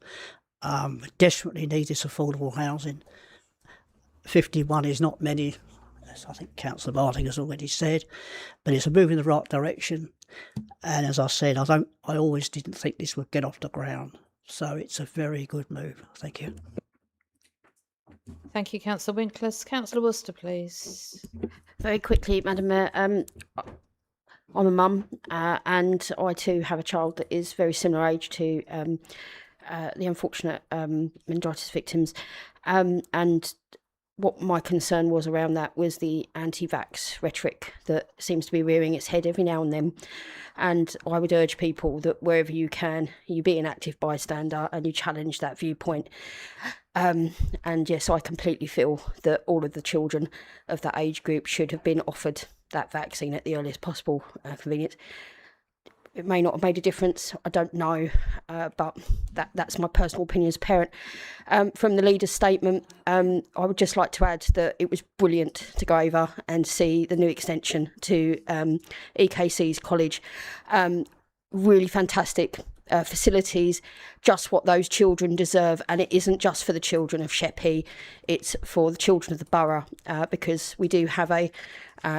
Desperately need this affordable housing. 51 is not many, as I think Councillor Martin has already said, but it's a move in the right direction. And as I said, I always didn't think this would get off the ground. So it's a very good move. Thank you. Thank you, Councillor Winkless. Councillor Worcester, please. Very quickly, Madam Mayor. I'm a mum, and I too have a child that is very similar age to the unfortunate meningitis victims, and what my concern was around that was the anti-vax rhetoric that seems to be rearing its head every now and then. And I would urge people that wherever you can, you be an active bystander and you challenge that viewpoint. And yes, I completely feel that all of the children of that age group should have been offered that vaccine at the earliest possible convenience. It may not have made a difference, I don't know, but that's my personal opinion as a parent. From the leader's statement, I would just like to add that it was brilliant to go over and see the new extension to EKC's college. Really fantastic facilities, just what those children deserve, and it isn't just for the children of Sheppey, it's for the children of the borough, because we do have a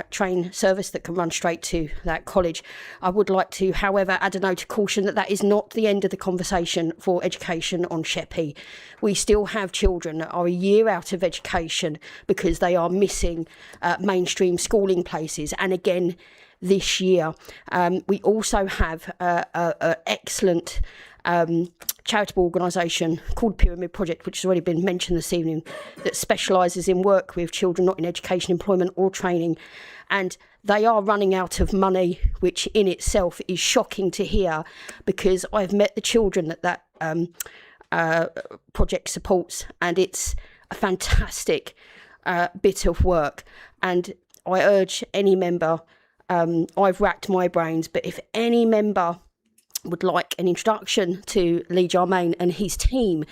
train service that can run straight to that college. I would like to, however, add a note of caution that is not the end of the conversation for education on Sheppey. We still have children that are a year out of education because they are missing mainstream schooling places, and again this year. We also have an excellent charitable organisation called Pyramid Project, which has already been mentioned this evening, that specialises in work with children not in education, employment or training. And they are running out of money, which in itself is shocking to hear, because I've met the children that project supports, and it's a fantastic bit of work. And I urge any member, I've racked my brains, but if any member would like an introduction to Lee Jarmain and his team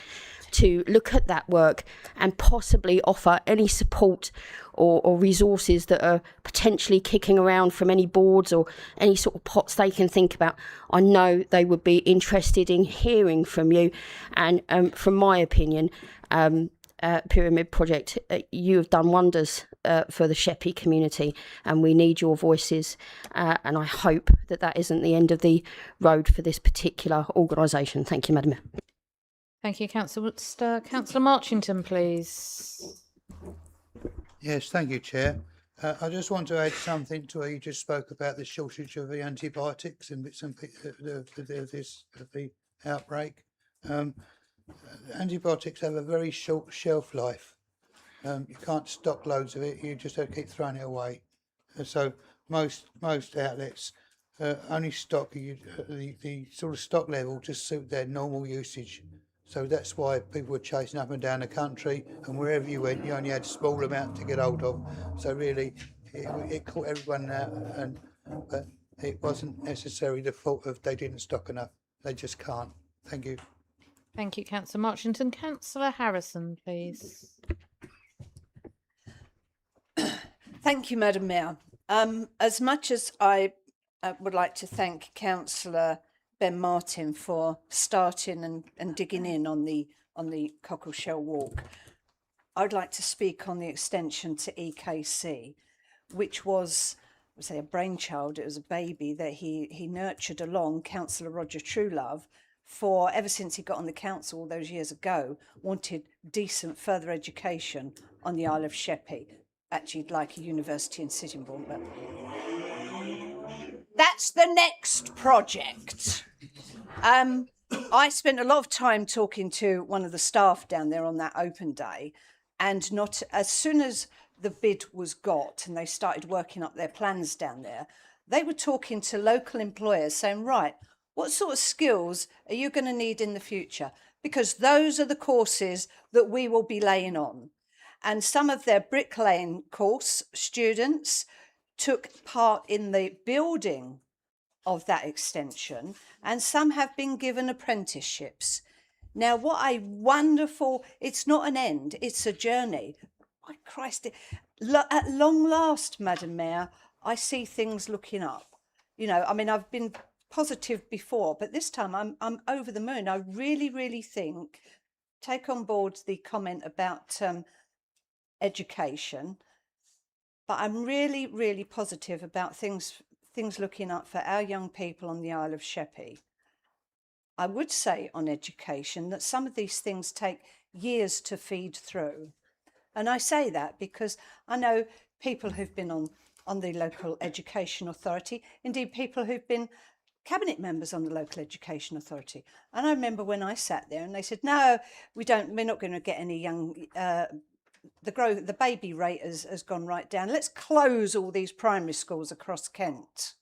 to look at that work and possibly offer any support or resources that are potentially kicking around from any boards or any sort of pots they can think about, I know they would be interested in hearing from you. And from my opinion, Pyramid Project, you have done wonders for the Sheppey community, and we need your voices, and I hope that isn't the end of the road for this particular organisation. Thank you, Madam Mayor. Thank you, Councillor Woodster. Councillor Marchington, please. Yes, thank you, Chair. I just want to add something to what you just spoke about the shortage of the antibiotics in bits and pieces of the outbreak. Antibiotics have a very short shelf life. You can't stock loads of it. You just have to keep throwing it away. And so most outlets only stock the sort of stock level to suit their normal usage. So that's why people were chasing up and down the country, and wherever you went, you only had a small amount to get hold of. So really, it caught everyone out, but it wasn't necessarily the fault of they didn't stock enough. They just can't. Thank you. Thank you, Councillor Marchington. Councillor Harrison, please. Thank you, Madam Mayor. As much as I would like to thank Councillor Ben Martin for starting and digging in on the Cockleshell Walk, I'd like to speak on the extension to EKC, which was, I would say, a brainchild. It was a baby that he nurtured along, Councillor Roger Truelove, for ever since he got on the council all those years ago, wanted decent further education on the Isle of Sheppey. Actually, like a university in Sittingbourne, but that's the next project. I spent a lot of time talking to one of the staff down there on that open day, and not as soon as the bid was got and they started working up their plans down there, they were talking to local employers saying, right, what sort of skills are you going to need in the future? Because those are the courses that we will be laying on. And some of their bricklaying course students took part in the building of that extension, and some have been given apprenticeships. Now, what a wonderful, it's not an end, it's a journey. My Christ, at long last, Madam Mayor, I see things looking up. You know, I mean, I've been positive before, but this time I'm over the moon. I really think, take on board the comment about education, but I'm really positive about things looking up for our young people on the Isle of Sheppey. I would say on education that some of these things take years to feed through. And I say that because I know people who've been on on the local education authority, indeed people who've been cabinet members on the local education authority. And I remember when I sat there and they said, no, we're not going to get any young, the baby rate has gone right down. Let's close all these primary schools across Kent.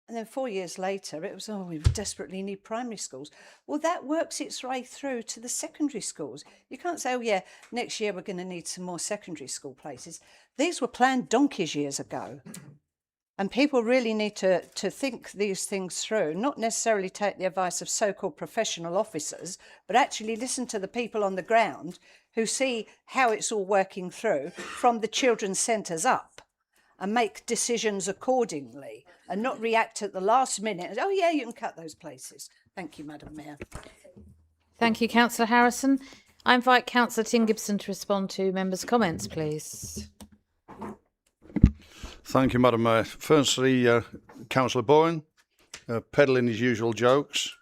And then 4 years later, it was, oh, we desperately need primary schools. Well, that works its way through to the secondary schools. You can't say, oh, yeah, next year we're going to need some more secondary school places. These were planned donkeys years ago. And people really need to think these things through, not necessarily take the advice of so-called professional officers, but actually listen to the people on the ground who see how it's all working through from the children's centres up and make decisions accordingly and not react at the last minute. Oh, yeah, you can cut those places. Thank you, Madam Mayor. Thank you, Councillor Harrison. I invite Councillor Tim Gibson to respond to members' comments, please. Thank you, Madam Mayor. Firstly, Councillor Bowen, peddling his usual jokes.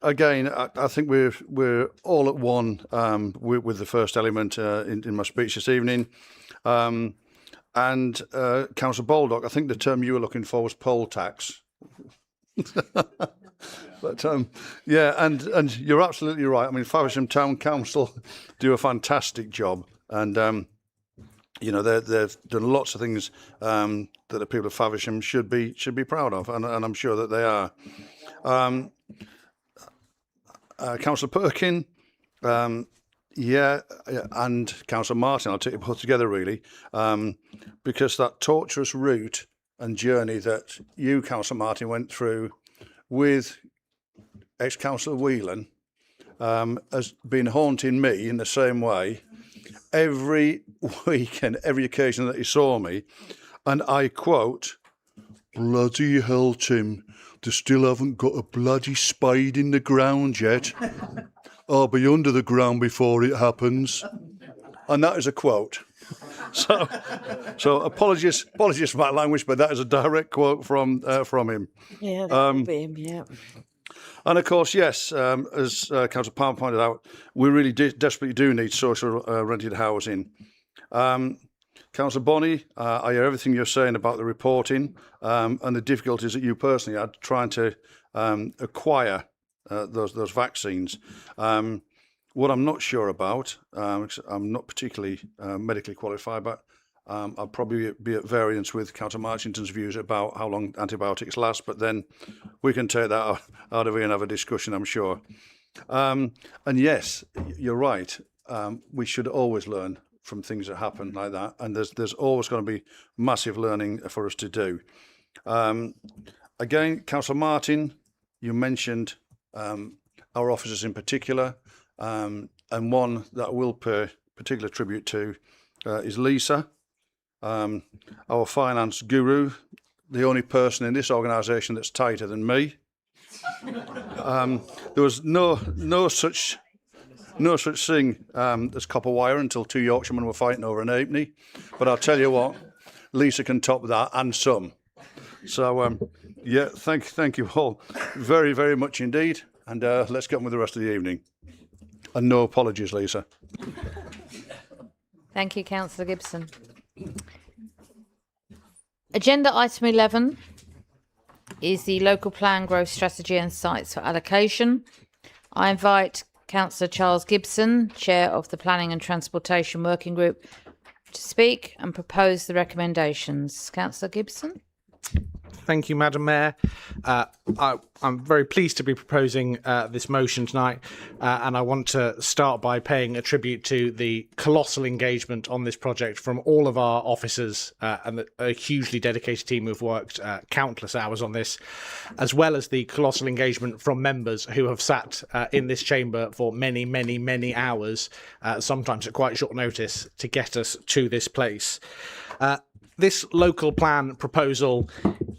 Again, I think we're all at one with the first element in my speech this evening. And Councillor Baldock, I think the term you were looking for was poll tax. But yeah, and you're absolutely right. I mean, Faversham Town Council do a fantastic job, and you know they've done lots of things that the people of Faversham should be proud of, and I'm sure that they are. Councillor Perkin, and Councillor Martin, I'll take you both together really, because that torturous route and journey that you, Councillor Martin, went through with ex-Councillor Whelan has been haunting me in the same way every week and every occasion that he saw me. And I quote, "Bloody hell, Tim, they still haven't got a bloody spade in the ground yet. I'll be under the ground before it happens." And that is a quote. So apologies for my language, but that is a direct quote from him. Yeah, that would be him, yeah. And of course, yes, as Councillor Palmer pointed out, we really desperately do need social rented housing. Councillor Bonney, I hear everything you're saying about the reporting and the difficulties that you personally had trying to acquire those vaccines. What I'm not sure about, I'm not particularly medically qualified, but I'll probably be at variance with Councillor Marchington's views about how long antibiotics last, but then we can take that out of here and have a discussion, I'm sure. And yes, you're right. We should always learn from things that happen like that, and there's always going to be massive learning for us to do. Again, Councillor Martin, you mentioned our officers in particular, and one that I will pay particular tribute to is Lisa, our finance guru, the only person in this organisation that's tighter than me. There was no such thing as copper wire until two Yorkshiremen were fighting over an halfpenny. But I'll tell you what, Lisa can top that and some. So yeah, thank you all very, very much indeed. And let's get on with the rest of the evening. And no apologies, Lisa. Thank you, Councillor Gibson. Agenda item 11 is the local plan growth strategy and sites for allocation. I invite Councillor Charles Gibson, Chair of the Planning and Transportation Working Group, to speak and propose the recommendations. Councillor Gibson. Thank you, Madam Mayor. I'm very pleased to be proposing this motion tonight, and I want to start by paying a tribute to the colossal engagement on this project from all of our officers and a hugely dedicated team who've worked countless hours on this, as well as the colossal engagement from members who have sat in this chamber for many, many, many hours, sometimes at quite short notice, to get us to this place. This local plan proposal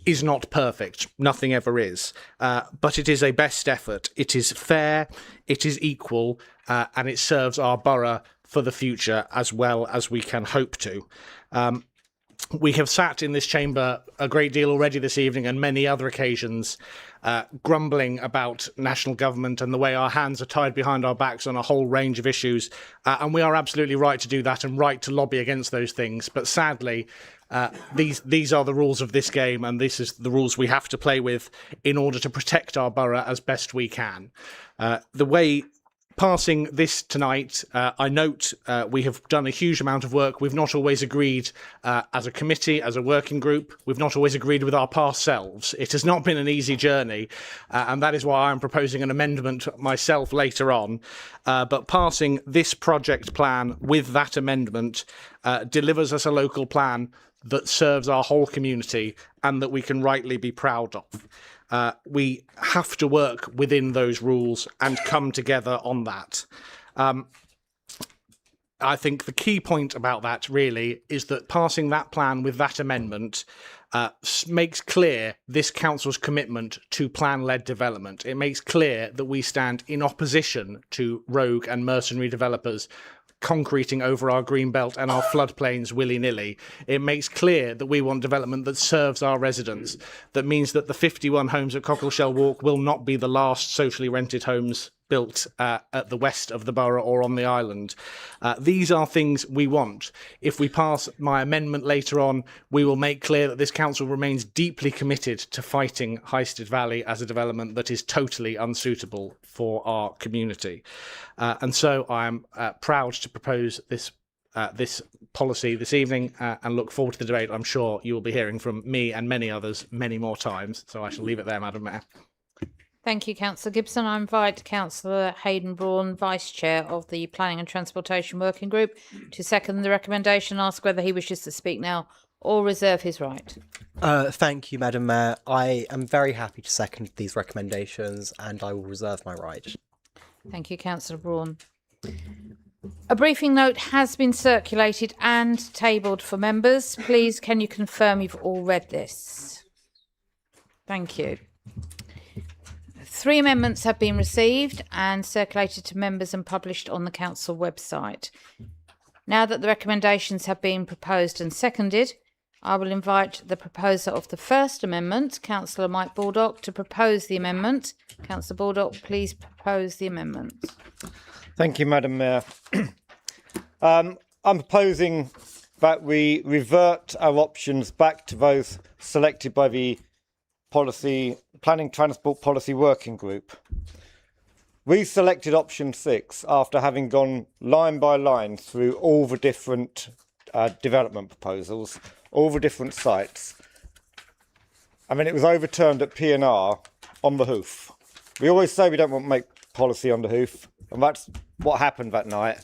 is not perfect. Nothing ever is. But it is a best effort. It is fair, it is equal, and it serves our borough for the future as well as we can hope to. we have sat in this chamber a great deal already this evening and many other occasions grumbling about national government and the way our hands are tied behind our backs on a whole range of issues. And we are absolutely right to do that and right to lobby against those things. But sadly, these are the rules of this game, and this is the rules we have to play with in order to protect our borough as best we can. The way passing this tonight, I note we have done a huge amount of work. We've not always agreed as a committee, as a working group. We've not always agreed with our past selves. It has not been an easy journey, and that is why I'm proposing an amendment myself later on. But passing this project plan with that amendment delivers us a local plan that serves our whole community and that we can rightly be proud of. We have to work within those rules and come together on that. I think the key point about that really is that passing that plan with that amendment makes clear this council's commitment to plan-led development. It makes clear that we stand in opposition to rogue and mercenary developers concreting over our green belt and our floodplains willy-nilly. It makes clear that we want development that serves our residents. That means that the 51 homes at Cockleshell Walk will not be the last socially rented homes built at the west of the borough or on the island. These are things we want. If we pass my amendment later on, we will make clear that this council remains deeply committed to fighting Highstead Valley as a development that is totally unsuitable for our community. And so I am proud to propose this policy this evening and look forward to the debate. I'm sure you will be hearing from me and many others many more times. So I shall leave it there, Madam Mayor. Thank you, Councillor Gibson. I invite Councillor Hayden Braun, Vice Chair of the Planning and Transportation Working Group, to second the recommendation and ask whether he wishes to speak now or reserve his right. Thank you, Madam Mayor. I am very happy to second these recommendations and I will reserve my right. Thank you, Councillor Braun. A briefing note has been circulated and tabled for members. Please, can you confirm you've all read this? Thank you. 3 amendments have been received and circulated to members and published on the council website. Now that the recommendations have been proposed and seconded, I will invite the proposer of the first amendment, Councillor Mike Baldock, to propose the amendment. Councillor Baldock, please propose the amendment. Thank you, Madam Mayor. I'm proposing that we revert our options back to those selected by the Planning Transport Policy Working Group. We selected option 6 after having gone line by line through all the different development proposals, all the different sites. And then it was overturned at P&R on the hoof. We always say we don't want to make policy on the hoof, and that's what happened that night.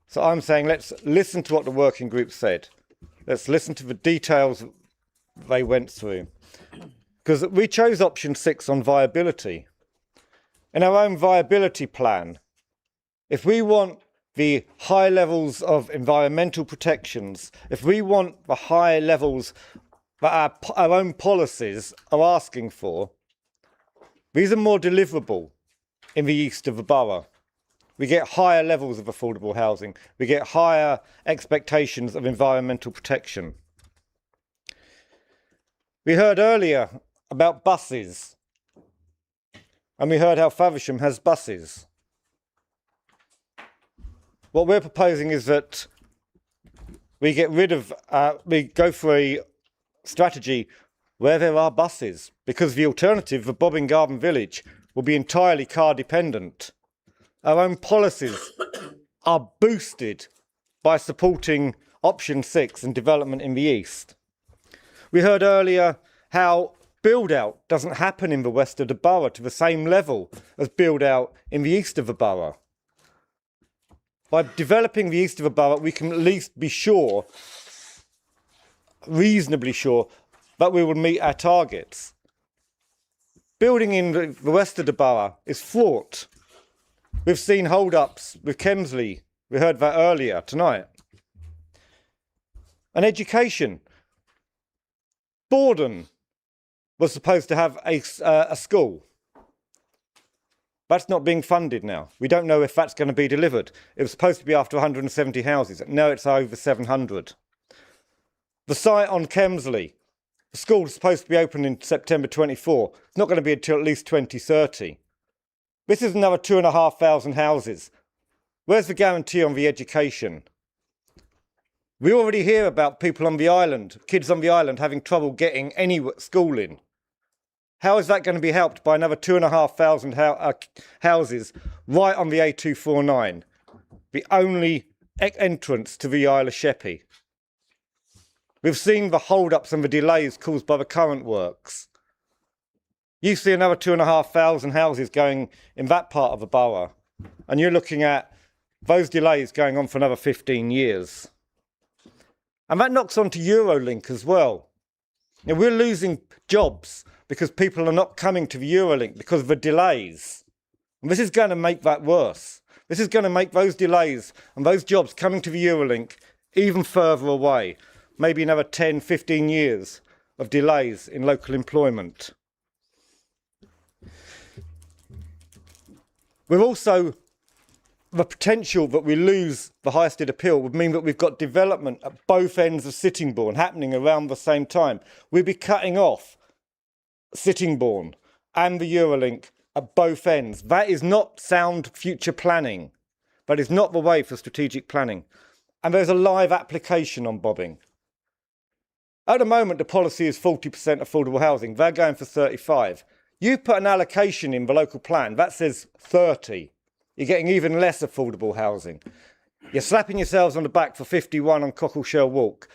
So I'm saying let's listen to what the working group said. Let's listen to the details they went through. Because we chose option 6 on viability. In our own viability plan, if we want the high levels of environmental protections, if we want the high levels that our own policies are asking for, these are more deliverable in the east of the borough. We get higher levels of affordable housing. We get higher expectations of environmental protection. We heard earlier about buses, and we heard how Faversham has buses. What we're proposing is that we get rid of, we go for a strategy where there are buses, because the alternative, the Bobbing Garden Village, will be entirely car dependent. Our own policies are boosted by supporting option 6 and development in the east. We heard earlier how build-out doesn't happen in the west of the borough to the same level as build-out in the east of the borough. By developing the east of the borough, we can at least be sure, reasonably sure, that we will meet our targets. Building in the west of the borough is fraught. We've seen hold-ups with Kemsley. We heard that earlier tonight. And education. Borden was supposed to have a school. That's not being funded now. We don't know if that's going to be delivered. It was supposed to be after 170 houses. Now it's over 700. The site on Kemsley, the school's supposed to be open in September 24. It's not going to be until at least 2030. This is another 2,500 houses. Where's the guarantee on the education? We already hear about people on the island, kids on the island having trouble getting any schooling. How is that going to be helped by another 2,500 houses right on the A249, the only entrance to the Isle of Sheppey? We've seen the hold-ups and the delays caused by the current works. You see another 2,500 houses going in that part of the borough, and you're looking at those delays going on for another 15 years. And that knocks on to Eurolink as well. Now, we're losing jobs because people are not coming to the Eurolink because of the delays. And this is going to make that worse. This is going to make those delays and those jobs coming to the Eurolink even further away. Maybe another 10, 15 years of delays in local employment. We're also, the potential that we lose the Highstead appeal would mean that we've got development at both ends of Sittingbourne happening around the same time. We'd be cutting off Sittingbourne and the Eurolink at both ends. That is not sound future planning. That is not the way for strategic planning. And there's a live application on bobbing. At the moment, the policy is 40% affordable housing. They're going for 35. You put an allocation in the local plan, that says 30. You're getting even less affordable housing. You're slapping yourselves on the back for 51 on Cockleshell Walk.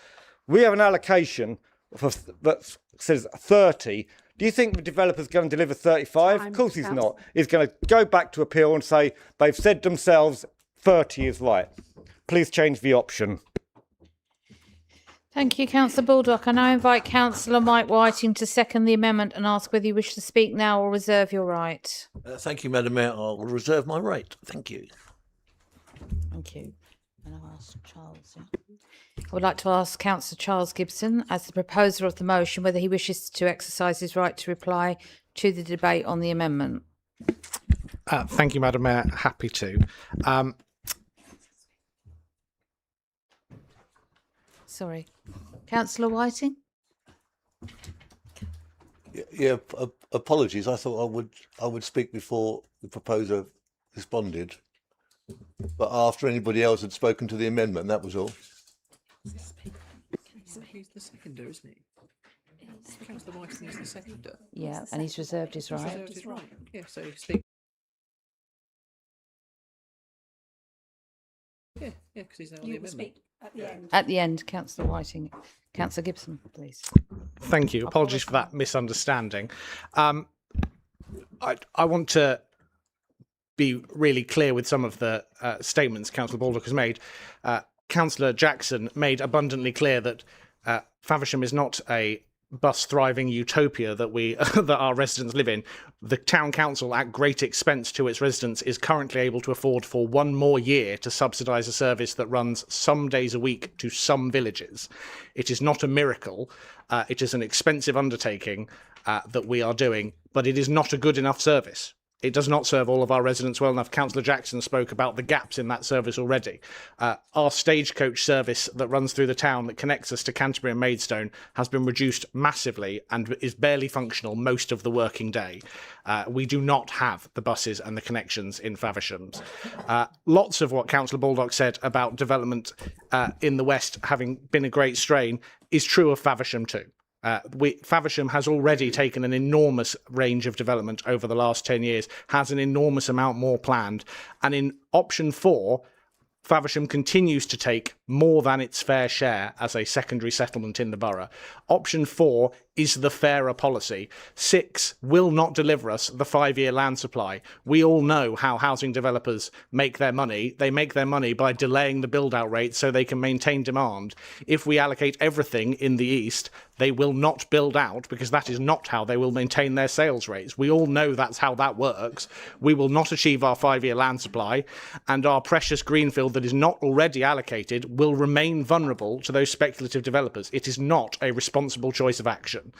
We have an allocation that says 30. Do you think the developer's going to deliver 35? Of course he's not. He's going to go back to appeal and say they've said themselves 30 is right. Please change the option. Thank you, Councillor Baldock. I now invite Councillor Mike Whiting to second the amendment and ask whether you wish to speak now or reserve your right. Thank you, Madam Mayor. I'll reserve my right. Thank you. Thank you. And I'll ask Charles. I would like to ask Councillor Charles Gibson, as the proposer of the motion, whether he wishes to exercise his right to reply to the debate on the amendment. Thank you, Madam Mayor. Happy to. Sorry. Councillor Whiting? Yeah, apologies. I thought I would speak before the proposer responded, but after anybody else had spoken to the amendment, that was all. He's the seconder, isn't he? Councillor Whiting is the seconder. Yeah, and he's reserved his right. Reserved his right. Yeah, so speak. Yeah, because he's on the amendment. At the end, Councillor Whiting. Councillor Gibson, please. Thank you. Apologies for that misunderstanding. I want to be really clear with some of the statements Councillor Baldock has made. Councillor Jackson made abundantly clear that Faversham is not a bus-thriving utopia that that our residents live in. The town council, at great expense to its residents, is currently able to afford for one more year to subsidise a service that runs some days a week to some villages. It is not a miracle. It is an expensive undertaking that we are doing, but it is not a good enough service. It does not serve all of our residents well enough. Councillor Jackson spoke about the gaps in that service already. Our stagecoach service that runs through the town that connects us to Canterbury and Maidstone has been reduced massively and is barely functional most of the working day. We do not have the buses and the connections in Faversham. Lots of what Councillor Baldock said about development in the West having been a great strain is true of Faversham too. Faversham has already taken an enormous range of development over the last 10 years, has an enormous amount more planned. And in option 4, Faversham continues to take more than its fair share as a secondary settlement in the borough. Option 4 is the fairer policy. 6 will not deliver us the 5-year land supply. We all know how housing developers make their money. They make their money by delaying the build-out rate so they can maintain demand. If we allocate everything in the east, they will not build out because that is not how they will maintain their sales rates. We all know that's how that works. We will not achieve our 5-year land supply, and our precious greenfield that is not already allocated will remain vulnerable to those speculative developers. It is not a responsible choice of action.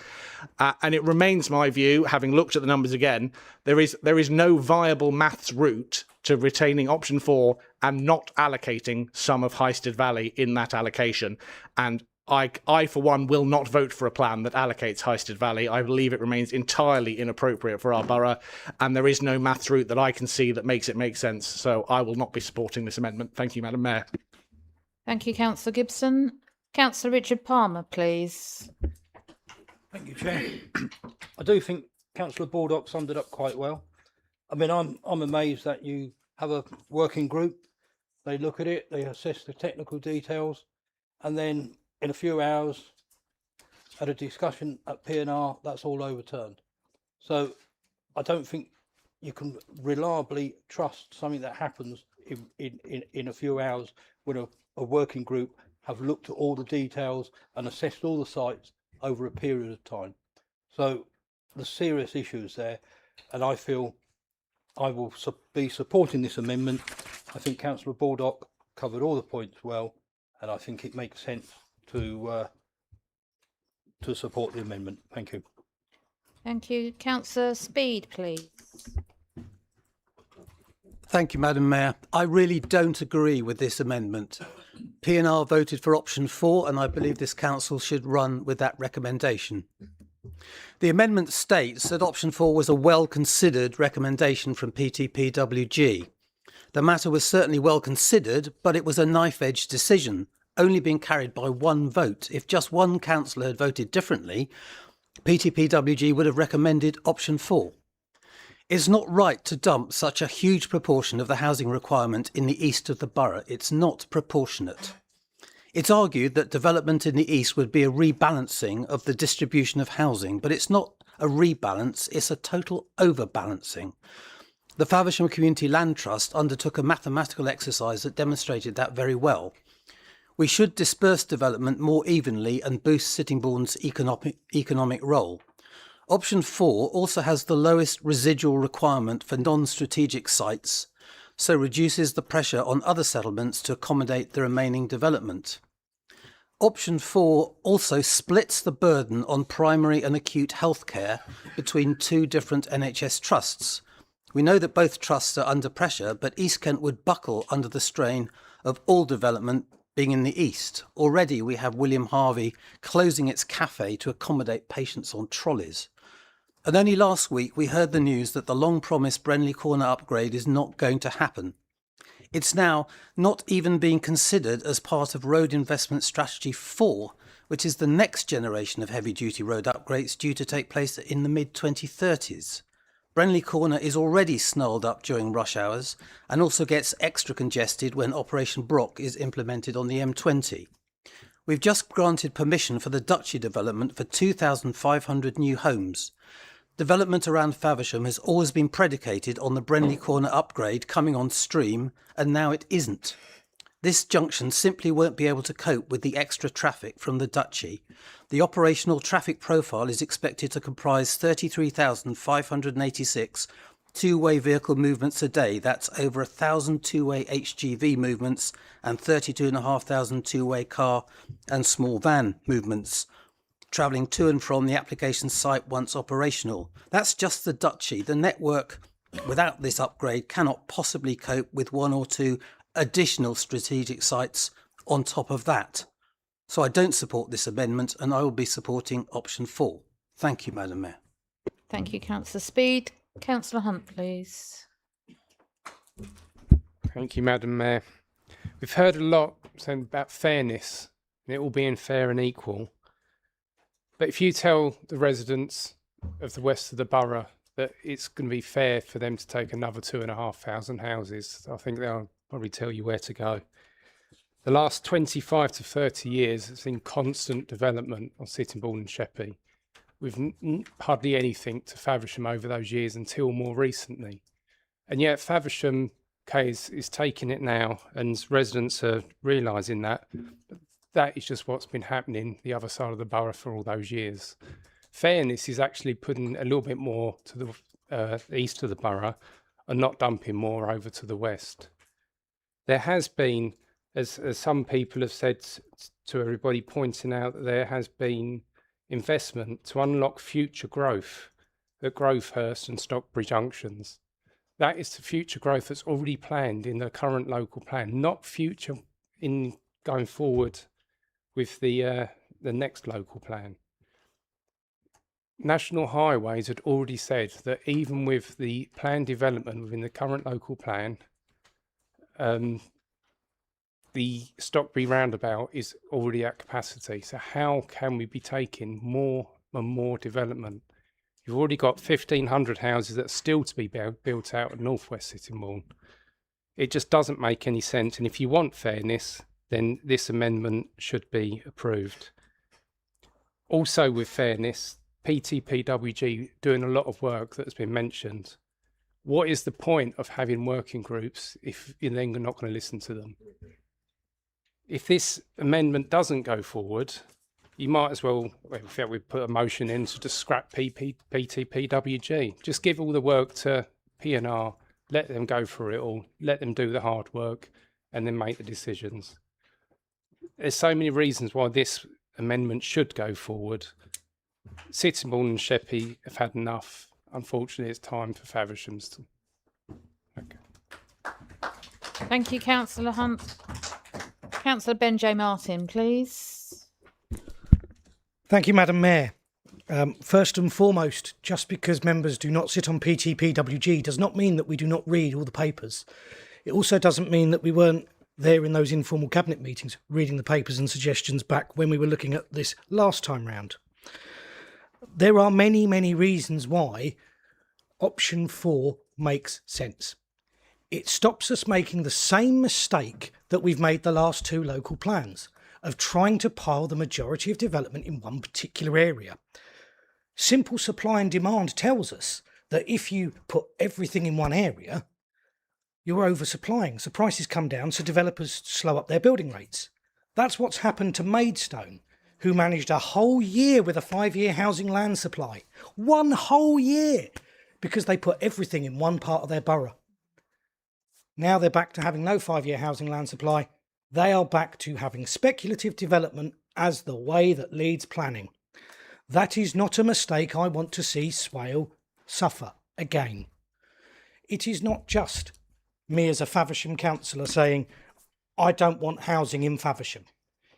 And it remains my view, having looked at the numbers again, there is no viable maths route to retaining option 4 and not allocating some of Highstead Valley in that allocation. And I, for one, will not vote for a plan that allocates Highstead Valley. I believe it remains entirely inappropriate for our borough, and there is no maths route that I can see that makes it make sense. So I will not be supporting this amendment. Thank you, Madam Mayor. Thank you, Councillor Gibson. Councillor Richard Palmer, please. Thank you, Chair. I do think Councillor Baldock summed it up quite well. I mean, I'm amazed that you have a working group. They look at it, they assess the technical details, and then in a few hours, at a discussion at P&R, that's all overturned. So I don't think you can reliably trust something that happens in a few hours when a working group have looked at all the details and assessed all the sites over a period of time. So there's serious issues there, and I feel I will be supporting this amendment. I think Councillor Baldock covered all the points well, and I think it makes sense to support the amendment. Thank you. Thank you. Councillor Speed, please. Thank you, Madam Mayor. I really don't agree with this amendment. P&R voted for option 4, and I believe this council should run with that recommendation. The amendment states that option 4 was a well-considered recommendation from PTPWG. The matter was certainly well considered, but it was a knife-edge decision, only being carried by one vote. If just one councillor had voted differently, PTPWG would have recommended option 4. It's not right to dump such a huge proportion of the housing requirement in the east of the borough. It's not proportionate. It's argued that development in the east would be a rebalancing of the distribution of housing, but it's not a rebalance, it's a total overbalancing. The Faversham Community Land Trust undertook a mathematical exercise that demonstrated that very well. We should disperse development more evenly and boost Sittingbourne's economic role. Option 4 also has the lowest residual requirement for non-strategic sites, so reduces the pressure on other settlements to accommodate the remaining development. Option 4 also splits the burden on primary and acute healthcare between two different NHS trusts. We know that both trusts are under pressure, but East Kent would buckle under the strain of all development being in the east. Already we have William Harvey closing its cafe to accommodate patients on trolleys. And only last week we heard the news that the long-promised Brenley Corner upgrade is not going to happen. It's now not even being considered as part of Road Investment Strategy 4, which is the next generation of heavy-duty road upgrades due to take place in the mid-2030s. Brenley Corner is already snarled up during rush hours and also gets extra congested when Operation Brock is implemented on the M20. We've just granted permission for the Duchy development for 2,500 new homes. Development around Faversham has always been predicated on the Brenley Corner upgrade coming on stream, and now it isn't. This junction simply won't be able to cope with the extra traffic from the Duchy. The operational traffic profile is expected to comprise 33,586 two-way vehicle movements a day. That's over 1,000 two-way HGV movements and 32,500 two-way car and small van movements, travelling to and from the application site once operational. That's just the Duchy. The network without this upgrade cannot possibly cope with one or two additional strategic sites on top of that. So I don't support this amendment, and I will be supporting option 4. Thank you, Madam Mayor. Thank you, Councillor Speed. Councillor Hunt, please. Thank you, Madam Mayor. We've heard a lot saying about fairness and it all being fair and equal. But if you tell the residents of the west of the borough that it's going to be fair for them to take another 2,500 houses, I think they'll probably tell you where to go. The last 25 to 30 years has seen constant development on Sittingbourne and Sheppey, with hardly anything to Faversham over those years until more recently. And yet Faversham is taking it now, and residents are realising that. But that is just what's been happening the other side of the borough for all those years. Fairness is actually putting a little bit more to the east of the borough and not dumping more over to the west. There has been, as some people have said to everybody, pointing out that there has been investment to unlock future growth at Grovehurst and Stockbridge junctions. That is the future growth that's already planned in the current local plan, not future in going forward with the next local plan. National Highways had already said that even with the planned development within the current local plan, the Stockbury roundabout is already at capacity. So how can we be taking more and more development? You've already got 1,500 houses that are still to be built out at North West Sittingbourne. It just doesn't make any sense. And if you want fairness, then this amendment should be approved. Also with fairness, PTPWG doing a lot of work that's been mentioned. What is the point of having working groups if you're then not going to listen to them? If this amendment doesn't go forward, you might as well, in fact, we put a motion in to just scrap PTPWG. Just give all the work to P&R, let them go for it all, let them do the hard work, and then make the decisions. There's so many reasons why this amendment should go forward. Sittingbourne and Sheppey have had enough. Unfortunately, it's time for Favershams to... Okay. Thank you, Councillor Hunt. Councillor Ben J. Martin, please. Thank you, Madam Mayor. First and foremost, just because members do not sit on PTPWG does not mean that we do not read all the papers. It also doesn't mean that we weren't there in those informal cabinet meetings reading the papers and suggestions back when we were looking at this last time round. There are many, many reasons why option 4 makes sense. It stops us making the same mistake that we've made the last 2 local plans of trying to pile the majority of development in one particular area. Simple supply and demand tells us that if you put everything in one area, you're oversupplying, so prices come down, so developers slow up their building rates. That's what's happened to Maidstone, who managed a whole year with a 5-year housing land supply. 1 whole year! Because they put everything in one part of their borough. Now they're back to having no 5-year housing land supply. They are back to having speculative development as the way that leads planning. That is not a mistake I want to see Swale suffer again. It is not just me as a Faversham councillor saying, I don't want housing in Faversham.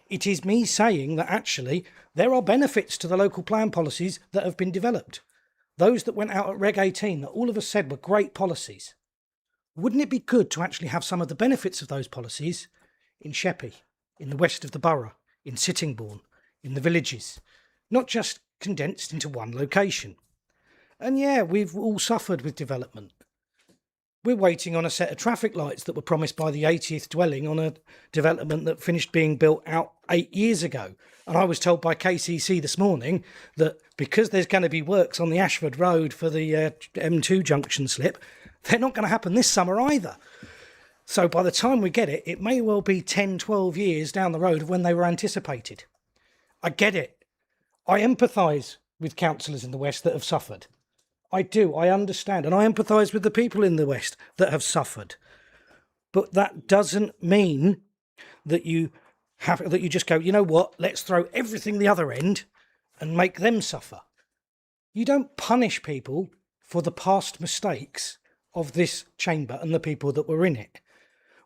It is me saying that actually there are benefits to the local plan policies that have been developed. Those that went out at Reg 18 that all of us said were great policies. Wouldn't it be good to actually have some of the benefits of those policies in Sheppey, in the west of the borough, in Sittingbourne, in the villages, not just condensed into one location? And yeah, we've all suffered with development. We're waiting on a set of traffic lights that were promised by the 80th dwelling on a development that finished being built out 8 years ago. And I was told by KCC this morning that because there's going to be works on the Ashford Road for the M2 junction slip, they're not going to happen this summer either. So by the time we get it, it may well be 10, 12 years down the road of when they were anticipated. I get it. I empathise with councillors in the West that have suffered. I do, I understand, and I empathise with the people in the West that have suffered. But that doesn't mean that you just go, you know what, let's throw everything the other end and make them suffer. You don't punish people for the past mistakes of this chamber and the people that were in it.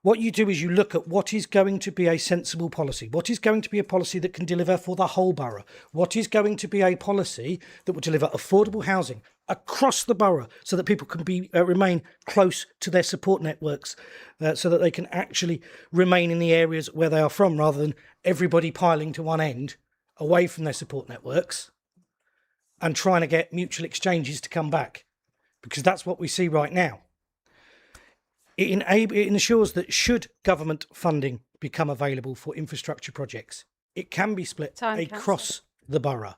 What you do is you look at what is going to be a sensible policy, what is going to be a policy that can deliver for the whole borough, what is going to be a policy that will deliver affordable housing across the borough so that people can remain close to their support networks, so that they can actually remain in the areas where they are from rather than everybody piling to one end away from their support networks and trying to get mutual exchanges to come back, because that's what we see right now. It ensures that should government funding become available for infrastructure projects, it can be split across the borough.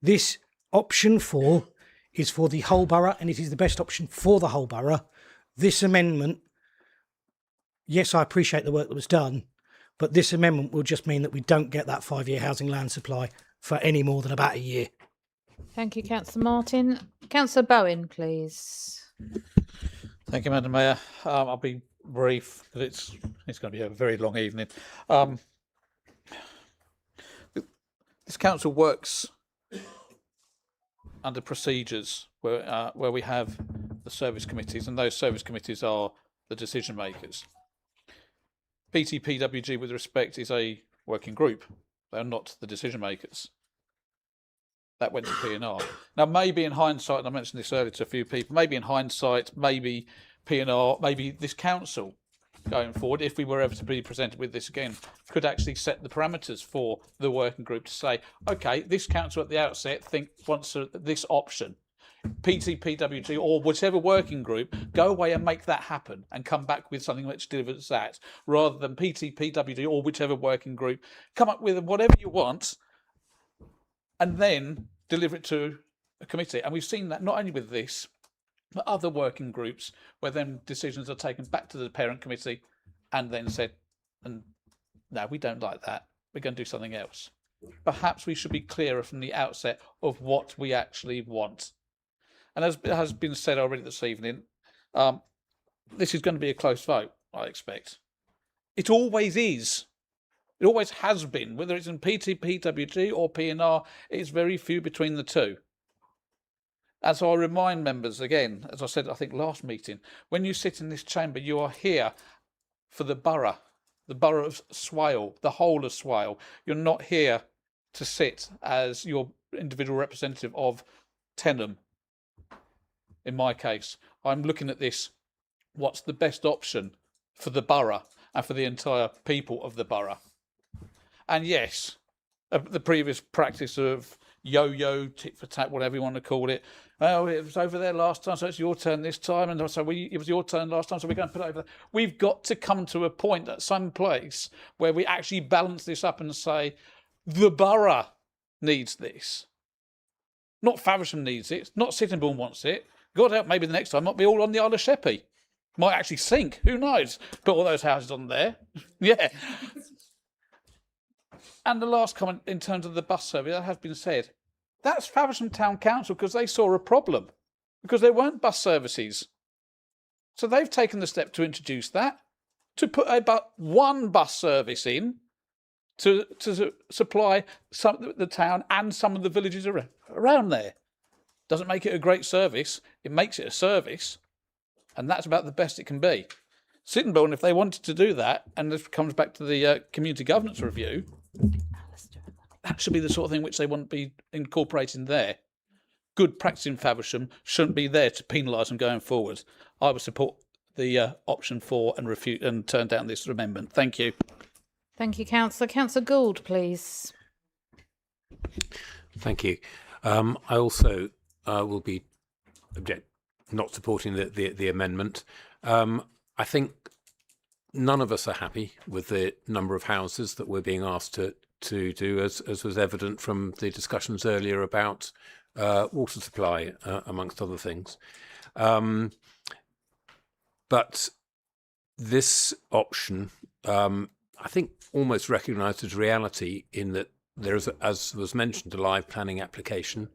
This option 4 is for the whole borough, and it is the best option for the whole borough. This amendment, yes, I appreciate the work that was done, but this amendment will just mean that we don't get that 5-year housing land supply for any more than about a year. Thank you, Councillor Martin. Councillor Bowen, please. Thank you, Madam Mayor. I'll be brief because it's going to be a very long evening. This council works under procedures where we have the service committees, and those service committees are the decision makers. PTPWG, with respect, is a working group. They're not the decision makers. That went to P&R. Now, maybe in hindsight, and I mentioned this earlier to a few people, maybe in hindsight, maybe P&R, maybe this council going forward, if we were ever to be presented with this again, could actually set the parameters for the working group to say, okay, this council at the outset wants this option. PTPWG or whichever working group, go away and make that happen and come back with something which delivers that, rather than PTPWG or whichever working group come up with whatever you want and then deliver it to a committee. And we've seen that not only with this, but other working groups where then decisions are taken back to the parent committee and then said, and no, we don't like that, we're going to do something else. Perhaps we should be clearer from the outset of what we actually want. And as has been said already this evening, this is going to be a close vote, I expect. It always is. It always has been, whether it's in PTPWG or P&R, it's very few between the two. And so I remind members again, as I said, I think last meeting, when you sit in this chamber, you are here for the borough of Swale, the whole of Swale. You're not here to sit as your individual representative of Tenham. In my case, I'm looking at this, what's the best option for the borough and for the entire people of the borough. And yes, the previous practice of yo-yo, tit for tat, whatever you want to call it. Well, it was over there last time, so it's your turn this time. And so it was your turn last time, so we're going to put it over there. We've got to come to a point at some place where we actually balance this up and say, the borough needs this. Not Faversham needs it. Not Sittingbourne wants it. God help, maybe the next time might be all on the Isle of Sheppey. Might actually sink. Who knows? Put all those houses on there. Yeah. And the last comment in terms of the bus service, that has been said. That's Faversham Town Council because they saw a problem. Because there weren't bus services. So they've taken the step to introduce that. To put one bus service in to supply the town and some of the villages around there. Doesn't make it a great service, it makes it a service, and that's about the best it can be. Sittingbourne, if they wanted to do that, and this comes back to the community governance review, that should be the sort of thing which they want to be incorporating there. Good practice in Faversham shouldn't be there to penalise them going forward. I would support the option 4 and refute and turn down this amendment. Thank you. Thank you, Councillor. Councillor Gould, please. Thank you. I also will be not supporting the amendment. I think none of us are happy with the number of houses that we're being asked to do, as was evident from the discussions earlier about water supply, amongst other things. But this option, I think, almost recognises reality in that there is, as was mentioned, a live planning application.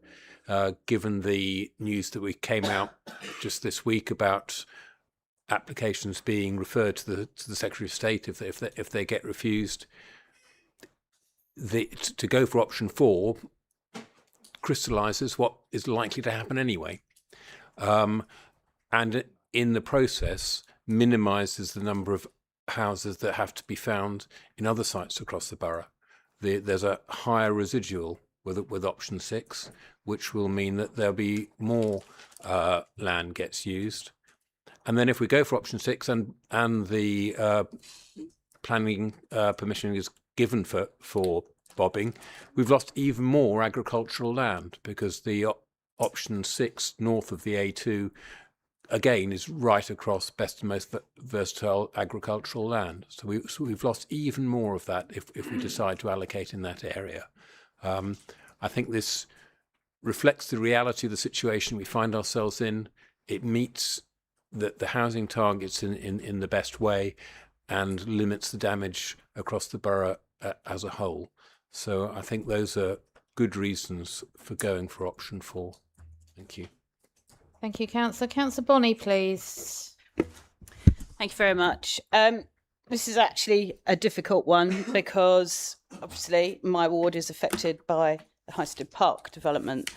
Given the news that we came out just this week about applications being referred to the Secretary of State if they get refused, to go for option 4 crystallises what is likely to happen anyway, and in the process minimises the number of houses that have to be found in other sites across the borough. There's a higher residual with option 6, which will mean that there'll be more land gets used. And then if we go for option 6 and the planning permission is given for bobbing, we've lost even more agricultural land, because the option 6 north of the A2 again is right across best and most versatile agricultural land. So we've lost even more of that if we decide to allocate in that area. I think this reflects the reality of the situation we find ourselves in. It meets the housing targets in the best way and limits the damage across the borough as a whole. So I think those are good reasons for going for option 4. Thank you. Thank you, Councillor. Councillor Bonney, please. Thank you very much. This is actually a difficult one because obviously my ward is affected by the Highstead Park development.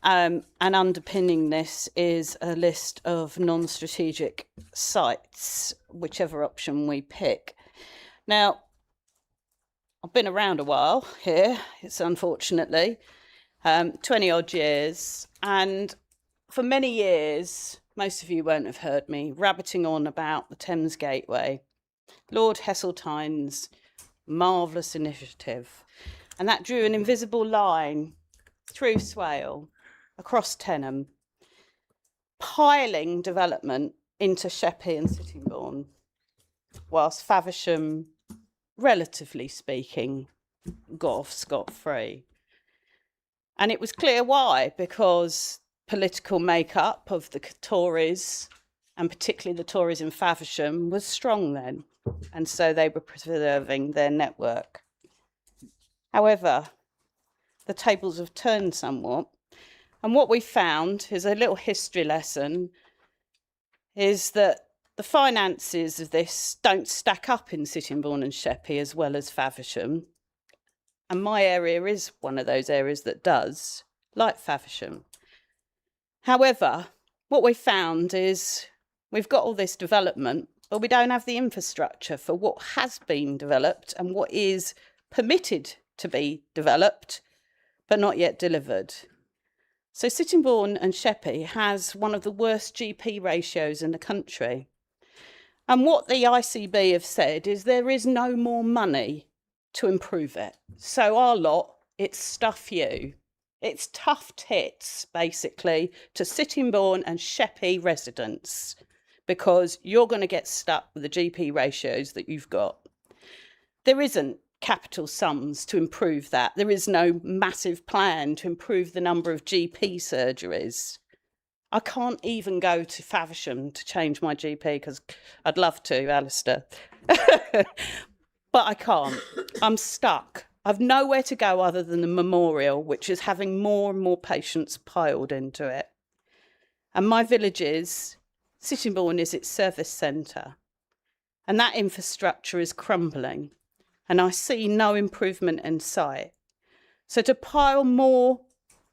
And underpinning this is a list of non-strategic sites, whichever option we pick. Now, I've been around a while here, it's unfortunately, 20 odd years. And for many years, most of you won't have heard me rabbiting on about the Thames Gateway, Lord Heseltine's marvellous initiative. And that drew an invisible line through Swale, across Tenham, piling development into Sheppey and Sittingbourne, whilst Faversham, relatively speaking, got off scot-free. And it was clear why, because political makeup of the Tories, and particularly the Tories in Faversham, was strong then, and so they were preserving their network. However, the tables have turned somewhat, and what we found is a little history lesson, is that the finances of this don't stack up in Sittingbourne and Sheppey as well as Faversham. And my area is one of those areas that does, like Faversham. However, what we found is we've got all this development, but we don't have the infrastructure for what has been developed and what is permitted to be developed, but not yet delivered. So Sittingbourne and Sheppey has one of the worst GP ratios in the country. And what the ICB have said is there is no more money to improve it. So our lot, it's stuff you. It's tough tits, basically, to Sittingbourne and Sheppey residents, because you're going to get stuck with the GP ratios that you've got. There isn't capital sums to improve that. There is no massive plan to improve the number of GP surgeries. I can't even go to Faversham to change my GP, because I'd love to, Alistair. But I can't. I'm stuck. I've nowhere to go other than the Memorial, which is having more and more patients piled into it. And my village is, Sittingbourne is its service centre. And that infrastructure is crumbling. And I see no improvement in sight. So to pile more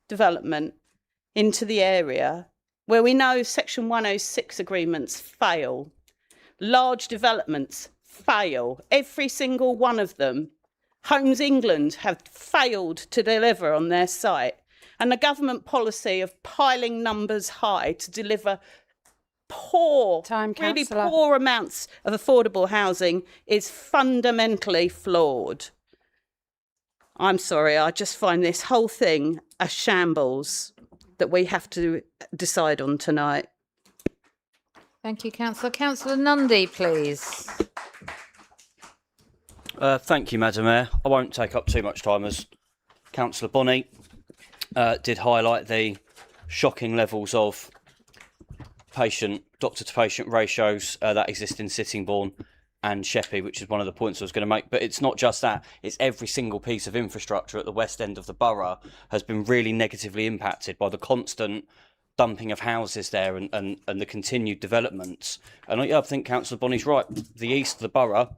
development into the area where we know Section 106 agreements fail, large developments fail, every single one of them. Homes England have failed to deliver on their site. And the government policy of piling numbers high to deliver really poor amounts of affordable housing is fundamentally flawed. I'm sorry, I just find this whole thing a shambles that we have to decide on tonight. Thank you, Councillor. Councillor Nundy, please. Thank you, Madam Mayor. I won't take up too much time, as Councillor Bonney did highlight the shocking levels of doctor-to-patient ratios that exist in Sittingbourne and Sheppey, which is one of the points I was going to make. But it's not just that, it's every single piece of infrastructure at the west end of the borough has been really negatively impacted by the constant dumping of houses there and the continued developments. And I think Councillor Bonney's right. The east of the borough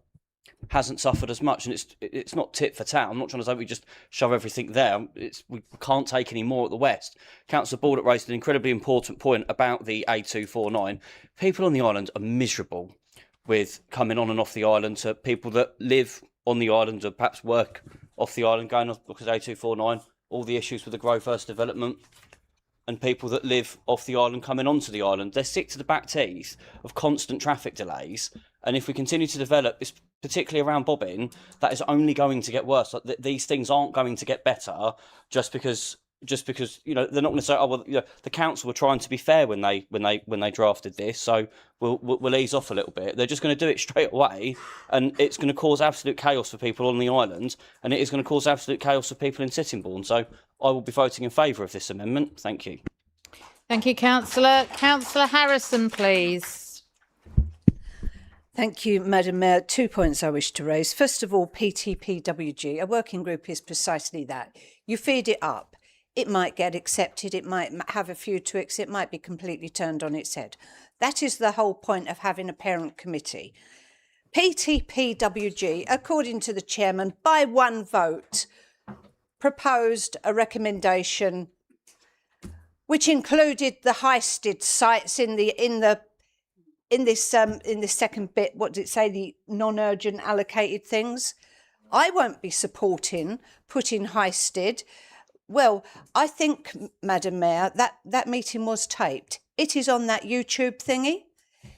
hasn't suffered as much, and it's not tit for tat. I'm not trying to say we just shove everything there. We can't take any more at the west. Councillor Baldock raised an incredibly important point about the A249. People on the island are miserable with coming on and off the island, to people that live on the island or perhaps work off the island, going off because A249, all the issues with the Grove First development, and people that live off the island coming onto the island. They're sick to the back teeth of constant traffic delays. And if we continue to develop this, particularly around Bobbin, that is only going to get worse. Like, these things aren't going to get better just because they're not going to say, oh well, the council were trying to be fair when they drafted this, so we'll ease off a little bit. They're just going to do it straight away, and it's going to cause absolute chaos for people on the island, and it is going to cause absolute chaos for people in Sittingbourne. So I will be voting in favour of this amendment. Thank you. Thank you, Councillor. Councillor Harrison, please. Thank you, Madam Mayor. 2 points I wish to raise. First of all, PTPWG, a working group is precisely that. You feed it up. It might get accepted, it might have a few tweaks, it might be completely turned on its head. That is the whole point of having a parent committee. PTPWG, according to the chairman, by one vote, proposed a recommendation which included the heisted sites in this second bit. What did it say? The non-urgent allocated things. I won't be supporting putting Highstead. Well, I think, Madam Mayor, that meeting was taped. It is on that YouTube thingy.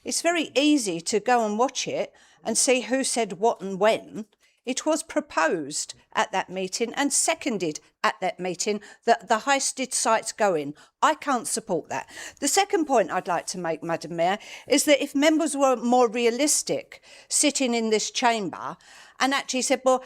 It's very easy to go and watch it and see who said what and when. It was proposed at that meeting and seconded at that meeting that the Highstead site's go in. I can't support that. The second point I'd like to make, Madam Mayor, is that if members were more realistic sitting in this chamber and actually said, well,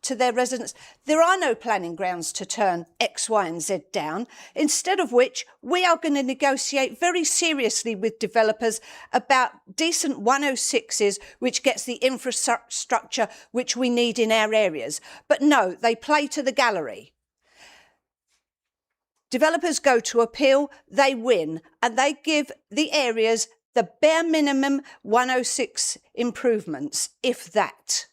to their residents, there are no planning grounds to turn X, Y and Z down, instead of which we are going to negotiate very seriously with developers about decent 106s, which gets the infrastructure which we need in our areas. But no, they play to the gallery. Developers go to appeal, they win, and they give the areas the bare minimum 106 improvements, if that.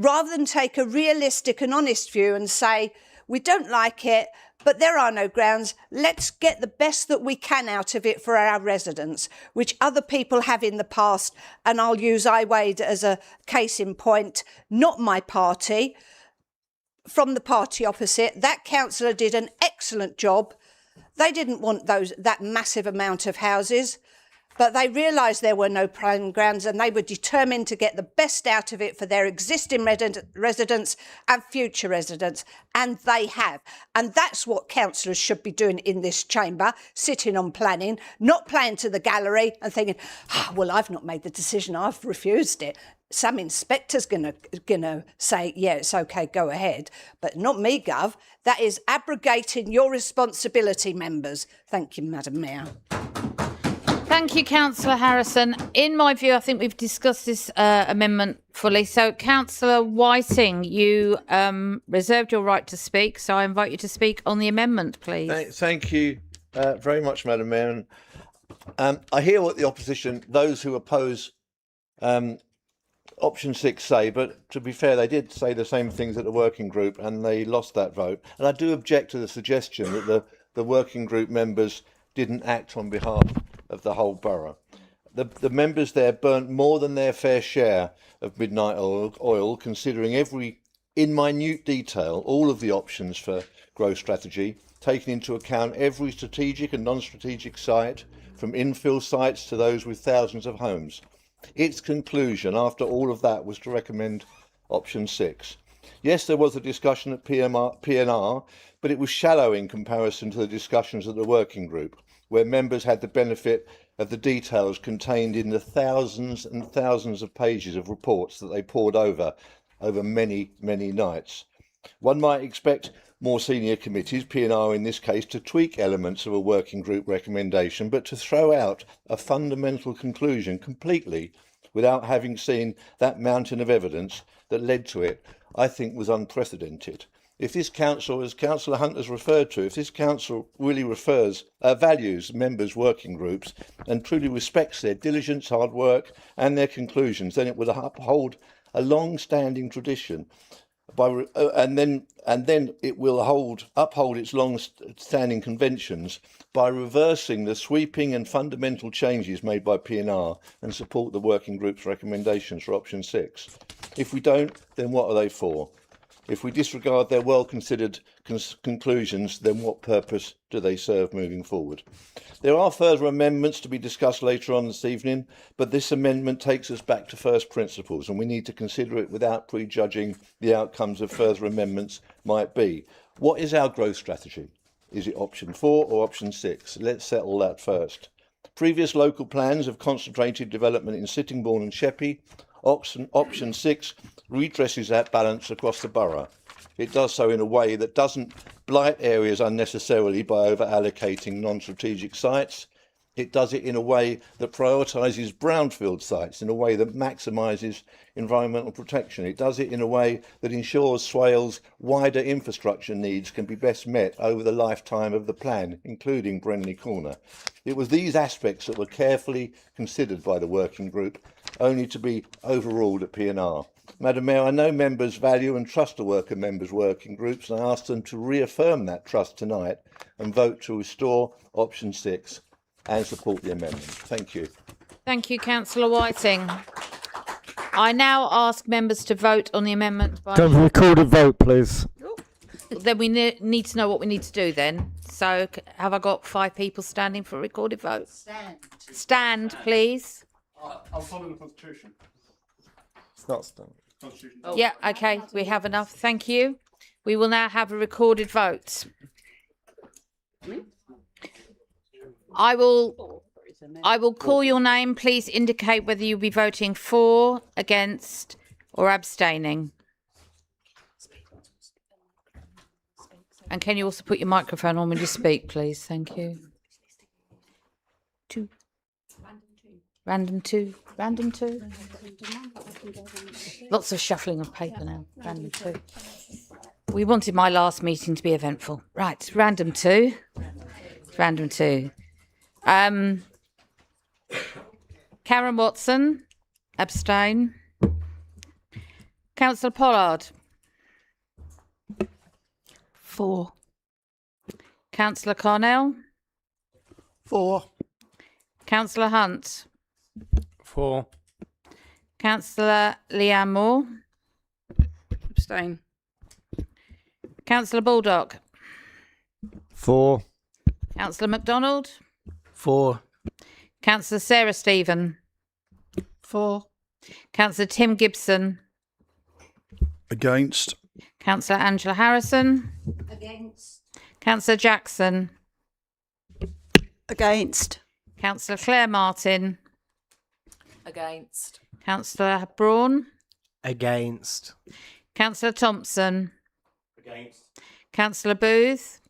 Rather than take a realistic and honest view and say, we don't like it, but there are no grounds, let's get the best that we can out of it for our residents, which other people have in the past. And I'll use iWade as a case in point, not my party, from the party opposite. That councillor did an excellent job. They didn't want that massive amount of houses, but they realised there were no planning grounds and they were determined to get the best out of it for their existing residents and future residents, and they have. And that's what councillors should be doing in this chamber, sitting on planning, not playing to the gallery and thinking, well, I've not made the decision, I've refused it. Some inspector's gonna say, yeah, it's okay, go ahead, but not me, Gov. That is abrogating your responsibility, members. Thank you, Madam Mayor. Thank you, Councillor Harrison. In my view, I think we've discussed this amendment fully. So, Councillor Whiting, you reserved your right to speak, so I invite you to speak on the amendment, please. Thank you very much, Madam Mayor. I hear what the opposition, those who oppose option 6 say, but to be fair, they did say the same things at the working group and they lost that vote. And I do object to the suggestion that the working group members didn't act on behalf of the whole borough. The members there burnt more than their fair share of midnight oil, considering in minute detail, all of the options for growth strategy, taking into account every strategic and non-strategic site, from infill sites to those with thousands of homes. Its conclusion after all of that was to recommend option 6. Yes, there was a discussion at PNR, but it was shallow in comparison to the discussions at the working group, where members had the benefit of the details contained in the thousands and thousands of pages of reports that they pored over many, many nights. One might expect more senior committees, PNR in this case, to tweak elements of a working group recommendation, but to throw out a fundamental conclusion completely without having seen that mountain of evidence that led to it, I think was unprecedented. If this council, as Councillor Hunt has referred to, if this council really values members' working groups and truly respects their diligence, hard work and their conclusions, then it would uphold a long-standing tradition and then it will uphold its long-standing conventions by reversing the sweeping and fundamental changes made by PNR and support the working group's recommendations for option 6. If we don't, then what are they for? If we disregard their well-considered conclusions, then what purpose do they serve moving forward? There are further amendments to be discussed later on this evening, but this amendment takes us back to first principles, and we need to consider it without prejudging the outcomes of further amendments might be. What is our growth strategy? Is it option 4 or option 6? Let's settle that first. Previous local plans have concentrated development in Sittingbourne and Sheppey. Option 6 redresses that balance across the borough. It does so in a way that doesn't blight areas unnecessarily by over-allocating non-strategic sites. It does it in a way that prioritises brownfield sites, in a way that maximises environmental protection. It does it in a way that ensures Swale's wider infrastructure needs can be best met over the lifetime of the plan, including Brenley Corner. It was these aspects that were carefully considered by the working group, only to be overruled at PNR. Madam Mayor, I know members value and trust the work of members' working groups, and I ask them to reaffirm that trust tonight and vote to restore option 6 and support the amendment. Thank you. Thank you, Councillor Whiting. I now ask members to vote on the amendment by. Can we record a vote, please? Then we need to know what we need to do then. So have I got 5 people standing for a recorded vote? Stand, please. I'll follow the Constitution. It's not done. Yeah, okay, we have enough. Thank you. We will now have a recorded vote. I will call your name. Please indicate whether you'll be voting for, against, or abstaining. And can you also put your microphone on when you speak, please? Thank you. Random two. Lots of shuffling of paper now. Random 2. We wanted my last meeting to be eventful. Right, random 2. Karen Watson, abstain. Councillor Pollard. 4. Councillor Carnell. 4. Councillor Hunt. 4. Councillor Leanne Moore. Abstain. Councillor Baldock. 4. Councillor MacDonald. 4. Councillor Sarah Stephen. 4. Councillor Tim Gibson. Against. Councillor Angela Harrison. Against. Councillor Jackson. Against. Councillor Claire Martin. Against. Councillor Braun. Against. Councillor Thompson. Against. Councillor Booth.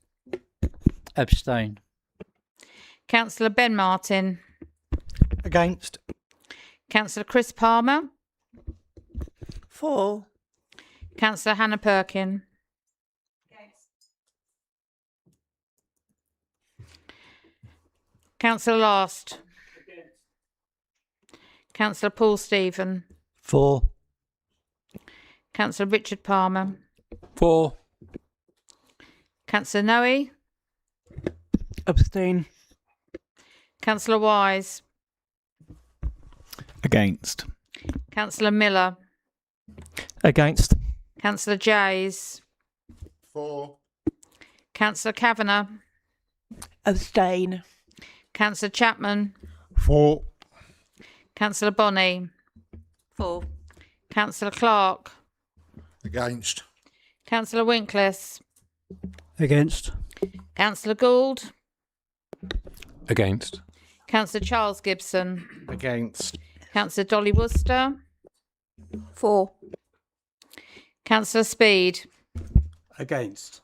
Abstain. Councillor Ben Martin. Against. Councillor Chris Palmer. 4. Councillor Hannah Perkin. Councillor Last. Councillor Paul Stephen. 4. Councillor Richard Palmer. 4. Councillor Noe. Abstain. Councillor Wise. Against. Councillor Miller. Against. Councillor Jays. 4. Councillor Kavanagh. Abstain. Councillor Chapman. 4. Councillor Bonney. 4. Councillor Clark. Against. Councillor Winkless. Against. Councillor Gould. Against. Councillor Charles Gibson. Against. Councillor Dolly Worcester. 4. Councillor Speed. Against.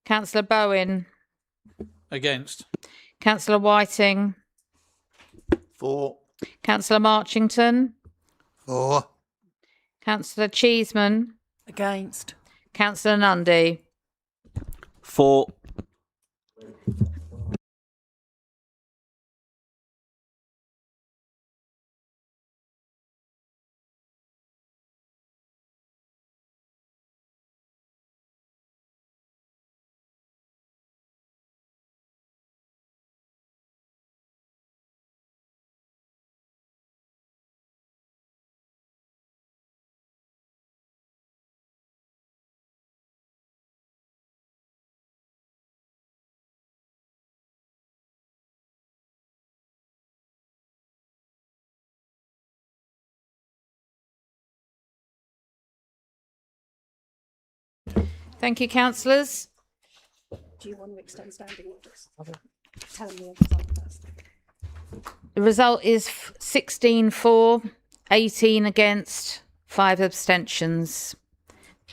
Councillor Bowen. Against. Councillor Whiting. 4. Councillor Marchington. 4. Councillor Cheeseman. Against. Councillor Nundy. 4. Thank you, councillors. Do you want to extend standing orders? Tell me the result first. The result is 16 for, 18 against, 5 abstentions.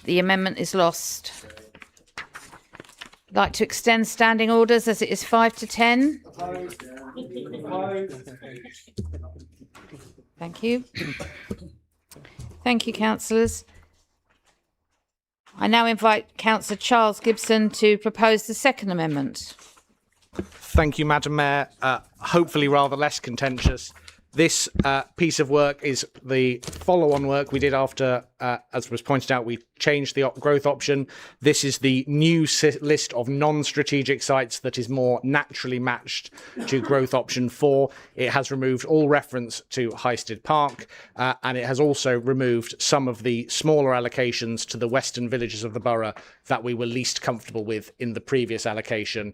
The amendment is lost. I'd like to extend standing orders as it is 5 to 10. Thank you. Thank you, councillors. I now invite Councillor Charles Gibson to propose the second amendment. Thank you, Madam Mayor. Hopefully rather less contentious. This piece of work is the follow-on work we did after, as was pointed out, we changed the growth option. This is the new list of non-strategic sites that is more naturally matched to growth option 4. It has removed all reference to Highstead Park, and it has also removed some of the smaller allocations to the western villages of the borough that we were least comfortable with in the previous allocation.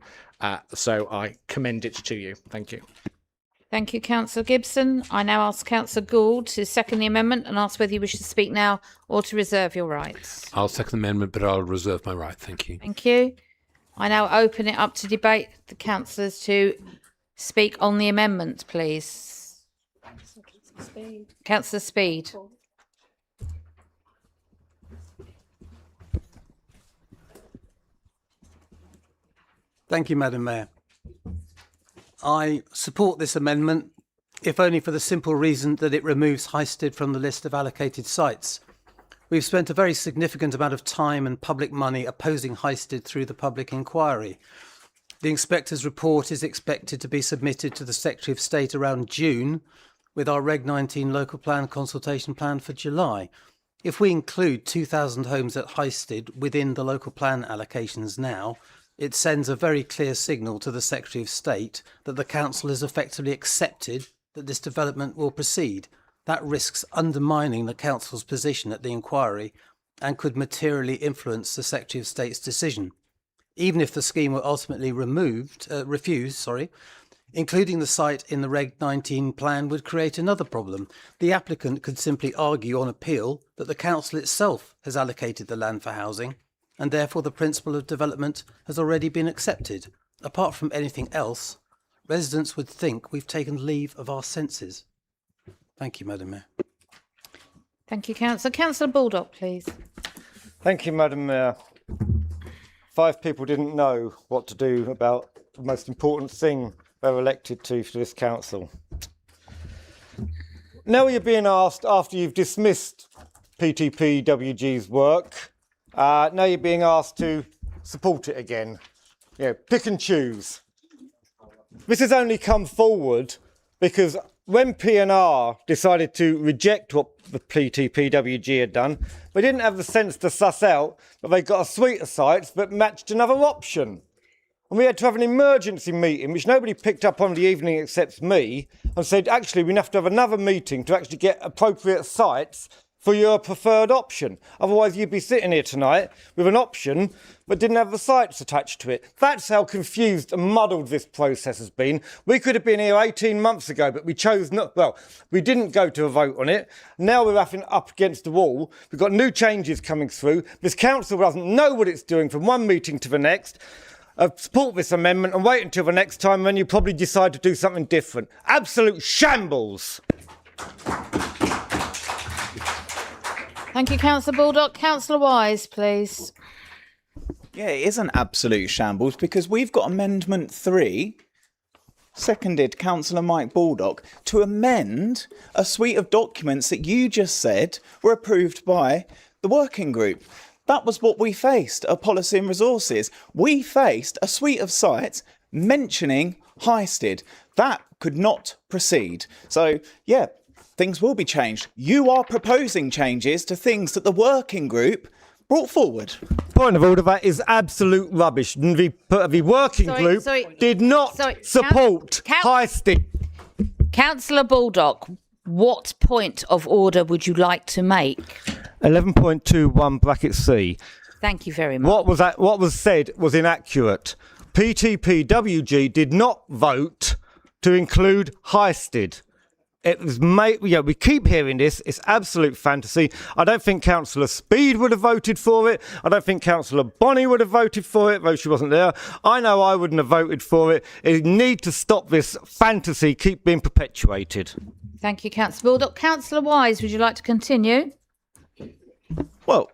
So I commend it to you. Thank you. Thank you, Councillor Gibson. I now ask Councillor Gould to second the amendment and ask whether you wish to speak now or to reserve your rights. I'll second the amendment, but I'll reserve my right. Thank you. Thank you. I now open it up to debate. The councillors to speak on the amendment, please. Councillor Speed. Thank you, Madam Mayor. I support this amendment, if only for the simple reason that it removes Highstead from the list of allocated sites. We've spent a very significant amount of time and public money opposing Highstead through the public inquiry. The inspector's report is expected to be submitted to the Secretary of State around June, with our Reg 19 local plan consultation plan for July. If we include 2,000 homes at Highstead within the local plan allocations now, it sends a very clear signal to the Secretary of State that the Council has effectively accepted that this development will proceed. That risks undermining the Council's position at the inquiry and could materially influence the Secretary of State's decision. Even if the scheme were ultimately refused, including the site in the Reg 19 plan would create another problem. The applicant could simply argue on appeal that the Council itself has allocated the land for housing, and therefore the principle of development has already been accepted. Apart from anything else, residents would think we've taken leave of our senses. Thank you, Madam Mayor. Thank you, Councillor. Councillor Baldock, please. Thank you, Madam Mayor. 5 people didn't know what to do about the most important thing they're elected to for this council. Now you're being asked, after you've dismissed PTPWG's work, now you're being asked to support it again. Pick and choose. This has only come forward because when P&R decided to reject what the PTPWG had done, they didn't have the sense to suss out that they got a suite of sites that matched another option. And we had to have an emergency meeting, which nobody picked up on the evening except me, and said, actually, we have to have another meeting to actually get appropriate sites for your preferred option. Otherwise, you'd be sitting here tonight with an option but didn't have the sites attached to it. That's how confused and muddled this process has been. We could have been here 18 months ago, but we chose not. Well, we didn't go to a vote on it. Now we're up against the wall. We've got new changes coming through. This council doesn't know what it's doing from one meeting to the next. Support this amendment and wait until the next time when you probably decide to do something different. Absolute shambles. Thank you, Councillor Baldock. Councillor Wise, please. Yeah, it is an absolute shambles because we've got Amendment 3, seconded Councillor Mike Baldock, to amend a suite of documents that you just said were approved by the working group. That was what we faced at Policy and Resources. We faced a suite of sites mentioning Highstead. That could not proceed. So, yeah, things will be changed. You are proposing changes to things that the working group brought forward. Point of order, that is absolute rubbish. The working group did not support Highstead. Councillor Baldock, what point of order would you like to make? 11.21 bracket C. Thank you very much. What was said was inaccurate. PTPWG did not vote to include Highstead. It was we keep hearing this. It's absolute fantasy. I don't think Councillor Speed would have voted for it. I don't think Councillor Bonney would have voted for it, though she wasn't there. I know I wouldn't have voted for it. You need to stop this fantasy keep being perpetuated. Thank you, Councillor Baldock. Councillor Wise, would you like to continue? Well,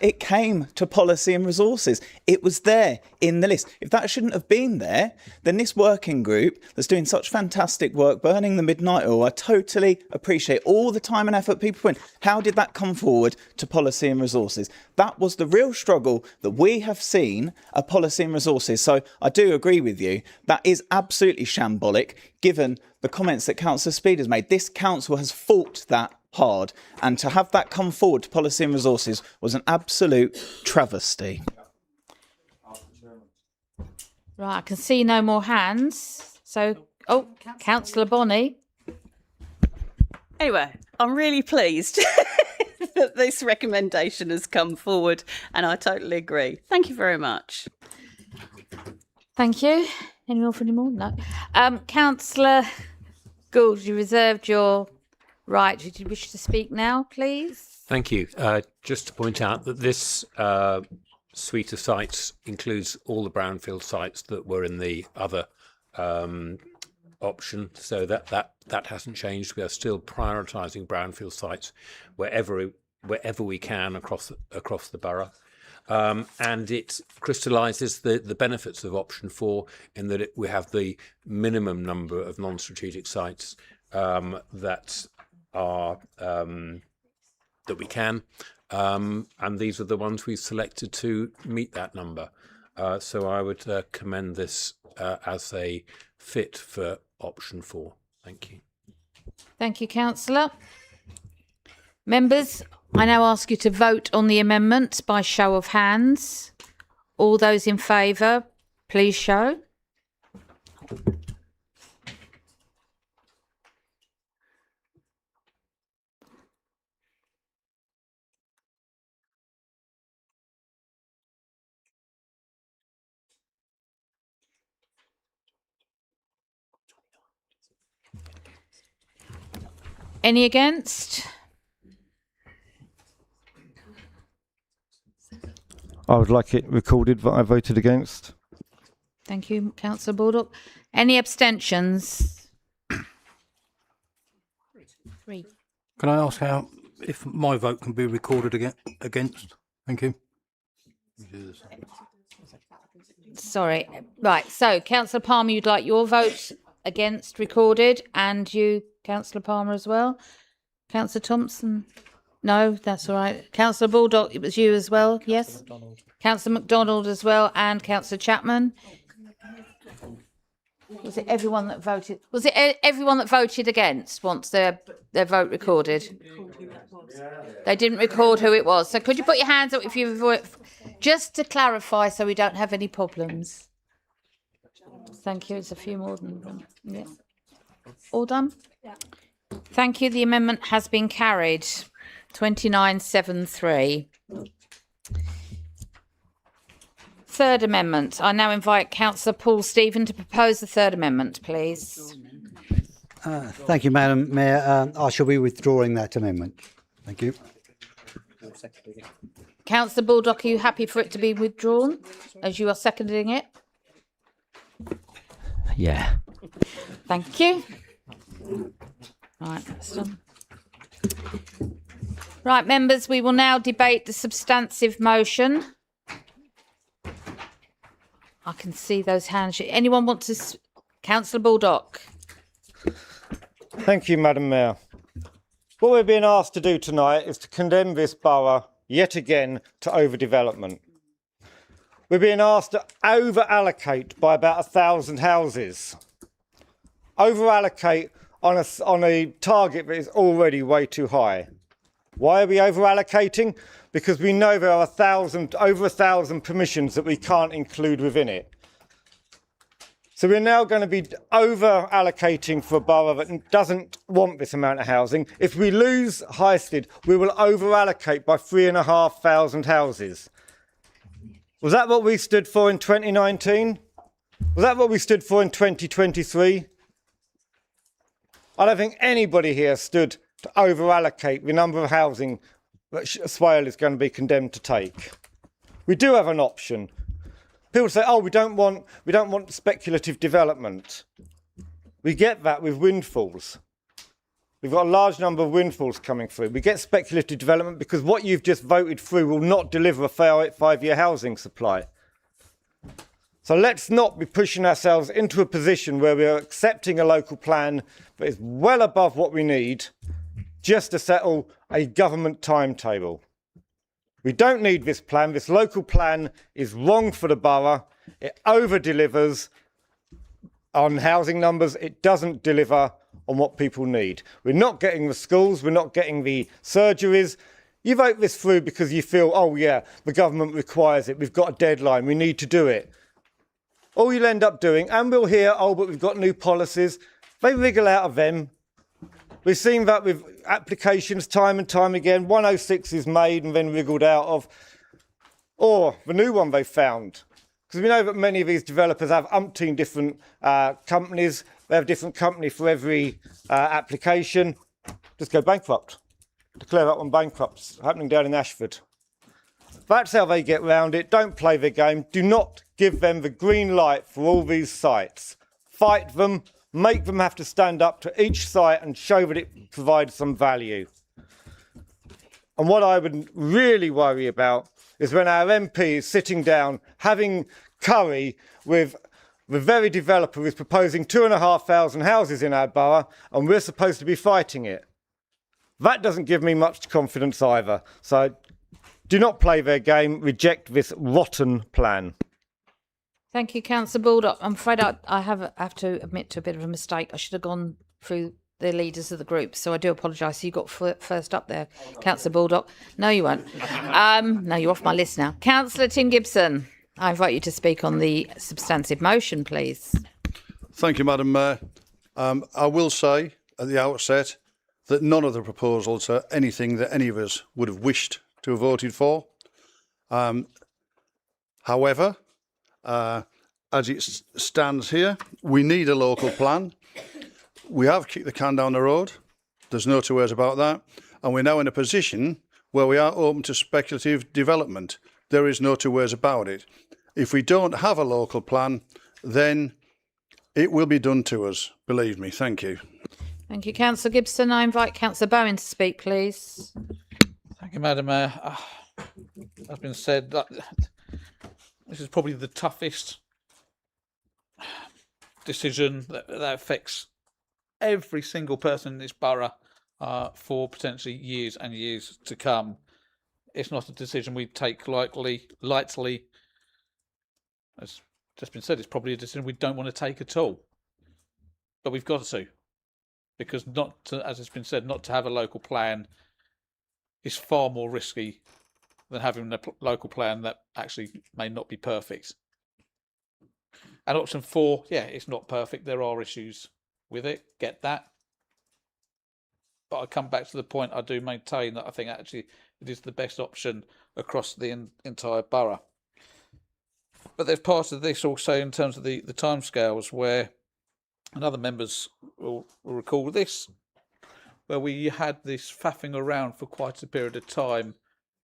it came to policy and resources. It was there in the list. If that shouldn't have been there, then this working group that's doing such fantastic work, burning the midnight oil, I totally appreciate all the time and effort people put in. How did that come forward to policy and resources? That was the real struggle that we have seen at policy and resources. So I do agree with you. That is absolutely shambolic, given the comments that Councillor Speed has made. This council has fought that hard, and to have that come forward to policy and resources was an absolute travesty. Right, I can see no more hands. So, Councillor Bonney. Anyway, I'm really pleased that this recommendation has come forward, and I totally agree. Thank you very much. Thank you. Anyone for any more? No. Councillor Gould, you reserved your right. Did you wish to speak now, please? Thank you. Just to point out that this suite of sites includes all the brownfield sites that were in the other option, so that hasn't changed. We are still prioritising brownfield sites wherever we can across the borough. And it crystallises the benefits of option 4 in that we have the minimum number of non-strategic sites that we can, and these are the ones we've selected to meet that number. So I would commend this as a fit for option 4. Thank you. Thank you, Councillor. Members, I now ask you to vote on the amendment by show of hands. All those in favour, please show. Any against? I would like it recorded that I voted against. Thank you, Councillor Baldock. Any abstentions? 3. Can I ask if my vote can be recorded against? Thank you. Sorry. Right. So, Councillor Palmer, you'd like your vote against recorded, and you, Councillor Palmer, as well. Councillor Thompson? No, that's all right. Councillor Baldock, it was you as well, yes? Councillor MacDonald as well, and Councillor Chapman. Was it everyone that voted? Was it everyone that voted against wants their vote recorded? They didn't record who it was. So could you put your hands up if you vote, just to clarify, so we don't have any problems? Thank you. It's a few more than one. Yeah. All done? Yeah. Thank you. The amendment has been carried. 2973. Third amendment. I now invite Councillor Paul Stephen to propose the third amendment, please. Thank you, Madam Mayor. I shall be withdrawing that amendment. Thank you. Councillor Baldock, are you happy for it to be withdrawn, as you are seconding it? Yeah. Thank you. Right, that's done. Right, members, we will now debate the substantive motion. I can see those hands. Anyone want to? Councillor Baldock. Thank you, Madam Mayor. What we're being asked to do tonight is to condemn this borough yet again to overdevelopment. We're being asked to over-allocate by about 1,000 houses. Over-allocate on a target that is already way too high. Why are we over-allocating? Because we know there are over 1,000 permissions that we can't include within it. So we're now going to be over-allocating for a borough that doesn't want this amount of housing. If we lose Highstead, we will over-allocate by 3,500 houses. Was that what we stood for in 2019? Was that what we stood for in 2023? I don't think anybody here stood to over-allocate the number of housing that Swale is going to be condemned to take. We do have an option. People say, "Oh, we don't want speculative development." We get that with windfalls. We've got a large number of windfalls coming through. We get speculative development because what you've just voted through will not deliver a 5-year housing supply. So let's not be pushing ourselves into a position where we're accepting a local plan that is well above what we need just to settle a government timetable. We don't need this plan. This local plan is wrong for the borough. It over-delivers on housing numbers. It doesn't deliver on what people need. We're not getting the schools. We're not getting the surgeries. You vote this through because you feel, oh yeah, the government requires it. We've got a deadline. We need to do it. All you'll end up doing, and we'll hear, oh, but we've got new policies. They wriggle out of them. We've seen that with applications time and time again. 106 is made and then wriggled out of. Or the new one they found. Because we know that many of these developers have umpteen different companies. They have a different company for every application. Just go bankrupt. Declare that one bankrupt. It's happening down in Ashford. That's how they get round it. Don't play their game. Do not give them the green light for all these sites. Fight them. Make them have to stand up to each site and show that it provides some value. And what I would really worry about is when our MP is sitting down having curry with the very developer who's proposing 2,500 houses in our borough and we're supposed to be fighting it. That doesn't give me much confidence either. So do not play their game. Reject this rotten plan. Thank you, Councillor Baldock. I'm afraid I have to admit to a bit of a mistake. I should have gone through the leaders of the group, so I do apologise. You got first up there, Councillor Baldock. No, you won't. No, you're off my list now. Councillor Tim Gibson, I invite you to speak on the substantive motion, please. Thank you, Madam Mayor. I will say at the outset that none of the proposals are anything that any of us would have wished to have voted for. However, as it stands here, we need a local plan. We have kicked the can down the road. There's no two ways about that. And we're now in a position where we are open to speculative development. There is no two ways about it. If we don't have a local plan, then it will be done to us. Believe me. Thank you. Thank you, Councillor Gibson. I invite Councillor Bowen to speak, please. Thank you, Madam Mayor. As been said, this is probably the toughest decision that affects every single person in this borough for potentially years and years to come. It's not a decision we take lightly. As just been said, it's probably a decision we don't want to take at all. But we've got to, because not to, as it's been said, not to have a local plan is far more risky than having a local plan that actually may not be perfect. And option 4, yeah, it's not perfect. There are issues with it. Get that. But I come back to the point, I do maintain that I think actually it is the best option across the entire borough. But there's part of this also in terms of the timescales where, and other members will recall this, where we had this faffing around for quite a period of time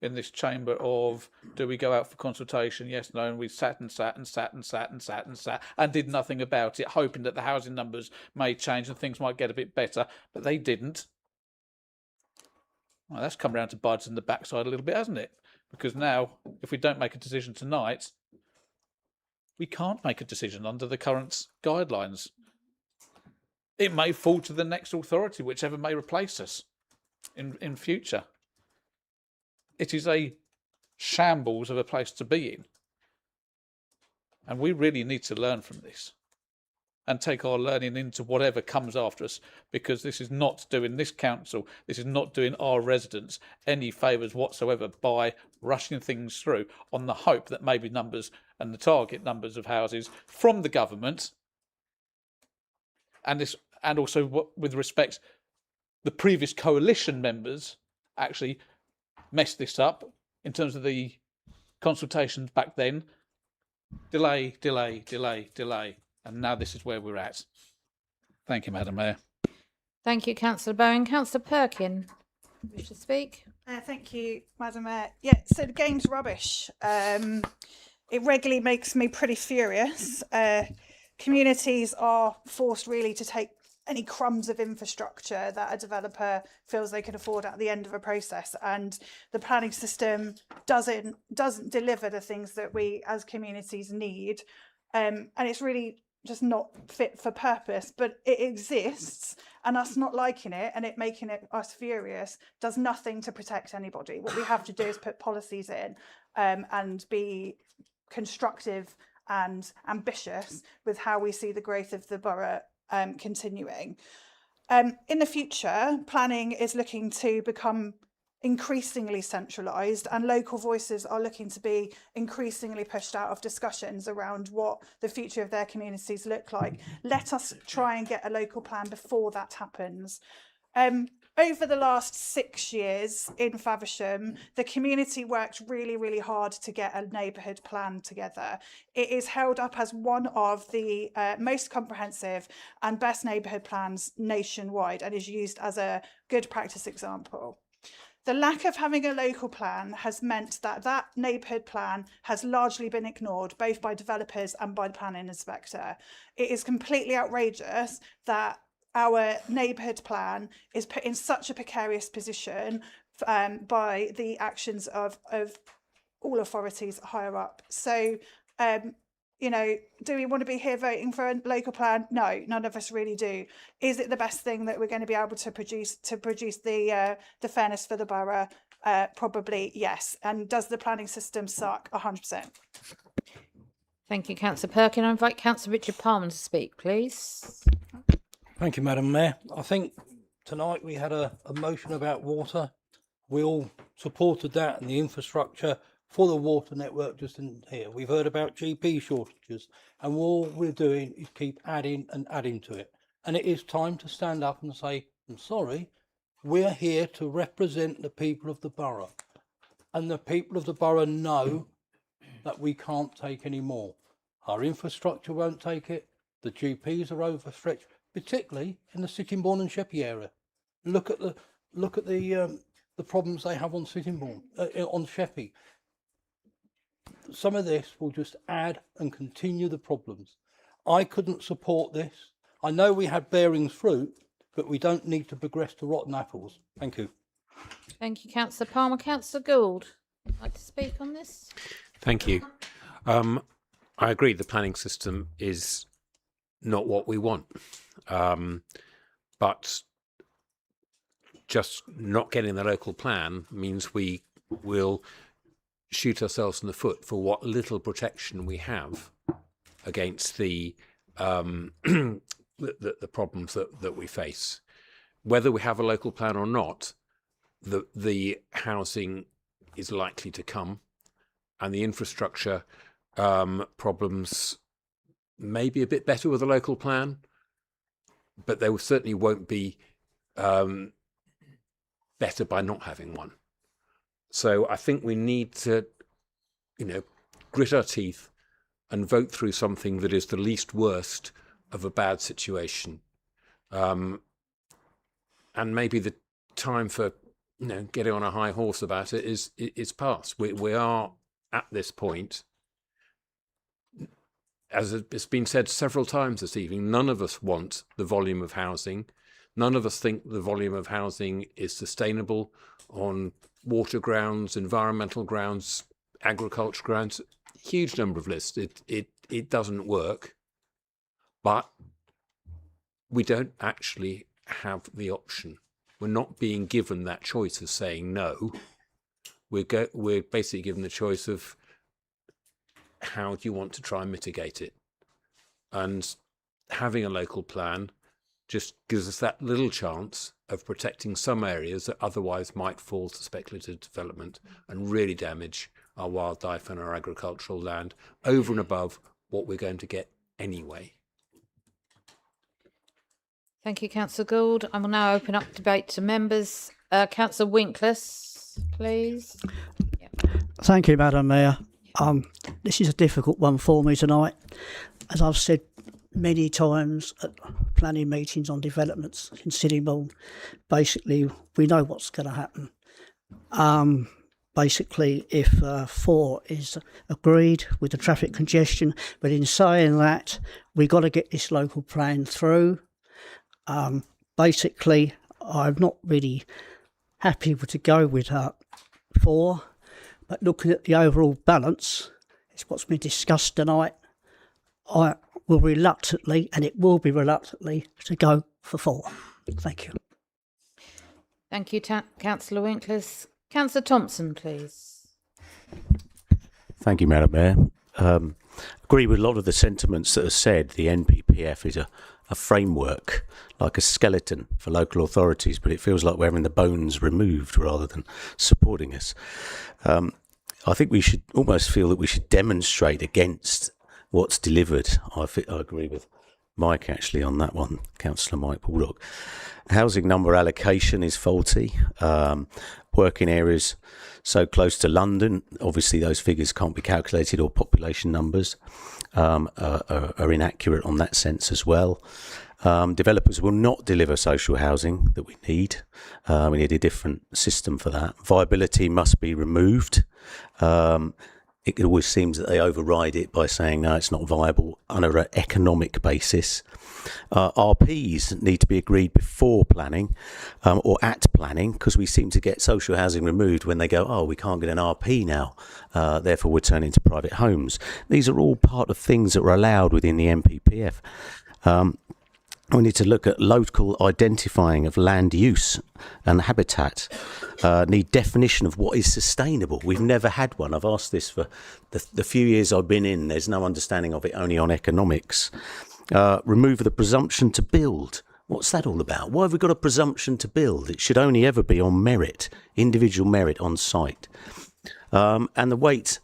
in this chamber of, do we go out for consultation? Yes, no, and we sat and did nothing about it, hoping that the housing numbers may change and things might get a bit better, but they didn't. Well, that's come around to bite us in the backside a little bit, hasn't it? Because now, if we don't make a decision tonight, we can't make a decision under the current guidelines. It may fall to the next authority, whichever may replace us in future. It is a shambles of a place to be in. And we really need to learn from this and take our learning into whatever comes after us, because this is not doing this council, this is not doing our residents any favours whatsoever by rushing things through on the hope that maybe numbers and the target numbers of houses from the government and also with respect, the previous coalition members actually messed this up in terms of the consultations back then. Delay. And now this is where we're at. Thank you, Madam Mayor. Thank you, Councillor Bowen. Councillor Perkin, wish to speak? Thank you, Madam Mayor. Yeah, so the game's rubbish. It regularly makes me pretty furious. Communities are forced really to take any crumbs of infrastructure that a developer feels they can afford at the end of a process, and the planning system doesn't deliver the things that we as communities need, and it's really just not fit for purpose, but it exists, and us not liking it and it making us furious does nothing to protect anybody. What we have to do is put policies in and be constructive and ambitious with how we see the growth of the borough continuing. In the future, planning is looking to become increasingly centralised, and local voices are looking to be increasingly pushed out of discussions around what the future of their communities look like. Let us try and get a local plan before that happens. Over the last 6 years in Faversham, the community worked really, really hard to get a neighbourhood plan together. It is held up as one of the most comprehensive and best neighbourhood plans nationwide, and is used as a good practice example. The lack of having a local plan has meant that that neighbourhood plan has largely been ignored, both by developers and by the planning inspector. It is completely outrageous that our neighbourhood plan is put in such a precarious position by the actions of all authorities higher up. So, you know, do we want to be here voting for a local plan? No, none of us really do. Is it the best thing that we're going to be able to produce the fairness for the borough? Probably yes. And does the planning system suck? 100%. Thank you, Councillor Perkin. I invite Councillor Richard Palmer to speak, please. Thank you, Madam Mayor. I think tonight we had a motion about water. We all supported that and the infrastructure for the water network just in here. We've heard about GP shortages, and all we're doing is keep adding and adding to it. And it is time to stand up and say, I'm sorry, we're here to represent the people of the borough. And the people of the borough know that we can't take any more. Our infrastructure won't take it. The GPs are overstretched, particularly in the Sittingbourne and Sheppey area. Look at the problems they have on Sittingbourne, on Sheppey. Some of this will just add and continue the problems. I couldn't support this. I know we had bearing fruit, but we don't need to progress to rotten apples. Thank you. Thank you, Councillor Palmer. Councillor Gould, would you like to speak on this? Thank you. I agree the planning system is not what we want. But just not getting the local plan means we will shoot ourselves in the foot for what little protection we have against the problems that we face. Whether we have a local plan or not, the housing is likely to come, and the infrastructure problems may be a bit better with a local plan, but they certainly won't be better by not having one. So I think we need to, grit our teeth and vote through something that is the least worst of a bad situation. And maybe the time for, getting on a high horse about it is past. We are at this point. As it's been said several times this evening, none of us want the volume of housing. None of us think the volume of housing is sustainable on water grounds, environmental grounds, agriculture grounds. Huge number of lists. It doesn't work, but we don't actually have the option. We're not being given that choice of saying no. We're basically given the choice of how do you want to try and mitigate it? And having a local plan just gives us that little chance of protecting some areas that otherwise might fall to speculative development and really damage our wildlife and our agricultural land over and above what we're going to get anyway. Thank you, Councillor Gould. I will now open up debate to members. Councillor Winkless, please. Thank you, Madam Mayor. This is a difficult one for me tonight. As I've said many times at planning meetings on developments in Sittingbourne, basically we know what's going to happen. Basically, if 4 is agreed with the traffic congestion, but in saying that, we've got to get this local plan through. Basically, I'm not really happy to go with 4, but looking at the overall balance, it's what's been discussed tonight, I will reluctantly, and it will be reluctantly, to go for 4. Thank you. Thank you, Councillor Winkless. Councillor Thompson, please. Thank you, Madam Mayor. Agree with a lot of the sentiments that are said. The NPPF is a framework, like a skeleton for local authorities, but it feels like we're having the bones removed rather than supporting us. I think we should almost feel that we should demonstrate against what's delivered. I agree with Mike actually on that one, Councillor Mike Baldock. Housing number allocation is faulty. Working areas so close to London, obviously those figures can't be calculated, or population numbers are inaccurate on that sense as well. Developers will not deliver social housing that we need. We need a different system for that. Viability must be removed. It always seems that they override it by saying, no, it's not viable on an economic basis. RPs need to be agreed before planning or at planning, because we seem to get social housing removed when they go, oh, we can't get an RP now, therefore we're turning to private homes. These are all part of things that were allowed within the NPPF. We need to look at local identifying of land use and habitat. Need definition of what is sustainable. We've never had one. I've asked this for the few years I've been in. There's no understanding of it, only on economics. Remove the presumption to build. What's that all about? Why have we got a presumption to build? It should only ever be on merit, individual merit on site. And the weight,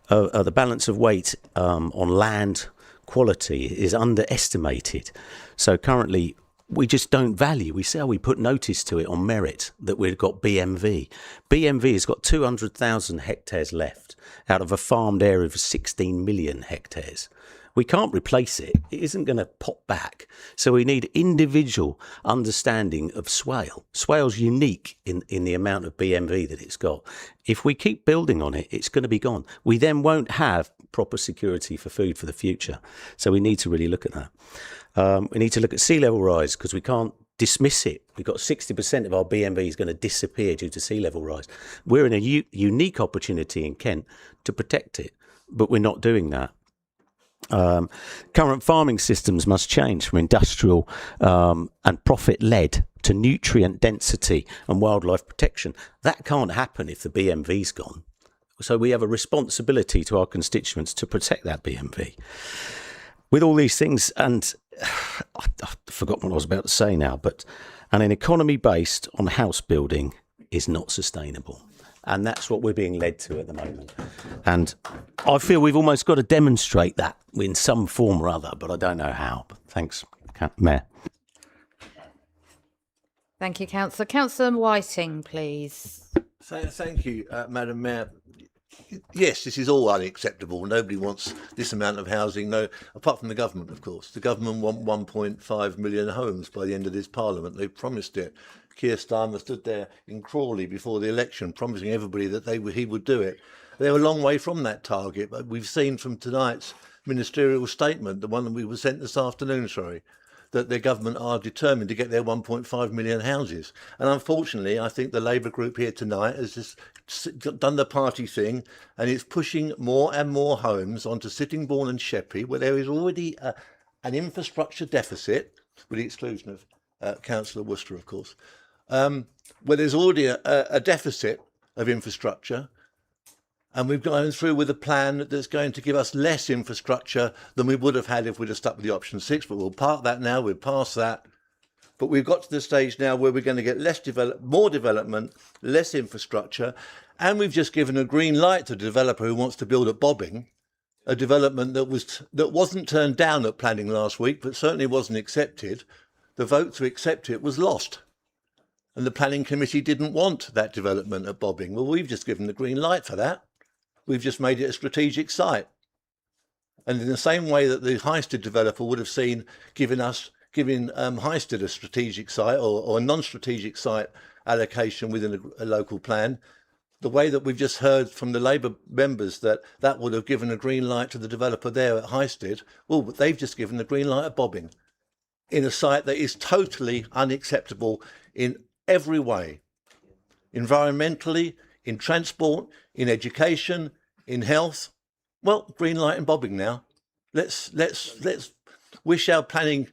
the balance of weight on land quality is underestimated. So currently we just don't value. We say, oh, we put notice to it on merit that we've got BMV. BMV has got 200,000 hectares left out of a farmed area of 16 million hectares. We can't replace it. It isn't going to pop back. So we need individual understanding of swale. Swale's unique in the amount of BMV that it's got. If we keep building on it, it's going to be gone. We then won't have proper security for food for the future. So we need to really look at that. We need to look at sea level rise, because we can't dismiss it. We've got 60% of our BMV is going to disappear due to sea level rise. We're in a unique opportunity in Kent to protect it, but we're not doing that. Current farming systems must change from industrial and profit-led to nutrient density and wildlife protection. That can't happen if the BMV's gone. So we have a responsibility to our constituents to protect that BMV. With all these things, and I've forgotten what I was about to say now, but an economy based on house building is not sustainable. And that's what we're being led to at the moment. And I feel we've almost got to demonstrate that in some form or other, but I don't know how. But thanks, Mayor. Thank you, Councillor. Councillor Whiting, please. Thank you, Madam Mayor. Yes, this is all unacceptable. Nobody wants this amount of housing, no, apart from the government, of course. The government want 1.5 million homes by the end of this Parliament. They've promised it. Keir Starmer stood there in Crawley before the election, promising everybody that he would do it. They're a long way from that target, but we've seen from tonight's ministerial statement, the one that we were sent this afternoon, that their government are determined to get their 1.5 million houses. And unfortunately, I think the Labour group here tonight has just done the party thing, and it's pushing more and more homes onto Sittingbourne and Sheppey, where there is already an infrastructure deficit, with the exclusion of Councillor Worcester, of course, where there's already a deficit of infrastructure. And we've gone through with a plan that's going to give us less infrastructure than we would have had if we'd have stuck with the option 6. But we'll park that now. We're past that. But we've got to the stage now where we're going to get more development, less infrastructure. And we've just given a green light to a developer who wants to build at Bobbing, a development that wasn't turned down at planning last week, but certainly wasn't accepted. The vote to accept it was lost. And the planning committee didn't want that development at Bobbing. Well, we've just given the green light for that. We've just made it a strategic site. And in the same way that the Highstead developer would have seen giving Highstead a strategic site or a non-strategic site allocation within a local plan, the way that we've just heard from the Labour members that would have given a green light to the developer there at Highstead, well, they've just given the green light at Bobbing. in a site that is totally unacceptable in every way, environmentally, in transport, in education, in health. Well, green light and bobbing now. Let's wish our planning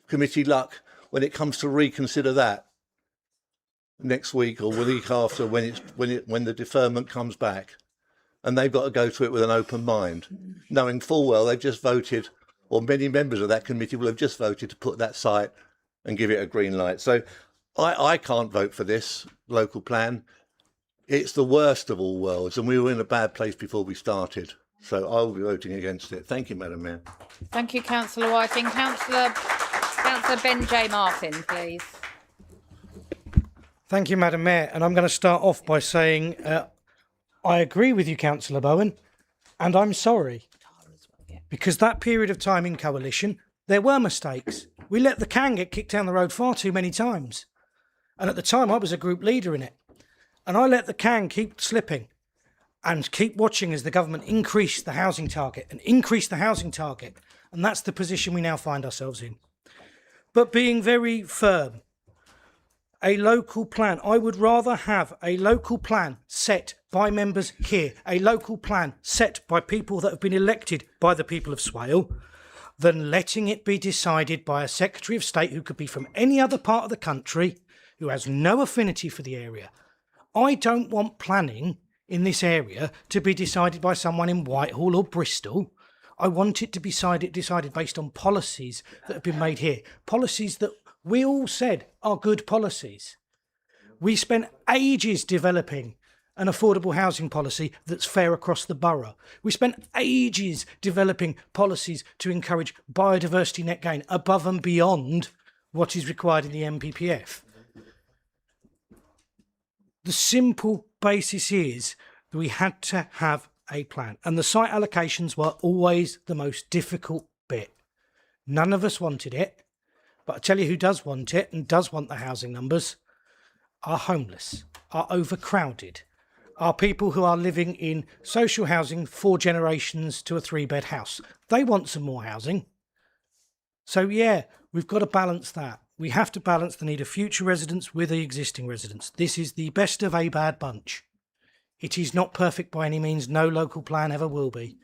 committee luck when it comes to reconsider that next week or the week after when the deferment comes back, and they've got to go to it with an open mind, knowing full well they've just voted, or many members of that committee will have just voted to put that site and give it a green light. So I can't vote for this local plan. It's the worst of all worlds, and we were in a bad place before we started. So I will be voting against it. Thank you, Madam Mayor. Thank you, Councillor Whiting. Councillor Ben J. Martin, please. Thank you, Madam Mayor. And I'm going to start off by saying I agree with you, Councillor Bowen, and I'm sorry. Because that period of time in coalition, there were mistakes. We let the can get kicked down the road far too many times. And at the time, I was a group leader in it. And I let the can keep slipping and keep watching as the government increased the housing target and increased the housing target. And that's the position we now find ourselves in. But being very firm, a local plan, I would rather have a local plan set by members here, a local plan set by people that have been elected by the people of Swale, than letting it be decided by a Secretary of State who could be from any other part of the country, who has no affinity for the area. I don't want planning in this area to be decided by someone in Whitehall or Bristol. I want it to be decided based on policies that have been made here. Policies that we all said are good policies. We spent ages developing an affordable housing policy that's fair across the borough. We spent ages developing policies to encourage biodiversity net gain above and beyond what is required in the NPPF. The simple basis is that we had to have a plan, and the site allocations were always the most difficult bit. None of us wanted it, but I tell you who does want it and does want the housing numbers are homeless, are overcrowded, are people who are living in social housing 4 generations to a 3-bed house. They want some more housing. So yeah, we've got to balance that. We have to balance the need of future residents with the existing residents. This is the best of a bad bunch. It is not perfect by any means. No local plan ever will be.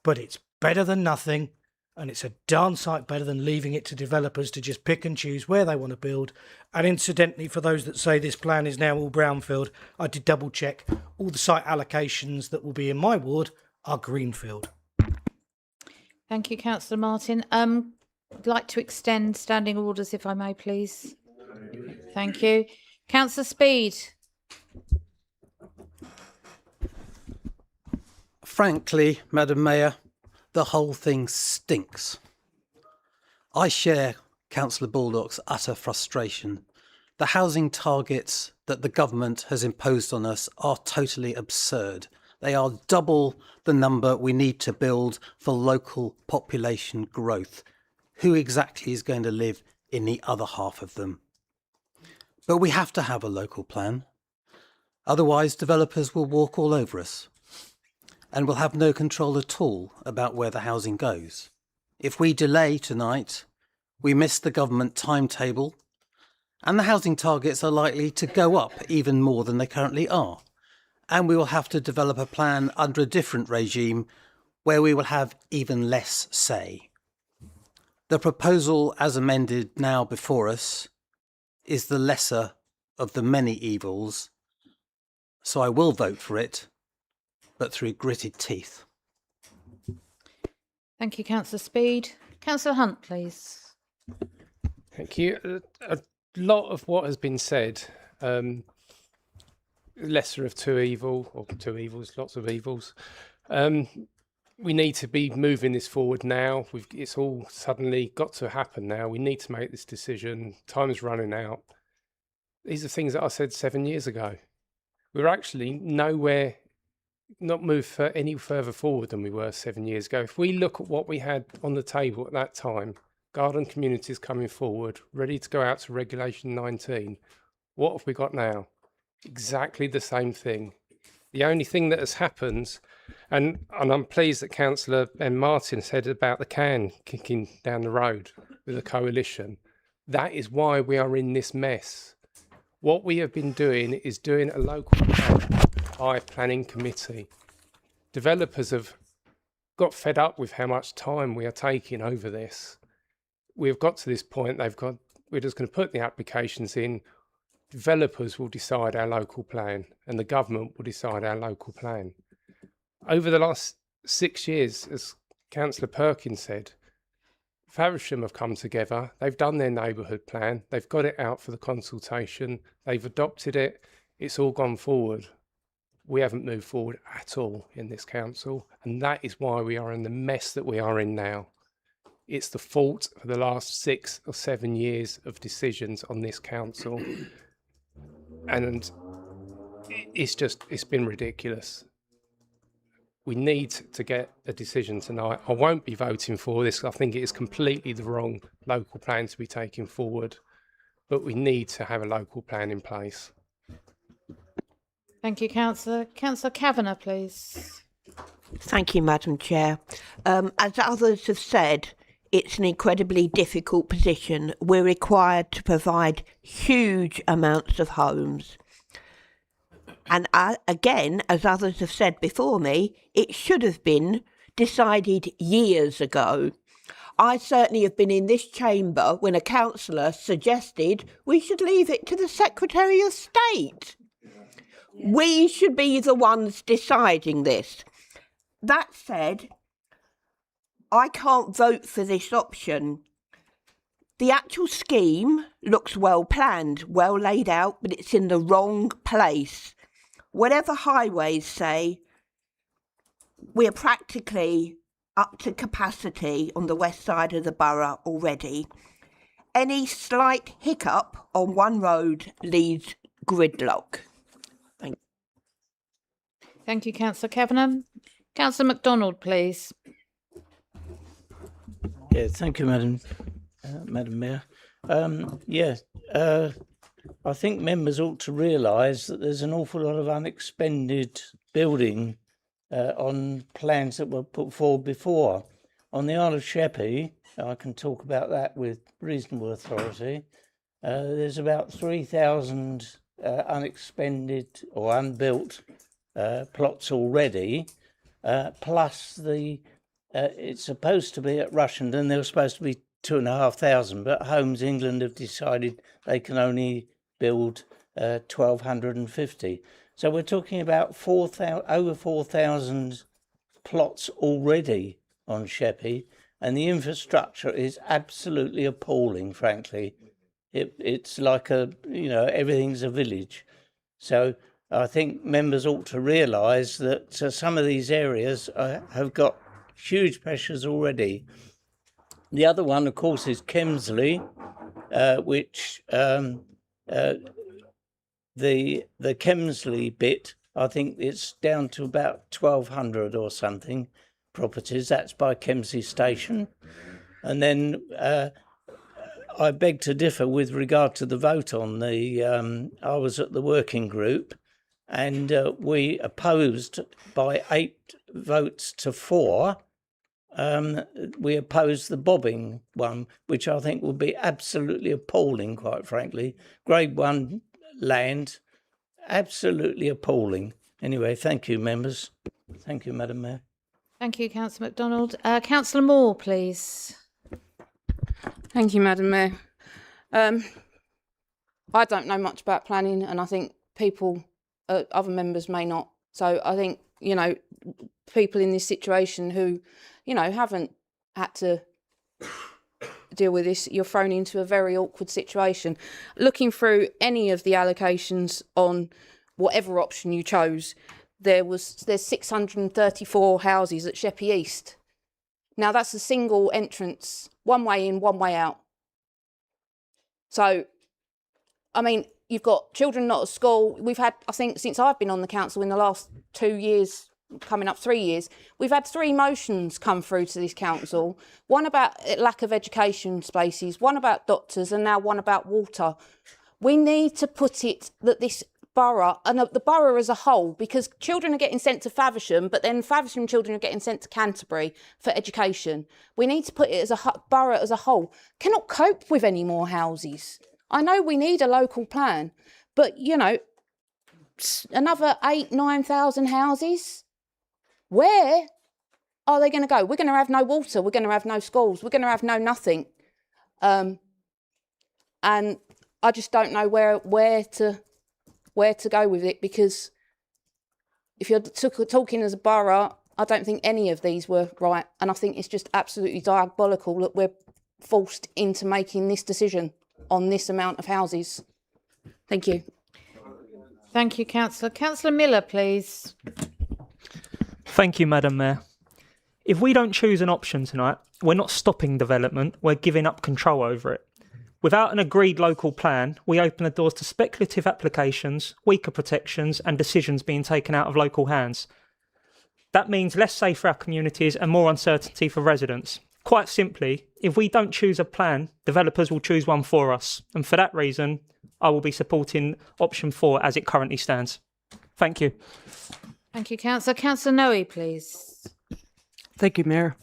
But it's better than nothing. And it's a darn sight better than leaving it to developers to just pick and choose where they want to build. And incidentally, for those that say this plan is now all brownfield, I did double check. All the site allocations that will be in my ward are greenfield. Thank you, Councillor Martin. I'd like to extend standing orders, if I may, please. Thank you. Councillor Speed. Frankly, Madam Mayor, the whole thing stinks. I share Councillor Baldock's utter frustration. The housing targets that the government has imposed on us are totally absurd. They are double the number we need to build for local population growth. Who exactly is going to live in the other half of them? But we have to have a local plan. Otherwise, developers will walk all over us and will have no control at all about where the housing goes. If we delay tonight, we miss the government timetable, and the housing targets are likely to go up even more than they currently are. And we will have to develop a plan under a different regime where we will have even less say. The proposal as amended now before us is the lesser of the many evils, so I will vote for it, but through gritted teeth. Thank you, Councillor Speed. Councillor Hunt, please. Thank you. A lot of what has been said, lesser of two evil, or two evils, lots of evils. We need to be moving this forward now. It's all suddenly got to happen now. We need to make this decision. Time's running out. These are things that I said 7 years ago. We're actually nowhere, not moved any further forward than we were 7 years ago. If we look at what we had on the table at that time, garden communities coming forward, ready to go out to Regulation 19, what have we got now? Exactly the same thing. The only thing that has happened, And I'm pleased that Councillor Ben Martin said about the can kicking down the road with the coalition. That is why we are in this mess. What we have been doing is doing a local high planning committee. Developers have got fed up with how much time we are taking over this. We've got to this point, we're just going to put the applications in. Developers will decide our local plan and the government will decide our local plan. Over the last 6 years, as Councillor Perkins said, Faversham have come together, they've done their neighbourhood plan, they've got it out for the consultation, they've adopted it, it's all gone forward. We haven't moved forward at all in this council, and that is why we are in the mess that we are in now. It's the fault for the last 6 or 7 years of decisions on this council. And it's been ridiculous. We need to get a decision tonight. I won't be voting for this. I think it is completely the wrong local plan to be taken forward, but we need to have a local plan in place. Thank you, Councillor. Councillor Kavanagh, please. Thank you, Madam Chair. As others have said, it's an incredibly difficult position. We're required to provide huge amounts of homes. And again, as others have said before me, it should have been decided years ago. I certainly have been in this chamber when a councillor suggested we should leave it to the Secretary of State. We should be the ones deciding this. That said, I can't vote for this option. The actual scheme looks well planned, well laid out, but it's in the wrong place. Whatever highways say, we're practically up to capacity on the west side of the borough already. Any slight hiccup on one road leads gridlock. Thank you. Thank you, Councillor Kavanagh. Councillor MacDonald, please. Yeah, thank you, Madam Mayor. I think members ought to realise that there's an awful lot of unexpended building on plans that were put forward before. On the Isle of Sheppey, I can talk about that with reasonable authority. There's about 3,000 unexpended or unbuilt plots already, plus it's supposed to be at Rushendon, there was supposed to be 2,500, but Homes England have decided they can only build 1,250. So we're talking about over 4,000 plots already on Sheppey, and the infrastructure is absolutely appalling, frankly. It's like everything's a village. So I think members ought to realise that some of these areas have got huge pressures already. The other one, of course, is Kemsley, which the Kemsley bit, I think it's down to about 1,200 or something properties. That's by Kemsley Station. And then I beg to differ with regard to the vote on the, I was at the working group, and we opposed by 8 votes to 4. We opposed the bobbing one, which I think would be absolutely appalling, quite frankly. Grade 1 land, absolutely appalling. Anyway, thank you, members. Thank you, Madam Mayor. Thank you, Councillor MacDonald. Councillor Moore, please. Thank you, Madam Mayor. I don't know much about planning, and I think people, other members may not. So I think, people in this situation who, haven't had to deal with this, you're thrown into a very awkward situation. Looking through any of the allocations on whatever option you chose, there's 634 houses at Sheppey East. Now that's a single entrance, one way in, one way out. So, you've got children not at school. We've had, I think, since I've been on the council in the last 2 years, coming up 3 years, we've had 3 motions come through to this council. One about lack of education spaces, one about doctors, and now one about water. We need to put it that this borough and the borough as a whole, because children are getting sent to Faversham, but then Faversham children are getting sent to Canterbury for education. We need to put it as a borough as a whole. Cannot cope with any more houses. I know we need a local plan, but you know, another 8,000-9,000 houses. Where are they going to go? We're going to have no water. We're going to have no schools. We're going to have no nothing. And I just don't know where to go with it, because if you're talking as a borough, I don't think any of these were right, and I think it's just absolutely diabolical that we're forced into making this decision on this amount of houses. Thank you. Thank you, Councillor. Councillor Miller, please. Thank you, Madam Mayor. If we don't choose an option tonight, we're not stopping development, we're giving up control over it. Without an agreed local plan, we open the doors to speculative applications, weaker protections and decisions being taken out of local hands. That means less safe for our communities and more uncertainty for residents. Quite simply, if we don't choose a plan, developers will choose one for us. And for that reason, I will be supporting option 4 as it currently stands. Thank you. Thank you, Councillor. Councillor Noe, please. Thank you, Mayor.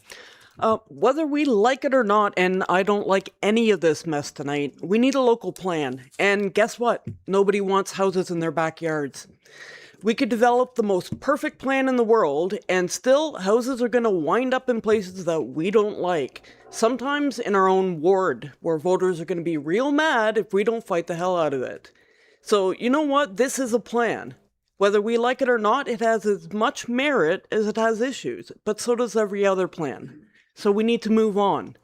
Whether we like it or not, and I don't like any of this mess tonight, we need a local plan. And guess what? Nobody wants houses in their backyards. We could develop the most perfect plan in the world, and still houses are going to wind up in places that we don't like. Sometimes in our own ward, where voters are going to be real mad if we don't fight the hell out of it. So, you know what? This is a plan. Whether we like it or not, it has as much merit as it has issues, but so does every other plan. So we need to move on.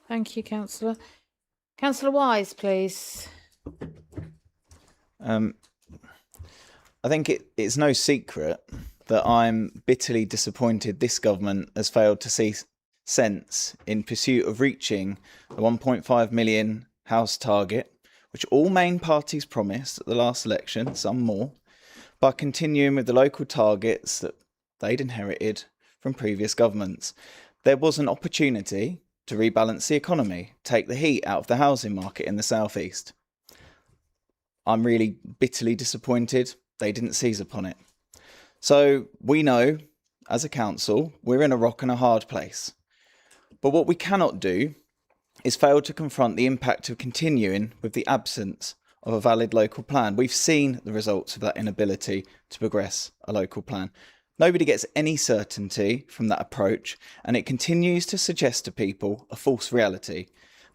Thank you, Councillor. Councillor Wise, please. I think it's no secret that I'm bitterly disappointed this government has failed to see sense in pursuit of reaching the 1.5 million house target, which all main parties promised at the last election, some more, by continuing with the local targets that they'd inherited from previous governments. There was an opportunity to rebalance the economy, take the heat out of the housing market in the southeast. I'm really bitterly disappointed they didn't seize upon it. So we know, as a council, we're in a rock and a hard place. But what we cannot do is fail to confront the impact of continuing with the absence of a valid local plan. We've seen the results of that inability to progress a local plan. Nobody gets any certainty from that approach, and it continues to suggest to people a false reality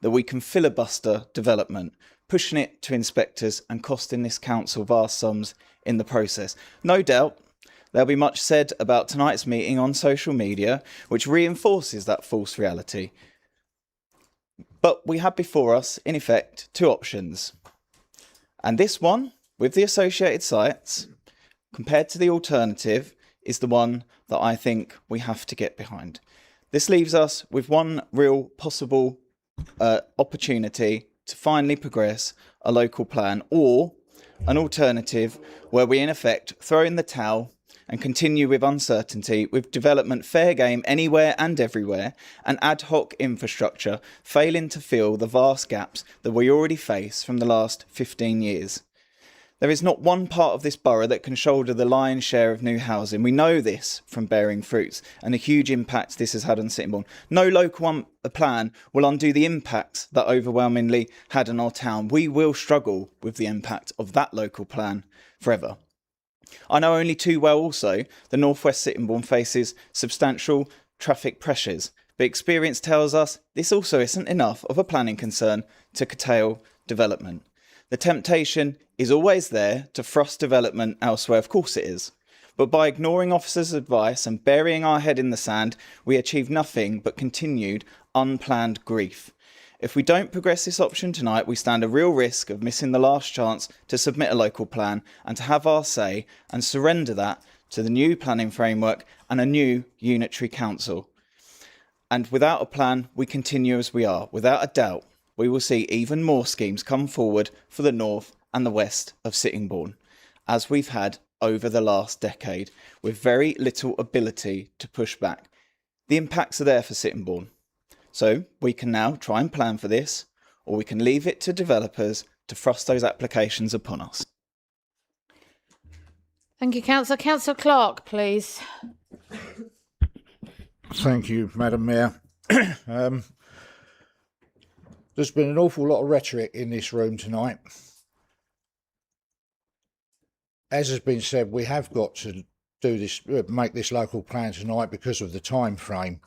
that we can filibuster development, pushing it to inspectors and costing this council vast sums in the process. No doubt there'll be much said about tonight's meeting on social media, which reinforces that false reality. But we have before us, in effect, two options. And this one, with the associated sites, compared to the alternative, is the one that I think we have to get behind. This leaves us with one real possible opportunity to finally progress a local plan, or an alternative where we in effect throw in the towel and continue with uncertainty, with development fair game anywhere and everywhere, and ad hoc infrastructure failing to fill the vast gaps that we already face from the last 15 years. There is not one part of this borough that can shoulder the lion's share of new housing. We know this from bearing fruits and the huge impact this has had on Sittingbourne. No local plan will undo the impacts that overwhelmingly had on our town. We will struggle with the impact of that local plan forever. I know only too well also the North West Sittingbourne faces substantial traffic pressures, but experience tells us this also isn't enough of a planning concern to curtail development. The temptation is always there to thrust development elsewhere, of course it is. But by ignoring officers' advice and burying our head in the sand, we achieve nothing but continued unplanned grief. If we don't progress this option tonight, we stand a real risk of missing the last chance to submit a local plan and to have our say and surrender that to the new planning framework and a new unitary council. And without a plan, we continue as we are. Without a doubt, we will see even more schemes come forward for the north and the west of Sittingbourne, as we've had over the last decade, with very little ability to push back. The impacts are there for Sittingbourne. So we can now try and plan for this, or we can leave it to developers to thrust those applications upon us. Thank you, Councillor. Councillor Clark, please. Thank you, Madam Mayor. There's been an awful lot of rhetoric in this room tonight. As has been said, we have got to do this, make this local plan tonight because of the time frame.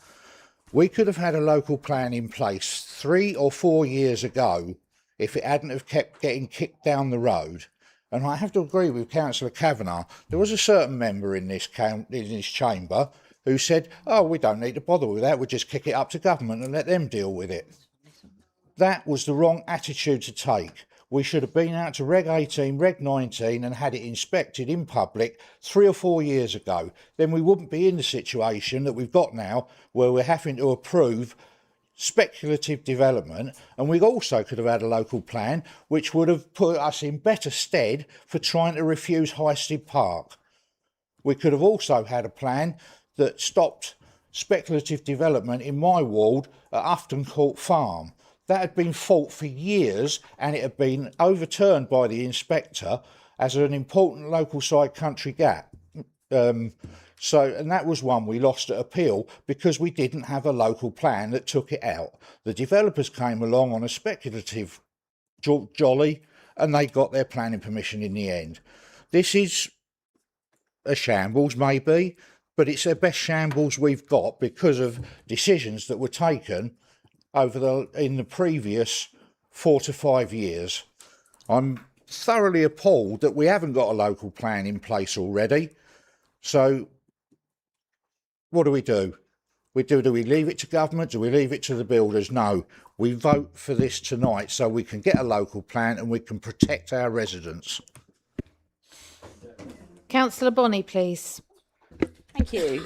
We could have had a local plan in place 3 or 4 years ago if it hadn't have kept getting kicked down the road. And I have to agree with Councillor Kavanagh. There was a certain member in this chamber who said, "Oh, we don't need to bother with that. We'll just kick it up to government and let them deal with it." That was the wrong attitude to take. We should have been out to Reg 18, Reg 19 and had it inspected in public 3 or 4 years ago. Then we wouldn't be in the situation that we've got now where we're having to approve speculative development, and we also could have had a local plan which would have put us in better stead for trying to refuse Highstead Park. We could have also had a plan that stopped speculative development in my ward at Ufton Court Farm. That had been fought for years and it had been overturned by the inspector as an important local side country gap. And that was one we lost at appeal because we didn't have a local plan that took it out. The developers came along on a speculative jolly and they got their planning permission in the end. This is a shambles maybe, but it's the best shambles we've got because of decisions that were taken in the previous 4 to 5 years. I'm thoroughly appalled that we haven't got a local plan in place already. So what do? Do we leave it to government? Do we leave it to the builders? No, we vote for this tonight so we can get a local plan and we can protect our residents. Councillor Bonney, please. Thank you.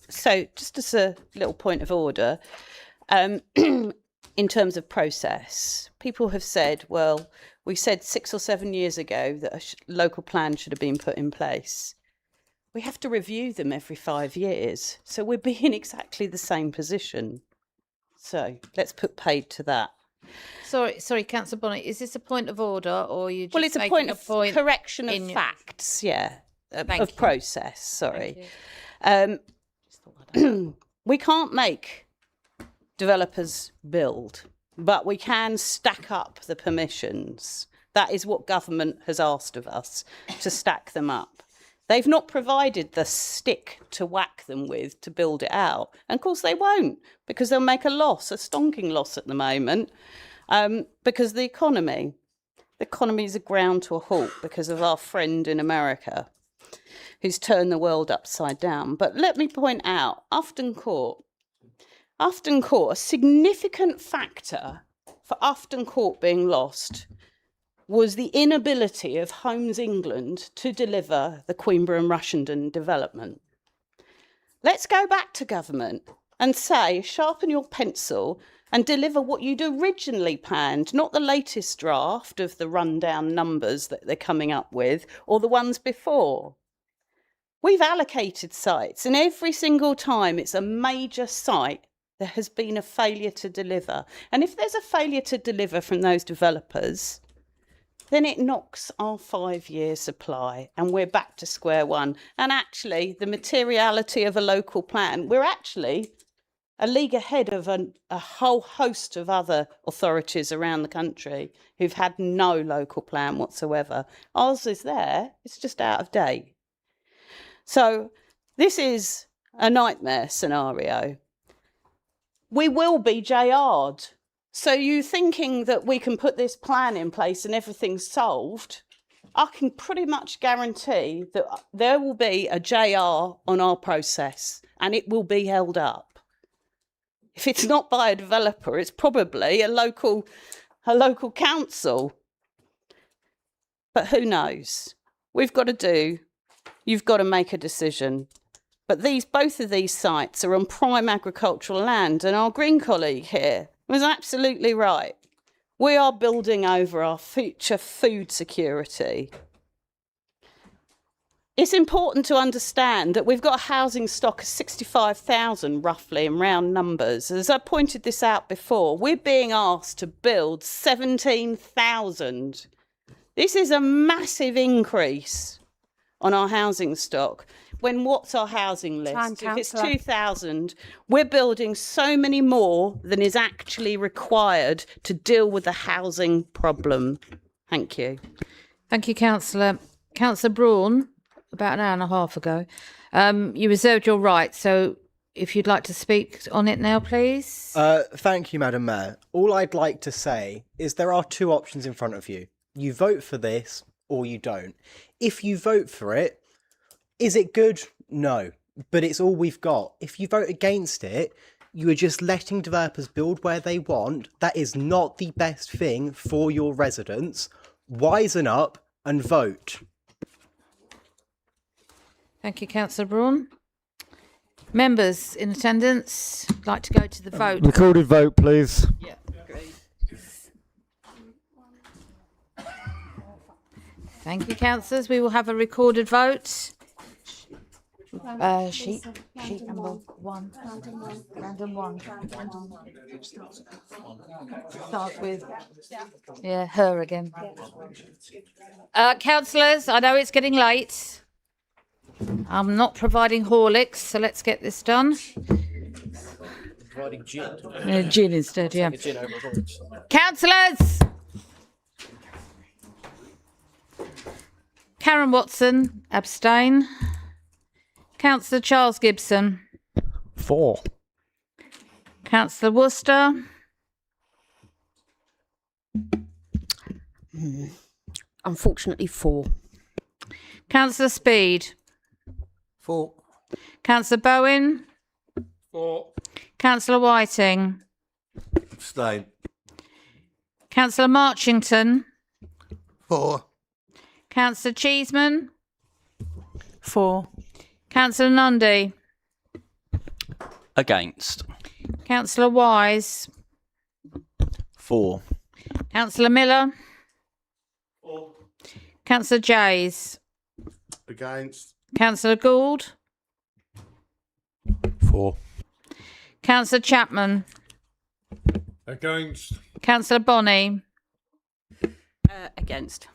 So just as a little point of order, in terms of process, people have said, well, we said 6 or 7 years ago that a local plan should have been put in place. We have to review them every 5 years. So we'll be in exactly the same position. So let's put paid to that. Sorry, Councillor Bonney, is this a point of order or you just Well, it's a point of correction of facts, of process, sorry. We can't make developers build, but we can stack up the permissions. That is what government has asked of us, to stack them up. They've not provided the stick to whack them with to build it out. And of course they won't, because they'll make a loss, a stonking loss at the moment, because the economy is ground to a halt because of our friend in America who's turned the world upside down. But let me point out, Ufton Court, a significant factor for Ufton Court being lost was the inability of Homes England to deliver the Queenborough and Rushendon development. Let's go back to government and say, sharpen your pencil and deliver what you'd originally planned, not the latest draft of the rundown numbers that they're coming up with, or the ones before. We've allocated sites, and every single time it's a major site, there has been a failure to deliver. And if there's a failure to deliver from those developers, then it knocks our 5-year supply and we're back to square one. And actually, the materiality of a local plan, we're actually a league ahead of a whole host of other authorities around the country who've had no local plan whatsoever. Ours is there, it's just out of date. So this is a nightmare scenario. We will be JR'd. So you thinking that we can put this plan in place and everything's solved, I can pretty much guarantee that there will be a JR on our process and it will be held up. If it's not by a developer, it's probably a local council. But who knows? You've got to make a decision. But both of these sites are on prime agricultural land, and our Green colleague here was absolutely right. We are building over our future food security. It's important to understand that we've got a housing stock of 65,000 roughly in round numbers. As I pointed this out before, we're being asked to build 17,000. This is a massive increase on our housing stock. When what's our housing list? If it's 2,000, we're building so many more than is actually required to deal with the housing problem. Thank you. Thank you, Councillor. Councillor Braun, about an hour and a half ago, you reserved your right, so if you'd like to speak on it now, please. Thank you, Madam Mayor. All I'd like to say is there are two options in front of you. You vote for this or you don't. If you vote for it, is it good? No, but it's all we've got. If you vote against it, you are just letting developers build where they want. That is not the best thing for your residents. Wisen up and vote. Thank you, Councillor Braun. Members in attendance, like to go to the vote. Recorded vote, please. Yeah, great. Thank you, councillors. We will have a recorded vote. Sheet number 1. Random 1. Start with, yeah, her again. Councillors, I know it's getting late. I'm not providing Horlicks, so let's get this done. Providing gin. Gin instead, yeah. Councillors! Karen Watson, abstain. Councillor Charles Gibson. 4. Councillor Worcester. Unfortunately, 4. Councillor Speed. 4. Councillor Bowen. 4. Councillor Whiting. Abstain. Councillor Marchington. 4. Councillor Cheeseman. 4. Councillor Nundy. Against. Councillor Wise. 4. Councillor Miller. 4. Councillor Jays. Against. Councillor Gould. 4. Councillor Chapman. Against. Councillor Bonney. Against.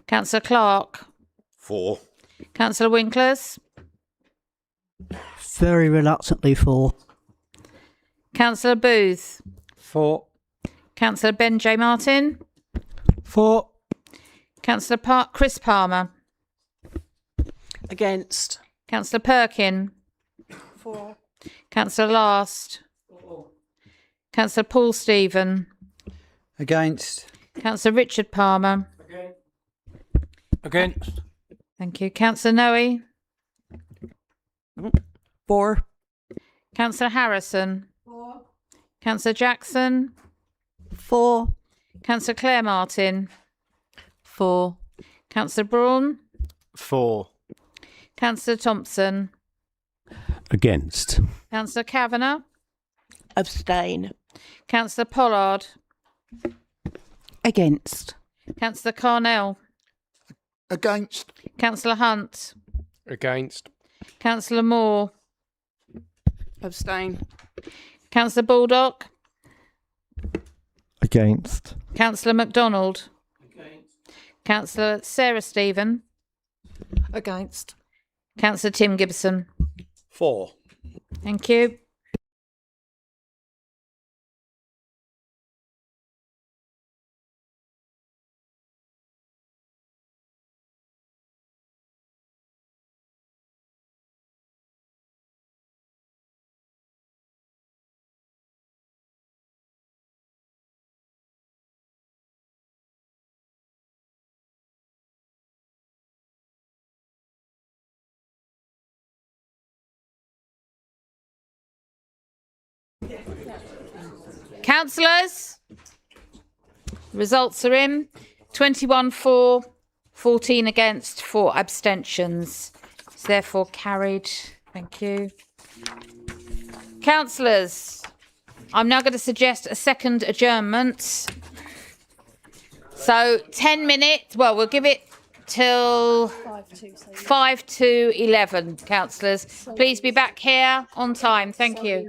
Councillor Clark. 4. Councillor Winklers. Very reluctantly 4. Councillor Booth. 4. Councillor Ben J. Martin. 4. Councillor Chris Palmer. Against. Councillor Perkin. 4. Councillor Last. 4. Councillor Paul Stephen. Against. Councillor Richard Palmer. Against. Thank you. Councillor Noe. 4. Councillor Harrison. 4. Councillor Jackson. 4. Councillor Claire Martin. 4. Councillor Braun. 4. Councillor Thompson. Against. Councillor Kavanagh. Abstain. Councillor Pollard. Against. Councillor Carnell. Against. Councillor Hunt. Against. Councillor Moore. Abstain. Councillor Baldock. Against. Councillor MacDonald. Councillor Sarah Stephen. Against. Councillor Tim Gibson. 4. Thank you. Councillors, results are in. 21 for, 14 against, 4 abstentions. It's therefore carried. Thank you. Councillors, I'm now going to suggest a second adjournment. So 10 minutes, well, we'll give it till 5 to 11, councillors. Please be back here on time. Thank you.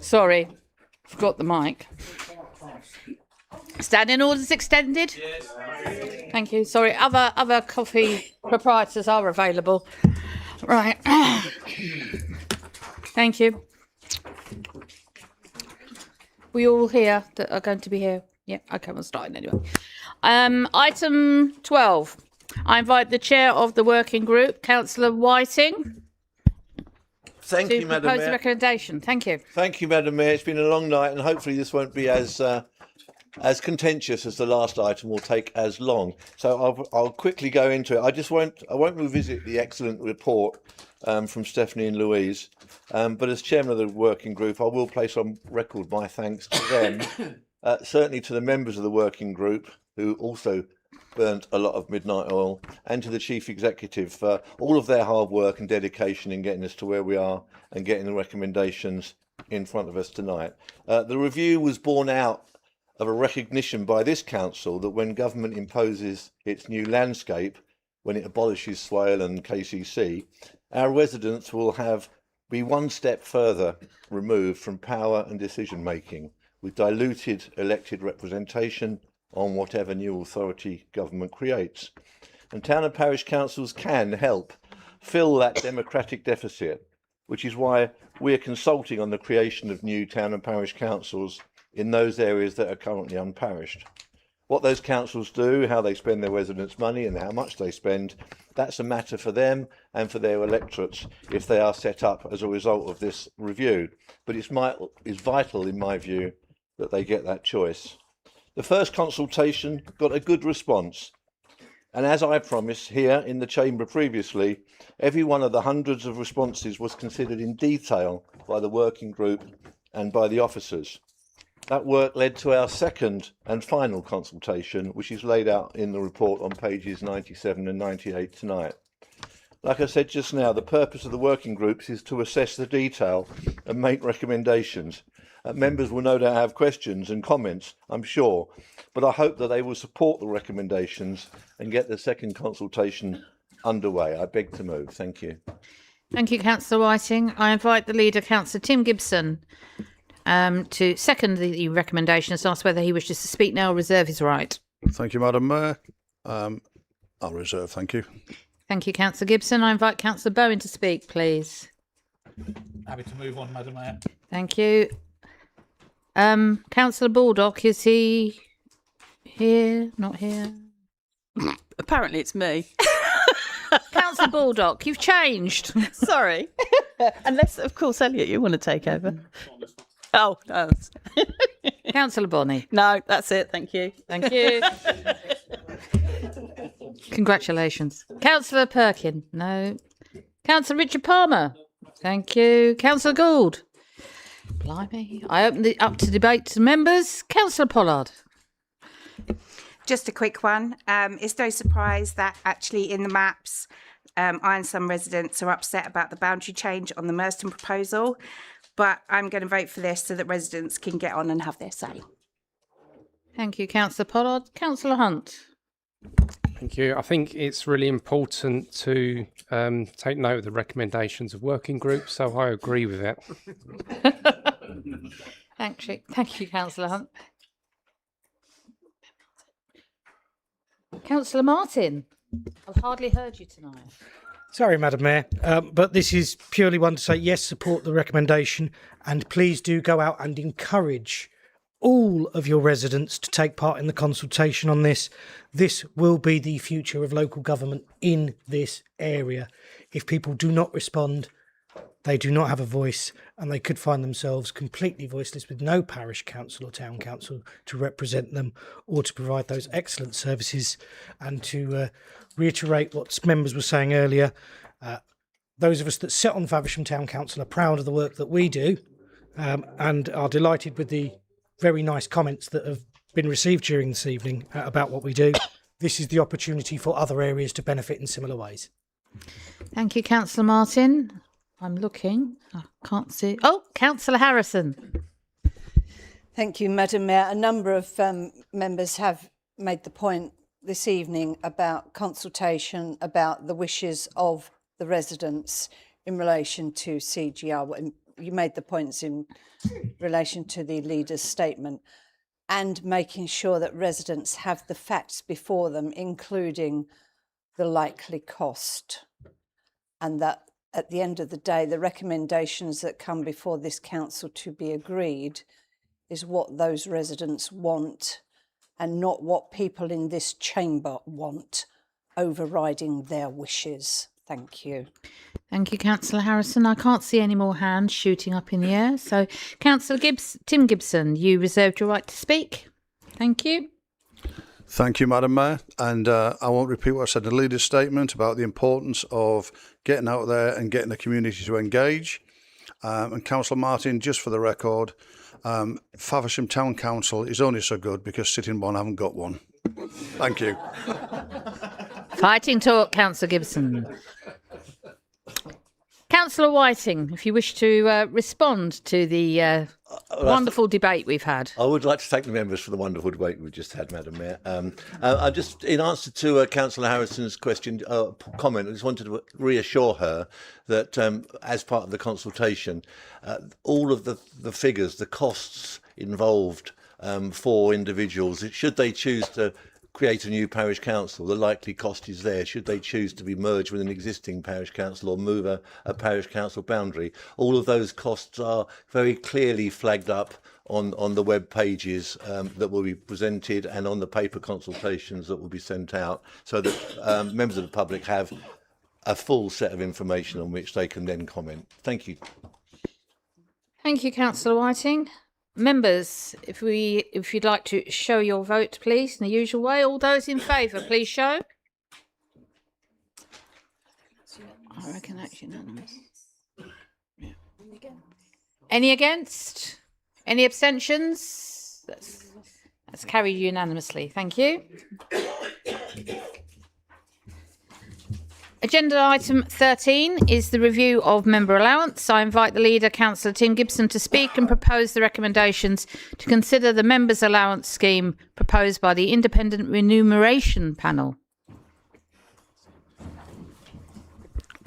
Sorry, forgot the mic. Standing orders extended? Yes. Thank you. Sorry, other coffee proprietors are available. Right. Thank you. We all here that are going to be here? Yeah, okay, we're starting anyway. Item 12. I invite the chair of the working group, Councillor Whiting. Thank you, Madam propose Mayor. a recommendation. Thank you. Thank you, Madam Mayor. It's been a long night, and hopefully this won't be as contentious as the last item will take as long. So I'll quickly go into it. I won't revisit the excellent report from Stephanie and Louise, but as chairman of the working group, I will place on record my thanks to them, certainly to the members of the working group who also burnt a lot of midnight oil, and to the chief executive for all of their hard work and dedication in getting us to where we are and getting the recommendations in front of us tonight. The review was born out of a recognition by this council that when government imposes its new landscape, when it abolishes Swale and KCC, our residents will be one step further removed from power and decision making, with diluted elected representation on whatever new authority government creates. And town and parish councils can help fill that democratic deficit, which is why we're consulting on the creation of new town and parish councils in those areas that are currently unparished. What those councils do, how they spend their residents' money and how much they spend, that's a matter for them and for their electorates if they are set up as a result of this review. But it's vital, in my view, that they get that choice. The first consultation got a good response. And as I promised here in the chamber previously, every one of the hundreds of responses was considered in detail by the working group and by the officers. That work led to our second and final consultation, which is laid out in the report on pages 97 and 98 tonight. Like I said just now, the purpose of the working groups is to assess the detail and make recommendations. Members will no doubt have questions and comments, I'm sure, but I hope that they will support the recommendations and get the second consultation underway. I beg to move. Thank you. Thank you, Councillor Whiting. I invite the leader, Councillor Tim Gibson, to second the recommendations and ask whether he wishes to speak now or reserve his right. Thank you, Madam Mayor. I'll reserve, thank you. Thank you, Councillor Gibson. I invite Councillor Bowen to speak, please. Happy to move on, Madam Mayor. Thank you. Councillor Baldock, is he here? Not here? Apparently it's me. Councillor Baldock, you've changed. Sorry. Unless, of course, Elliot, you want to take over. Oh, no. Councillor Bonney. No, that's it. Thank you. Thank you. Congratulations. Councillor Perkin. No. Councillor Richard Palmer. Thank you. Councillor Gould. Blimey. I open it up to debate to members. Councillor Pollard. Just a quick one. It's no surprise that actually in the maps, I and some residents are upset about the boundary change on the Merston proposal, but I'm going to vote for this so that residents can get on and have their say. Thank you, Councillor Pollard. Councillor Hunt. Thank you. I think it's really important to take note of the recommendations of working groups, so I agree with it. Thank you, Councillor Hunt. Councillor Martin. I've hardly heard you tonight. Sorry, Madam Mayor, but this is purely one to say, yes, support the recommendation, and please do go out and encourage all of your residents to take part in the consultation on this. This will be the future of local government in this area. If people do not respond, they do not have a voice, and they could find themselves completely voiceless with no parish council or town council to represent them or to provide those excellent services. And to reiterate what members were saying earlier, those of us that sit on Faversham Town Council are proud of the work that we do, and are delighted with the very nice comments that have been received during this evening about what we do. This is the opportunity for other areas to benefit in similar ways. Thank you, Councillor Martin. I'm looking. I can't see. Oh, Councillor Harrison. Thank you, Madam Mayor. A number of members have made the point this evening about consultation, about the wishes of the residents in relation to CGR, you made the points in relation to the leader's statement, and making sure that residents have the facts before them, including the likely cost, and that at the end of the day, the recommendations that come before this council to be agreed is what those residents want and not what people in this chamber want, overriding their wishes. Thank you. Thank you, Councillor Harrison. I can't see any more hands shooting up in the air. So, Councillor Tim Gibson, you reserved your right to speak. Thank you. Thank you, Madam Mayor. And I won't repeat what I said in the leader's statement about the importance of getting out there and getting the community to engage. And Councillor Martin, just for the record, Faversham Town Council is only so good because Sittingbourne haven't got one. Thank you. Fighting talk, Councillor Gibson. Councillor Whiting, if you wish to respond to the wonderful debate we've had. I would like to thank the members for the wonderful debate we've just had, Madam Mayor. I just, in answer to Councillor Harrison's question, comment, I just wanted to reassure her that as part of the consultation, all of the figures, the costs involved for individuals, should they choose to create a new parish council, the likely cost is there. Should they choose to be merged with an existing parish council or move a parish council boundary, all of those costs are very clearly flagged up on the web pages that will be presented and on the paper consultations that will be sent out, so that members of the public have a full set of information on which they can then comment. Thank you. Thank you, Councillor Whiting. Members, if you'd like to show your vote, please, in the usual way. All those in favour, please show. I reckon that's unanimous. Yeah. Any against? Any abstentions? That's carried unanimously. Thank you. Agenda item 13 is the review of member allowance. I invite the leader, Councillor Tim Gibson, to speak and propose the recommendations to consider the members' allowance scheme proposed by the Independent Remuneration Panel.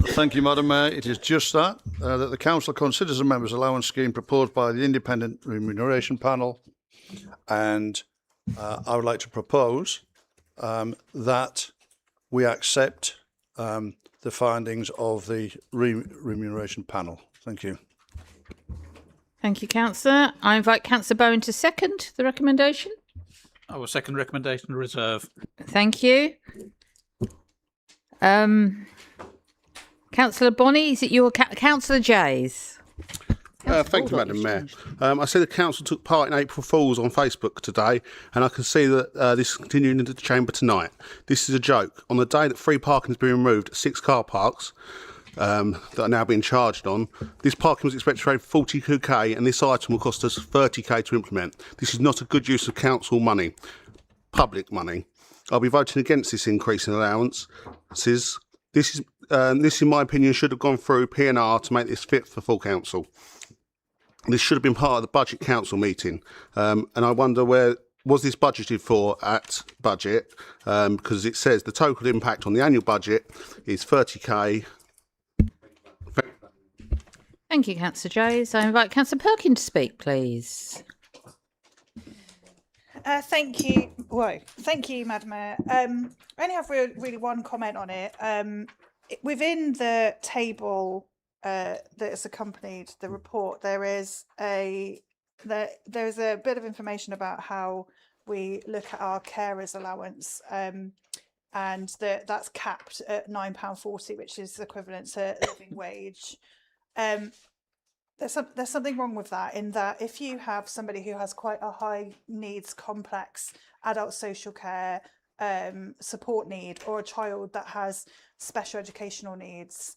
Thank you, Madam Mayor. It is just that the Council considers the members' allowance scheme proposed by the Independent Remuneration Panel, and I would like to propose that we accept the findings of the remuneration panel. Thank you. Thank you, Councillor. I invite Councillor Bowen to second the recommendation. I will second recommendation reserve. Thank you. Councillor Bonney, is it your Councillor Jays? Thank you, Madam Mayor. I see the council took part in April Fools on Facebook today, and I can see that this is continuing into the chamber tonight. This is a joke. On the day that free parking has been removed at 6 car parks that are now being charged on, this parking was expected to save 42k, and this item will cost us 30k to implement. This is not a good use of council money, public money. I'll be voting against this increase in allowances. This, in my opinion, should have gone through P&R to make this fit for full council. This should have been part of the budget council meeting, and I wonder where was this budgeted for at budget, because it says the total impact on the annual budget is 30k. Thank you, Councillor Jays. I invite Councillor Perkin to speak, please. Thank you. Whoa. Thank you, Madam Mayor. I only have really one comment on it. Within the table that has accompanied the report, there's a bit of information about how we look at our carers allowance, and that's capped at £9.40, which is equivalent to living wage. There's something wrong with that, in that if you have somebody who has quite a high needs complex adult social care support need, or a child that has special educational needs,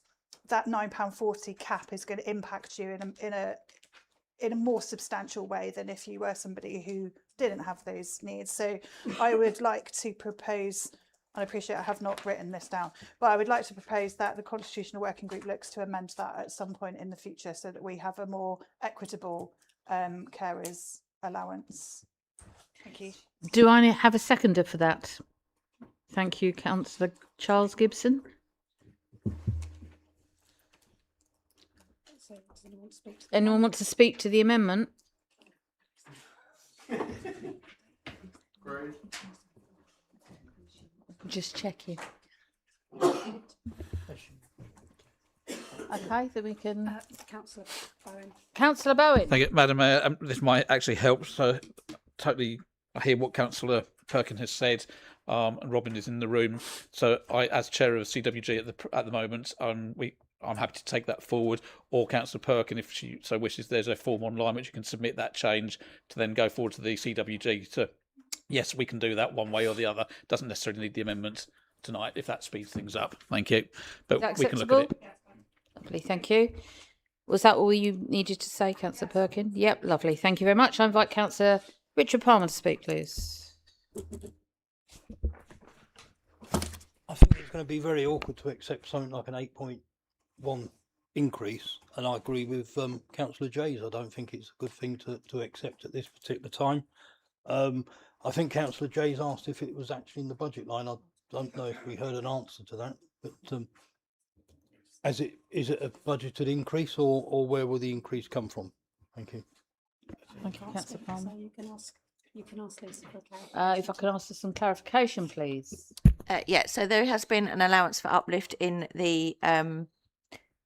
that £9.40 cap is going to impact you in a more substantial way than if you were somebody who didn't have those needs. So I would like to propose, and I appreciate I have not written this down, but I would like to propose that the Constitutional Working Group looks to amend that at some point in the future, so that we have a more equitable carers allowance. Thank you. Do I have a seconder for that? Thank you, Councillor Charles Gibson. Anyone want to speak to the amendment? Just checking. Okay, then we can. Councillor Bowen. Councillor Bowen. Thank you, Madam Mayor. This might actually help. So, totally, I hear what Councillor Perkin has said, and Robin is in the room. So, I, as chair of CWG at the moment, I'm happy to take that forward. Or Councillor Perkin, if she so wishes, there's a form online which you can submit that change to then go forward to the CWG. To yes, we can do that one way or the other. Doesn't necessarily need the amendment tonight if that speeds things up. Thank you. But we can look at it. Lovely, thank you. Was that all you needed to say, Councillor Perkin? Yep, lovely. Thank you very much. I invite Councillor Richard Palmer to speak, please. I think it's going to be very awkward to accept something like an 8.1 increase, and I agree with Councillor Jays. I don't think it's a good thing to accept at this particular time. I think Councillor Jays asked if it was actually in the budget line. I don't know if we heard an answer to that, but is it a budgeted increase, or where will the increase come from? Thank you. Thank you, Councillor Palmer. So you can ask Lisa for If I could ask for some clarification, please. Yeah, so there has been an allowance for uplift in the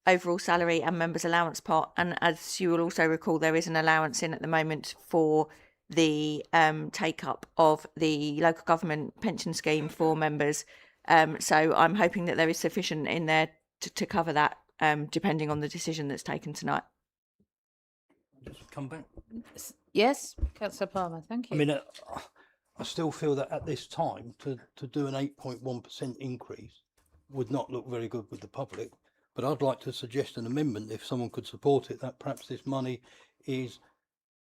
overall salary and members' allowance pot, and as you will also recall, there is an allowance in at the moment for the take up of the local government pension scheme for members. So I'm hoping that there is sufficient in there to cover that, depending on the decision that's taken tonight. Just come back. Yes, Councillor Palmer, thank you. I mean, I still feel that at this time to do an 8.1% increase would not look very good with the public. But I'd like to suggest an amendment, if someone could support it, that perhaps this money is,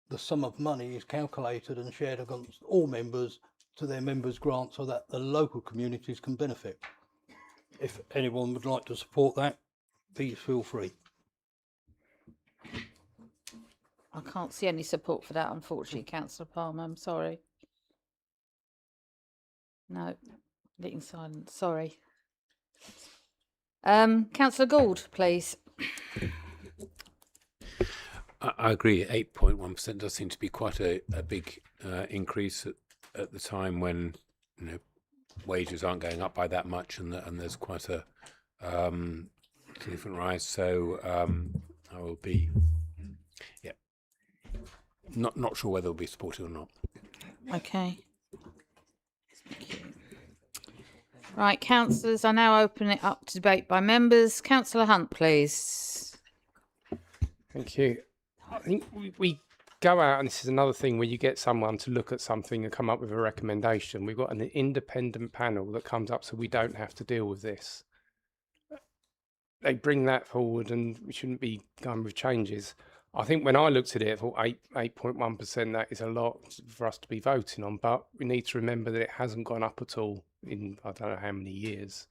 the sum of money is calculated and shared against all members to their members' grant, so that the local communities can benefit. If anyone would like to support that, please feel free. I can't see any support for that, unfortunately, Councillor Palmer. I'm sorry. No, being silent. Sorry. Councillor Gould, please. I agree. 8.1% does seem to be quite a big increase at the time when wages aren't going up by that much, and there's quite a significant rise. So I will be, not sure whether it'll be supported or not. Okay. Right, councillors, I now open it up to debate by members. Councillor Hunt, please. Thank you. I think we go out, and this is another thing where you get someone to look at something and come up with a recommendation. We've got an independent panel that comes up, so we don't have to deal with this. They bring that forward, and we shouldn't be going with changes. I think when I looked at it, I thought 8.1%, that is a lot for us to be voting on, but we need to remember that it hasn't gone up at all in I don't know how many years.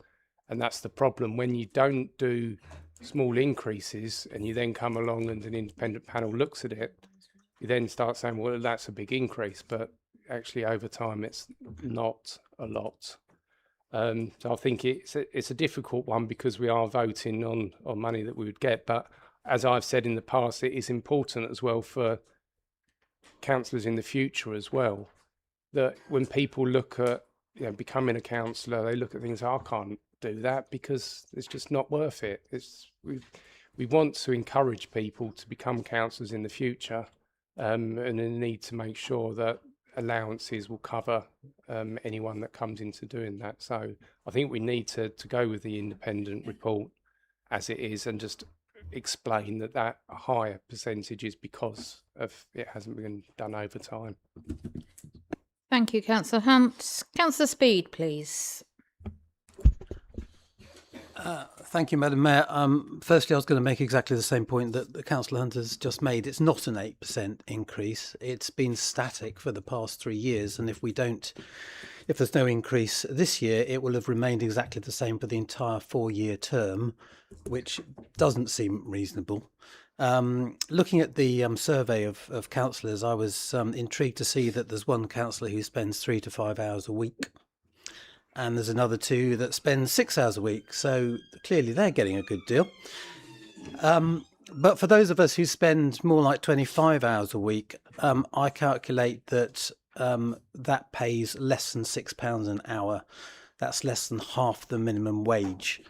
And that's the problem. When you don't do small increases and you then come along and an independent panel looks at it, you then start saying, well, that's a big increase, but actually over time it's not a lot. So I think it's a difficult one because we are voting on money that we would get, but as I've said in the past, it is important as well for councillors in the future as well, that when people look at becoming a councillor, they look at things, I can't do that because it's just not worth it. We want to encourage people to become councillors in the future, and they need to make sure that allowances will cover anyone that comes into doing that. So I think we need to go with the independent report as it is and just explain that higher percentage is because of it hasn't been done over time. Thank you, Councillor Hunt. Councillor Speed, please. Thank you, Madam Mayor. Firstly, I was going to make exactly the same point that Councillor Hunt has just made. It's not an 8% increase. It's been static for the past 3 years, and if there's no increase this year, it will have remained exactly the same for the entire 4-year term, which doesn't seem reasonable. Looking at the survey of councillors, I was intrigued to see that there's one councillor who spends 3 to 5 hours a week, and there's another 2 that spend 6 hours a week. So clearly they're getting a good deal. But for those of us who spend more like 25 hours a week, I calculate that that pays less than £6 an hour. That's less than half the minimum wage.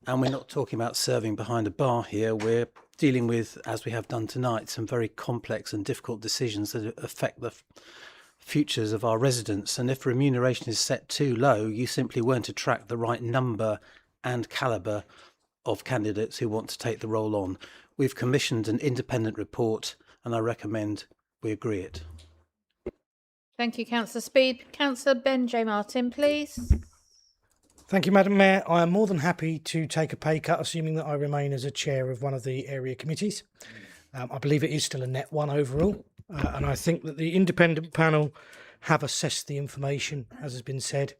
And we're not talking about serving behind a bar here. We're dealing with, as we have done tonight, some very complex and difficult decisions that affect the futures of our residents. And if remuneration is set too low, you simply won't attract the right number and calibre of candidates who want to take the role on. We've commissioned an independent report and I recommend we agree it. Thank you, Councillor Speed. Councillor Ben J. Martin, please. Thank you, Madam Mayor. I am more than happy to take a pay cut, assuming that I remain as a chair of one of the area committees. I believe it is still a net one overall, and I think that the independent panel have assessed the information, as has been said.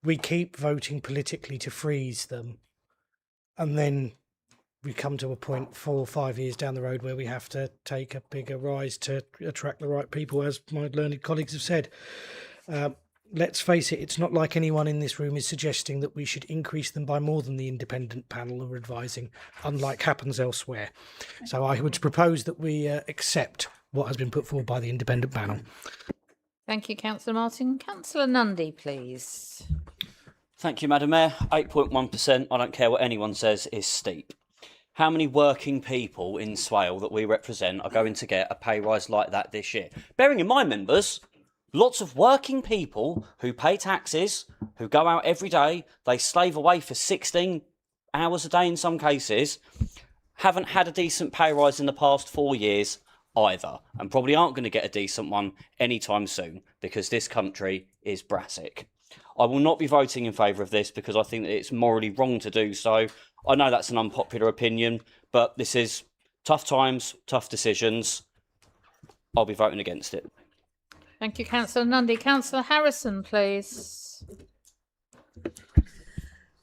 We keep voting politically to freeze them, and then we come to a point 4 or 5 years down the road where we have to take a bigger rise to attract the right people, as my learned colleagues have said. Let's face it, it's not like anyone in this room is suggesting that we should increase them by more than the independent panel are advising, unlike happens elsewhere. So I would propose that we accept what has been put forward by the independent panel. Thank you, Councillor Martin. Councillor Nundy, please. Thank you, Madam Mayor. 8.1%, I don't care what anyone says, is steep. How many working people in Swale that we represent are going to get a pay rise like that this year? Bearing in mind, members, lots of working people who pay taxes, who go out every day, they slave away for 16 hours a day in some cases, haven't had a decent pay rise in the past 4 years either, and probably aren't going to get a decent one anytime soon because this country is brassic. I will not be voting in favour of this because I think that it's morally wrong to do so. I know that's an unpopular opinion, but this is tough times, tough decisions. I'll be voting against it. Thank you, Councillor Nundy. Councillor Harrison, please.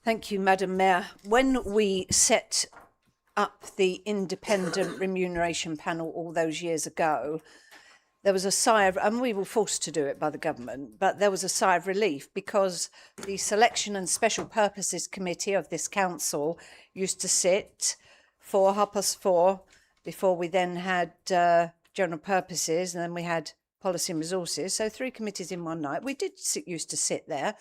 Thank you, Madam Mayor. When we set up the independent remuneration panel all those years ago, there was a sigh of, and we were forced to do it by the government, but there was a sigh of relief because the Selection and Special Purposes Committee of this council used to sit for 4:30 before we then had general purposes, and then we had policy and resources. So 3 committees in one night. We used to sit there.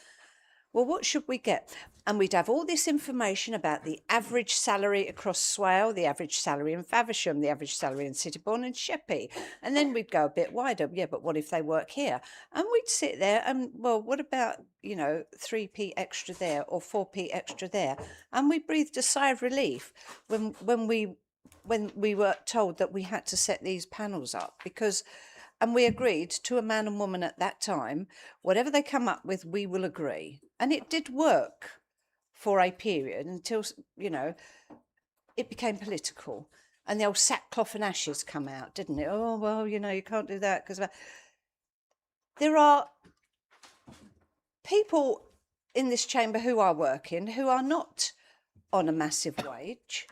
Well, what should we get? And we'd have all this information about the average salary across Swale, the average salary in Faversham, the average salary in Citybourne and Sheppey. And then we'd go a bit wider. Yeah, but what if they work here? And we'd sit there and, well, what about, 3p extra there or 4p extra there? And we breathed a sigh of relief when we were told that we had to set these panels up and we agreed to a man and woman at that time, whatever they come up with, we will agree. And it did work for a period until, it became political. And the old sackcloth and ashes come out, didn't it? Oh, well, you can't do that because there are people in this chamber who are working who are not on a massive wage.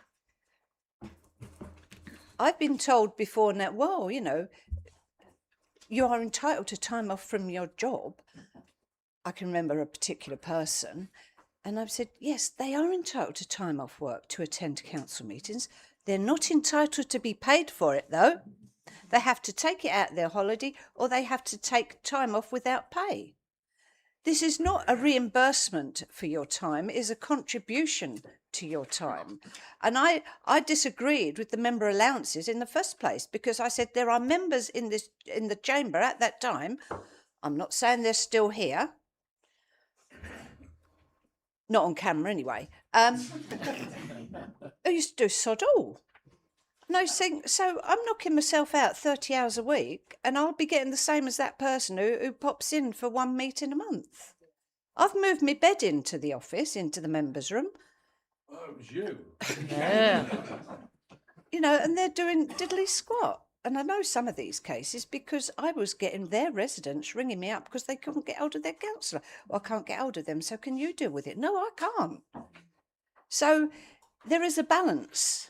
I've been told before now, well, you are entitled to time off from your job. I can remember a particular person, and I've said, yes, they are entitled to time off work to attend council meetings. They're not entitled to be paid for it, though. They have to take it out of their holiday, or they have to take time off without pay. This is not a reimbursement for your time, it is a contribution to your time. And I disagreed with the member allowances in the first place because I said there are members in the chamber at that time, I'm not saying they're still here, not on camera anyway, who used to do sod all. And I was saying, so I'm knocking myself out 30 hours a week and I'll be getting the same as that person who pops in for 1 meeting a month. I've moved my bed into the office, into the members' room. Oh, it was you. Yeah. And they're doing diddly squat. And I know some of these cases because I was getting their residents ringing me up because they couldn't get hold of their councillor. Well, I can't get hold of them, so can you deal with it? No, I can't. So there is a balance.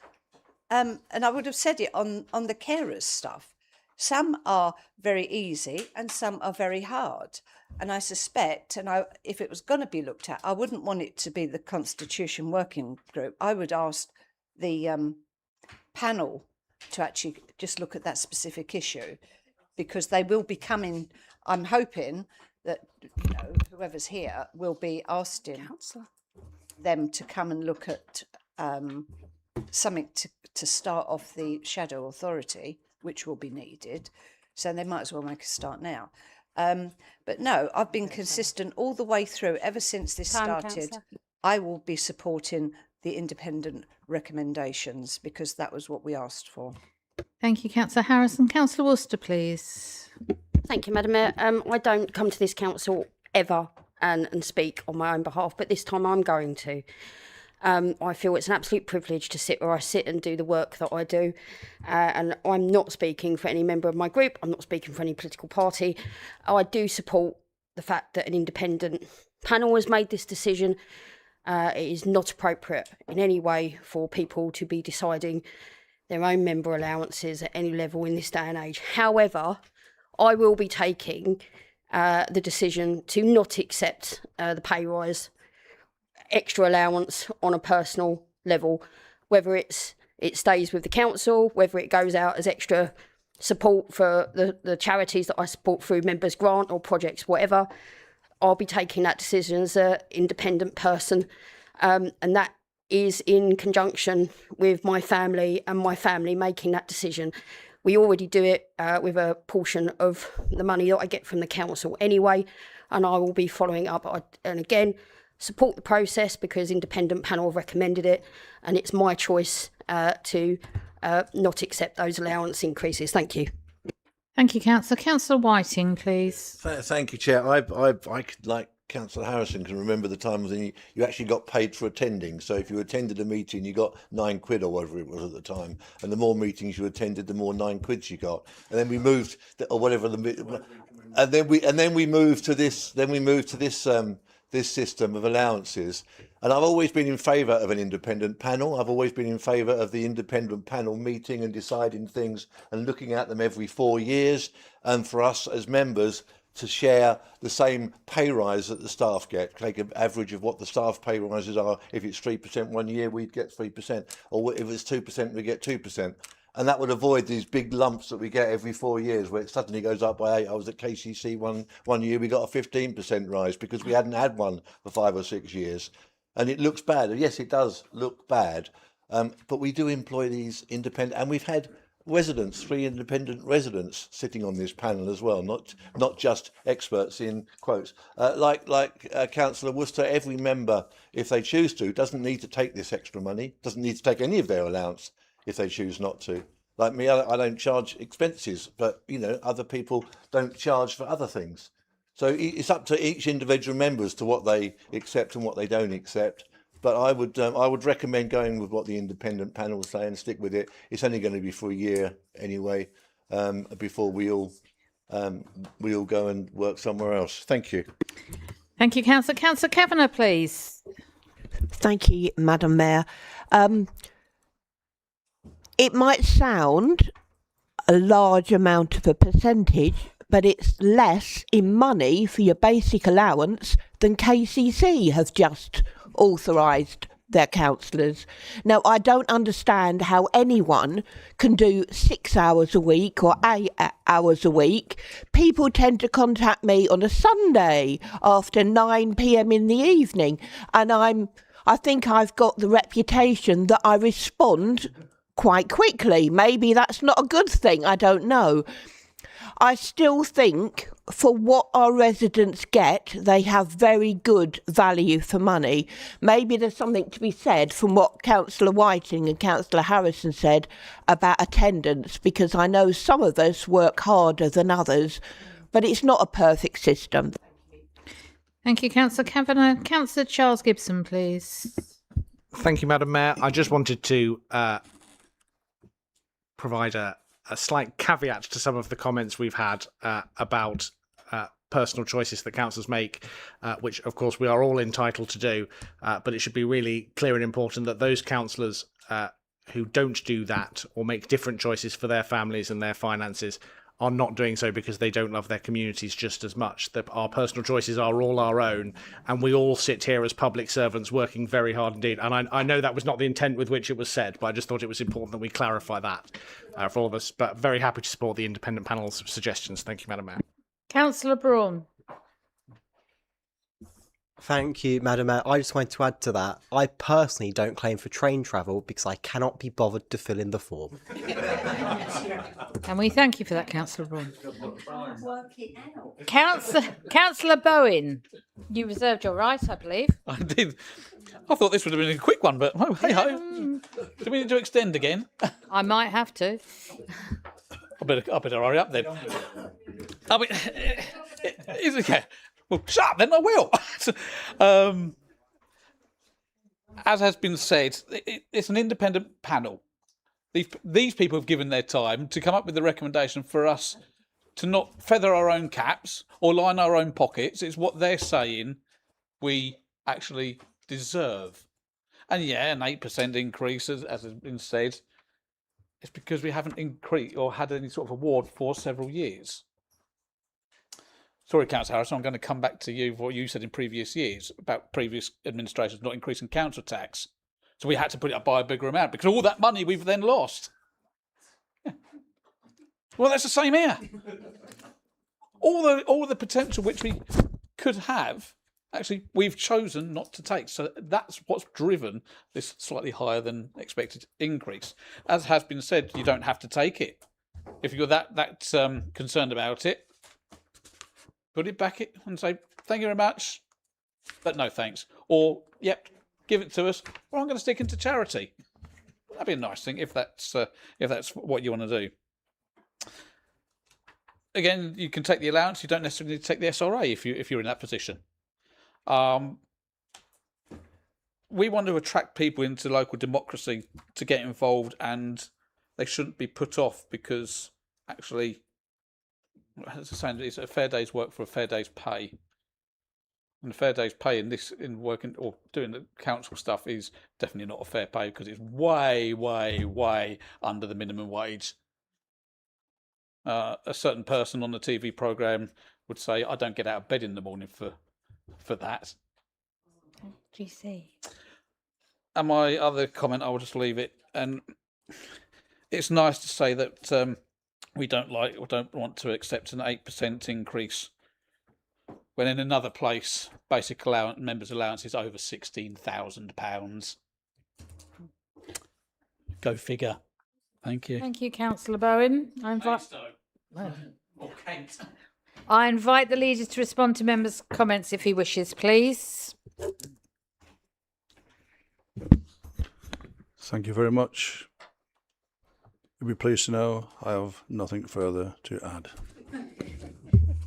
And I would have said it on the carers stuff. Some are very easy and some are very hard. And I suspect, if it was going to be looked at, I wouldn't want it to be the Constitution Working Group. I would ask the panel to actually just look at that specific issue, because they will be coming. I'm hoping that whoever's here will be asking them to come and look at something to start off the shadow authority, which will be needed. So they might as well make a start now. But no, I've been consistent all the way through ever since this started. I will be supporting the independent recommendations because that was what we asked for. Thank you, Councillor Harrison. Councillor Worcester, please. Thank you, Madam Mayor. I don't come to this council ever and speak on my own behalf, but this time I'm going to. I feel it's an absolute privilege to sit where I sit and do the work that I do. And I'm not speaking for any member of my group. I'm not speaking for any political party. I do support the fact that an independent panel has made this decision. It is not appropriate in any way for people to be deciding their own member allowances at any level in this day and age. However, I will be taking the decision to not accept the pay rise extra allowance on a personal level, whether it stays with the council, whether it goes out as extra support for the charities that I support through members' grant or projects, whatever. I'll be taking that decision as an independent person, and that is in conjunction with my family and my family making that decision. We already do it with a portion of the money that I get from the council anyway, and I will be following up. And again, support the process because independent panel have recommended it, and it's my choice to not accept those allowance increases. Thank you. Thank you, Councillor. Councillor Whiting, please. Thank you, Chair. I could, like Councillor Harrison, can remember the times when you actually got paid for attending. So if you attended a meeting, you got £9 or whatever it was at the time, and the more meetings you attended, the more £9 you got. And then we moved, or whatever and then we moved to this. Then we moved to this system of allowances. And I've always been in favour of an independent panel. I've always been in favour of the independent panel meeting and deciding things and looking at them every 4 years, and for us as members to share the same pay rise that the staff get, take an average of what the staff pay rises are. If it's 3% 1 year, we'd get 3%, or if it's 2%, we get 2%. And that would avoid these big lumps that we get every 4 years where it suddenly goes up by 8. I was at KCC one year, we got a 15% rise because we hadn't had one for 5 or 6 years. And it looks bad. Yes, it does look bad. But we do employ these independent, and we've had residents, 3 independent residents sitting on this panel as well, not just experts in quotes. Like Councillor Worcester, every member, if they choose to, doesn't need to take this extra money, doesn't need to take any of their allowance if they choose not to. Like me, I don't charge expenses, but other people don't charge for other things. So it's up to each individual member as to what they accept and what they don't accept. But I would recommend going with what the independent panel say and stick with it. It's only going to be for a year anyway, before we all go and work somewhere else. Thank you. Thank you, Councillor. Councillor Kavanagh, please. Thank you, Madam Mayor. It might sound a large amount of a percentage, but it's less in money for your basic allowance than KCC have just authorised their councillors. Now, I don't understand how anyone can do 6 hours a week or 8 hours a week. People tend to contact me on a Sunday after 9 p.m. in the evening, and I think I've got the reputation that I respond quite quickly. Maybe that's not a good thing, I don't know. I still think for what our residents get, they have very good value for money. Maybe there's something to be said from what Councillor Whiting and Councillor Harrison said about attendance, because I know some of us work harder than others, but it's not a perfect system. Thank you, Councillor Kavanagh. Councillor Charles Gibson, please. Thank you, Madam Mayor. I just wanted to provide a slight caveat to some of the comments we've had about personal choices that councillors make, which of course we are all entitled to do, but it should be really clear and important that those councillors who don't do that or make different choices for their families and their finances are not doing so because they don't love their communities just as much. Our personal choices are all our own, and we all sit here as public servants working very hard indeed. And I know that was not the intent with which it was said, but I just thought it was important that we clarify that for all of us. But very happy to support the independent panel's suggestions. Thank you, Madam Mayor. Councillor Braun. Thank you, Madam Mayor. I just wanted to add to that. I personally don't claim for train travel because I cannot be bothered to fill in the form. And we thank you for that, Councillor Braun. Councillor Bowen, you reserved your right, I believe. I did. I thought this would have been a quick one, but oh, hey ho. Do we need to extend again? I might have to. I better hurry up then. I mean, is it? Yeah. Well, shut up then, I will. As has been said, it's an independent panel. These people have given their time to come up with the recommendation for us to not feather our own caps or line our own pockets. It's what they're saying we actually deserve. And yeah, an 8% increase, as has been said, it's because we haven't increased or had any sort of award for several years. Sorry, Councillor Harrison, I'm going to come back to you for what you said in previous years about previous administrations not increasing council tax. So we had to put it up by a bigger amount because all that money we've then lost. Well, that's the same here. All the potential which we could have, actually, we've chosen not to take. So that's what's driven this slightly higher than expected increase. As has been said, you don't have to take it. If you're that concerned about it, put it back and say, thank you very much, but no thanks. Or, yep, give it to us, or I'm going to stick into charity. That'd be a nice thing if that's what you want to do. Again, you can take the allowance. You don't necessarily need to take the SRA if you're in that position. We want to attract people into local democracy to get involved, and they shouldn't be put off because actually, as I say, it's a fair day's work for a fair day's pay. And a fair day's pay in working or doing the council stuff is definitely not a fair pay because it's way, way, way under the minimum wage. A certain person on the TV programme would say, I don't get out of bed in the morning for that. GC. And my other comment, I will just leave it. And it's nice to say that we don't like or don't want to accept an 8% increase when in another place basic allowance, members' allowance is over £16,000. Go figure. Thank you. Thank you, Councillor Bowen. I invite the leader to respond to members' comments if he wishes, please. Thank you very much. You'll be pleased to know I have nothing further to add.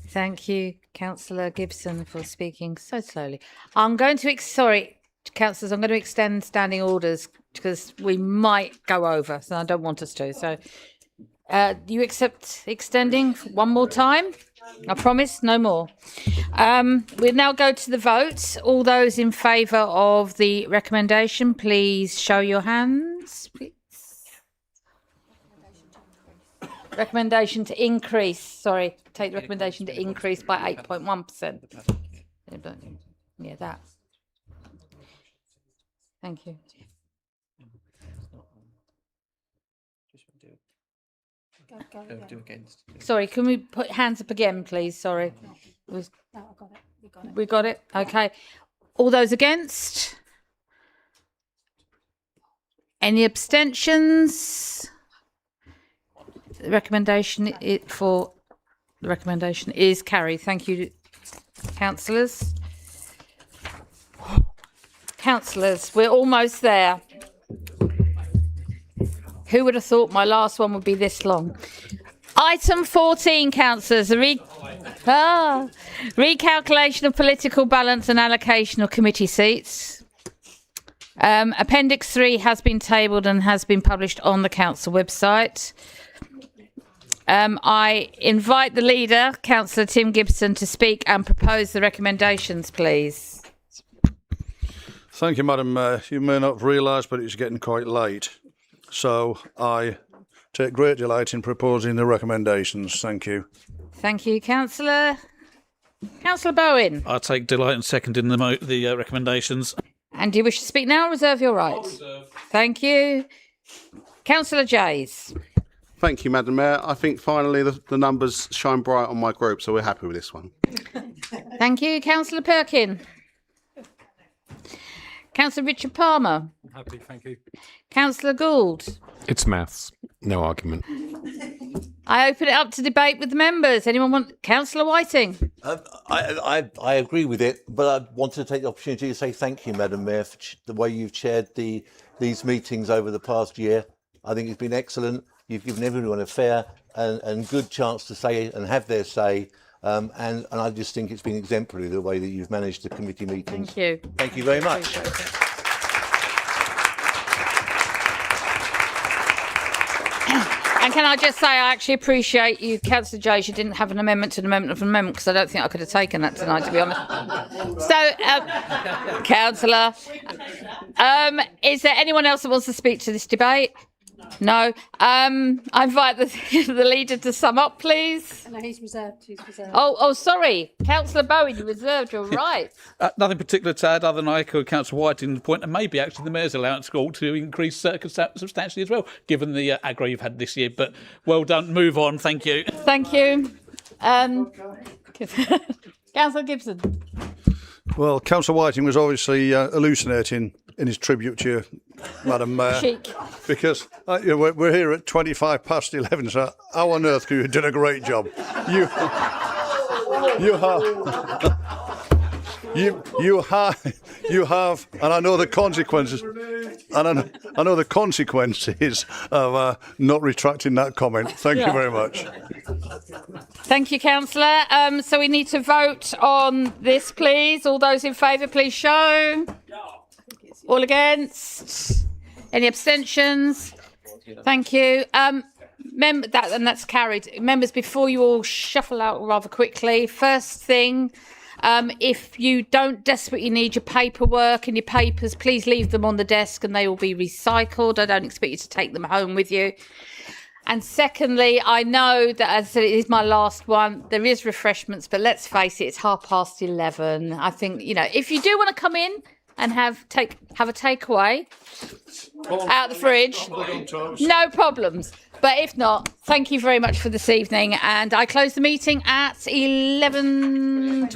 Thank you, Councillor Gibson, for speaking so slowly. I'm going to, sorry, councillors, I'm going to extend standing orders because we might go over, so I don't want us to. So, you accept extending one more time? I promise, no more. We'll now go to the vote. All those in favour of the recommendation, please show your hands, please. Recommendation to increase, sorry, take the recommendation to increase by 8.1%. Yeah, that. Thank you. Sorry, can we put hands up again, please? Sorry. No, I got it. We got it? Okay. All those against? Any abstentions? The recommendation is carried. Thank you, councillors. Councillors, we're almost there. Who would have thought my last one would be this long? Item 14, councillors. Recalculation of political balance and allocation of committee seats. Appendix 3 has been tabled and has been published on the council website. I invite the leader, Councillor Tim Gibson, to speak and propose the recommendations, please. Thank you, Madam Mayor. You may not have realised, but it's getting quite late. So I take great delight in proposing the recommendations. Thank you. Thank you, Councillor. Councillor Bowen. I take delight in seconding the recommendations. And do you wish to speak now or reserve your right? Thank you. Councillor Jays. Thank you, Madam Mayor. I think finally the numbers shine bright on my group, so we're happy with this one. Thank you, Councillor Perkin. Councillor Richard Palmer. Happy, thank you. Councillor Gould. It's maths, no argument. I open it up to debate with the members. Anyone want? Councillor Whiting. I agree with it, but I want to take the opportunity to say thank you, Madam Mayor, for the way you've chaired these meetings over the past year. I think it's been excellent. You've given everyone a fair and good chance to say and have their say. And I just think it's been exemplary the way that you've managed the committee meetings. Thank you. Thank you very much. And can I just say, I actually appreciate you, Councillor Jays, you didn't have an amendment to an amendment of an amendment, because I don't think I could have taken that tonight, to be honest. So, Councillor, is there anyone else that wants to speak to this debate? No. I invite the leader to sum up, please. No, he's reserved. He's reserved. Oh, sorry. Councillor Bowen, you reserved your right. Nothing particular to add other than I echo Councillor Whiting's point, and maybe actually the Mayor's allowance ought to increase substantially as well, given the aggro you've had this year. But well done. Move on. Thank you. Thank you. Councillor Gibson. Well, Councillor Whiting was obviously hallucinating in his tribute to you, Madam Mayor. Chic. Because we're here at 11:25, so how on earth you did a great job. You have, and I know the consequences. And I know the consequences of not retracting that comment. Thank you very much. Thank you, Councillor. So we need to vote on this, please. All those in favour, please show. All against? Any abstentions? Thank you. And that's carried. Members, before you all shuffle out rather quickly, first thing, if you don't desperately need your paperwork and your papers, please leave them on the desk and they will be recycled. I don't expect you to take them home with you. And secondly, I know that, as I said, it is my last one. There is refreshments, but let's face it, it's 11:30. I think, if you do want to come in and have a takeaway out the fridge, no problems. But if not, thank you very much for this evening. And I close the meeting at 11:20.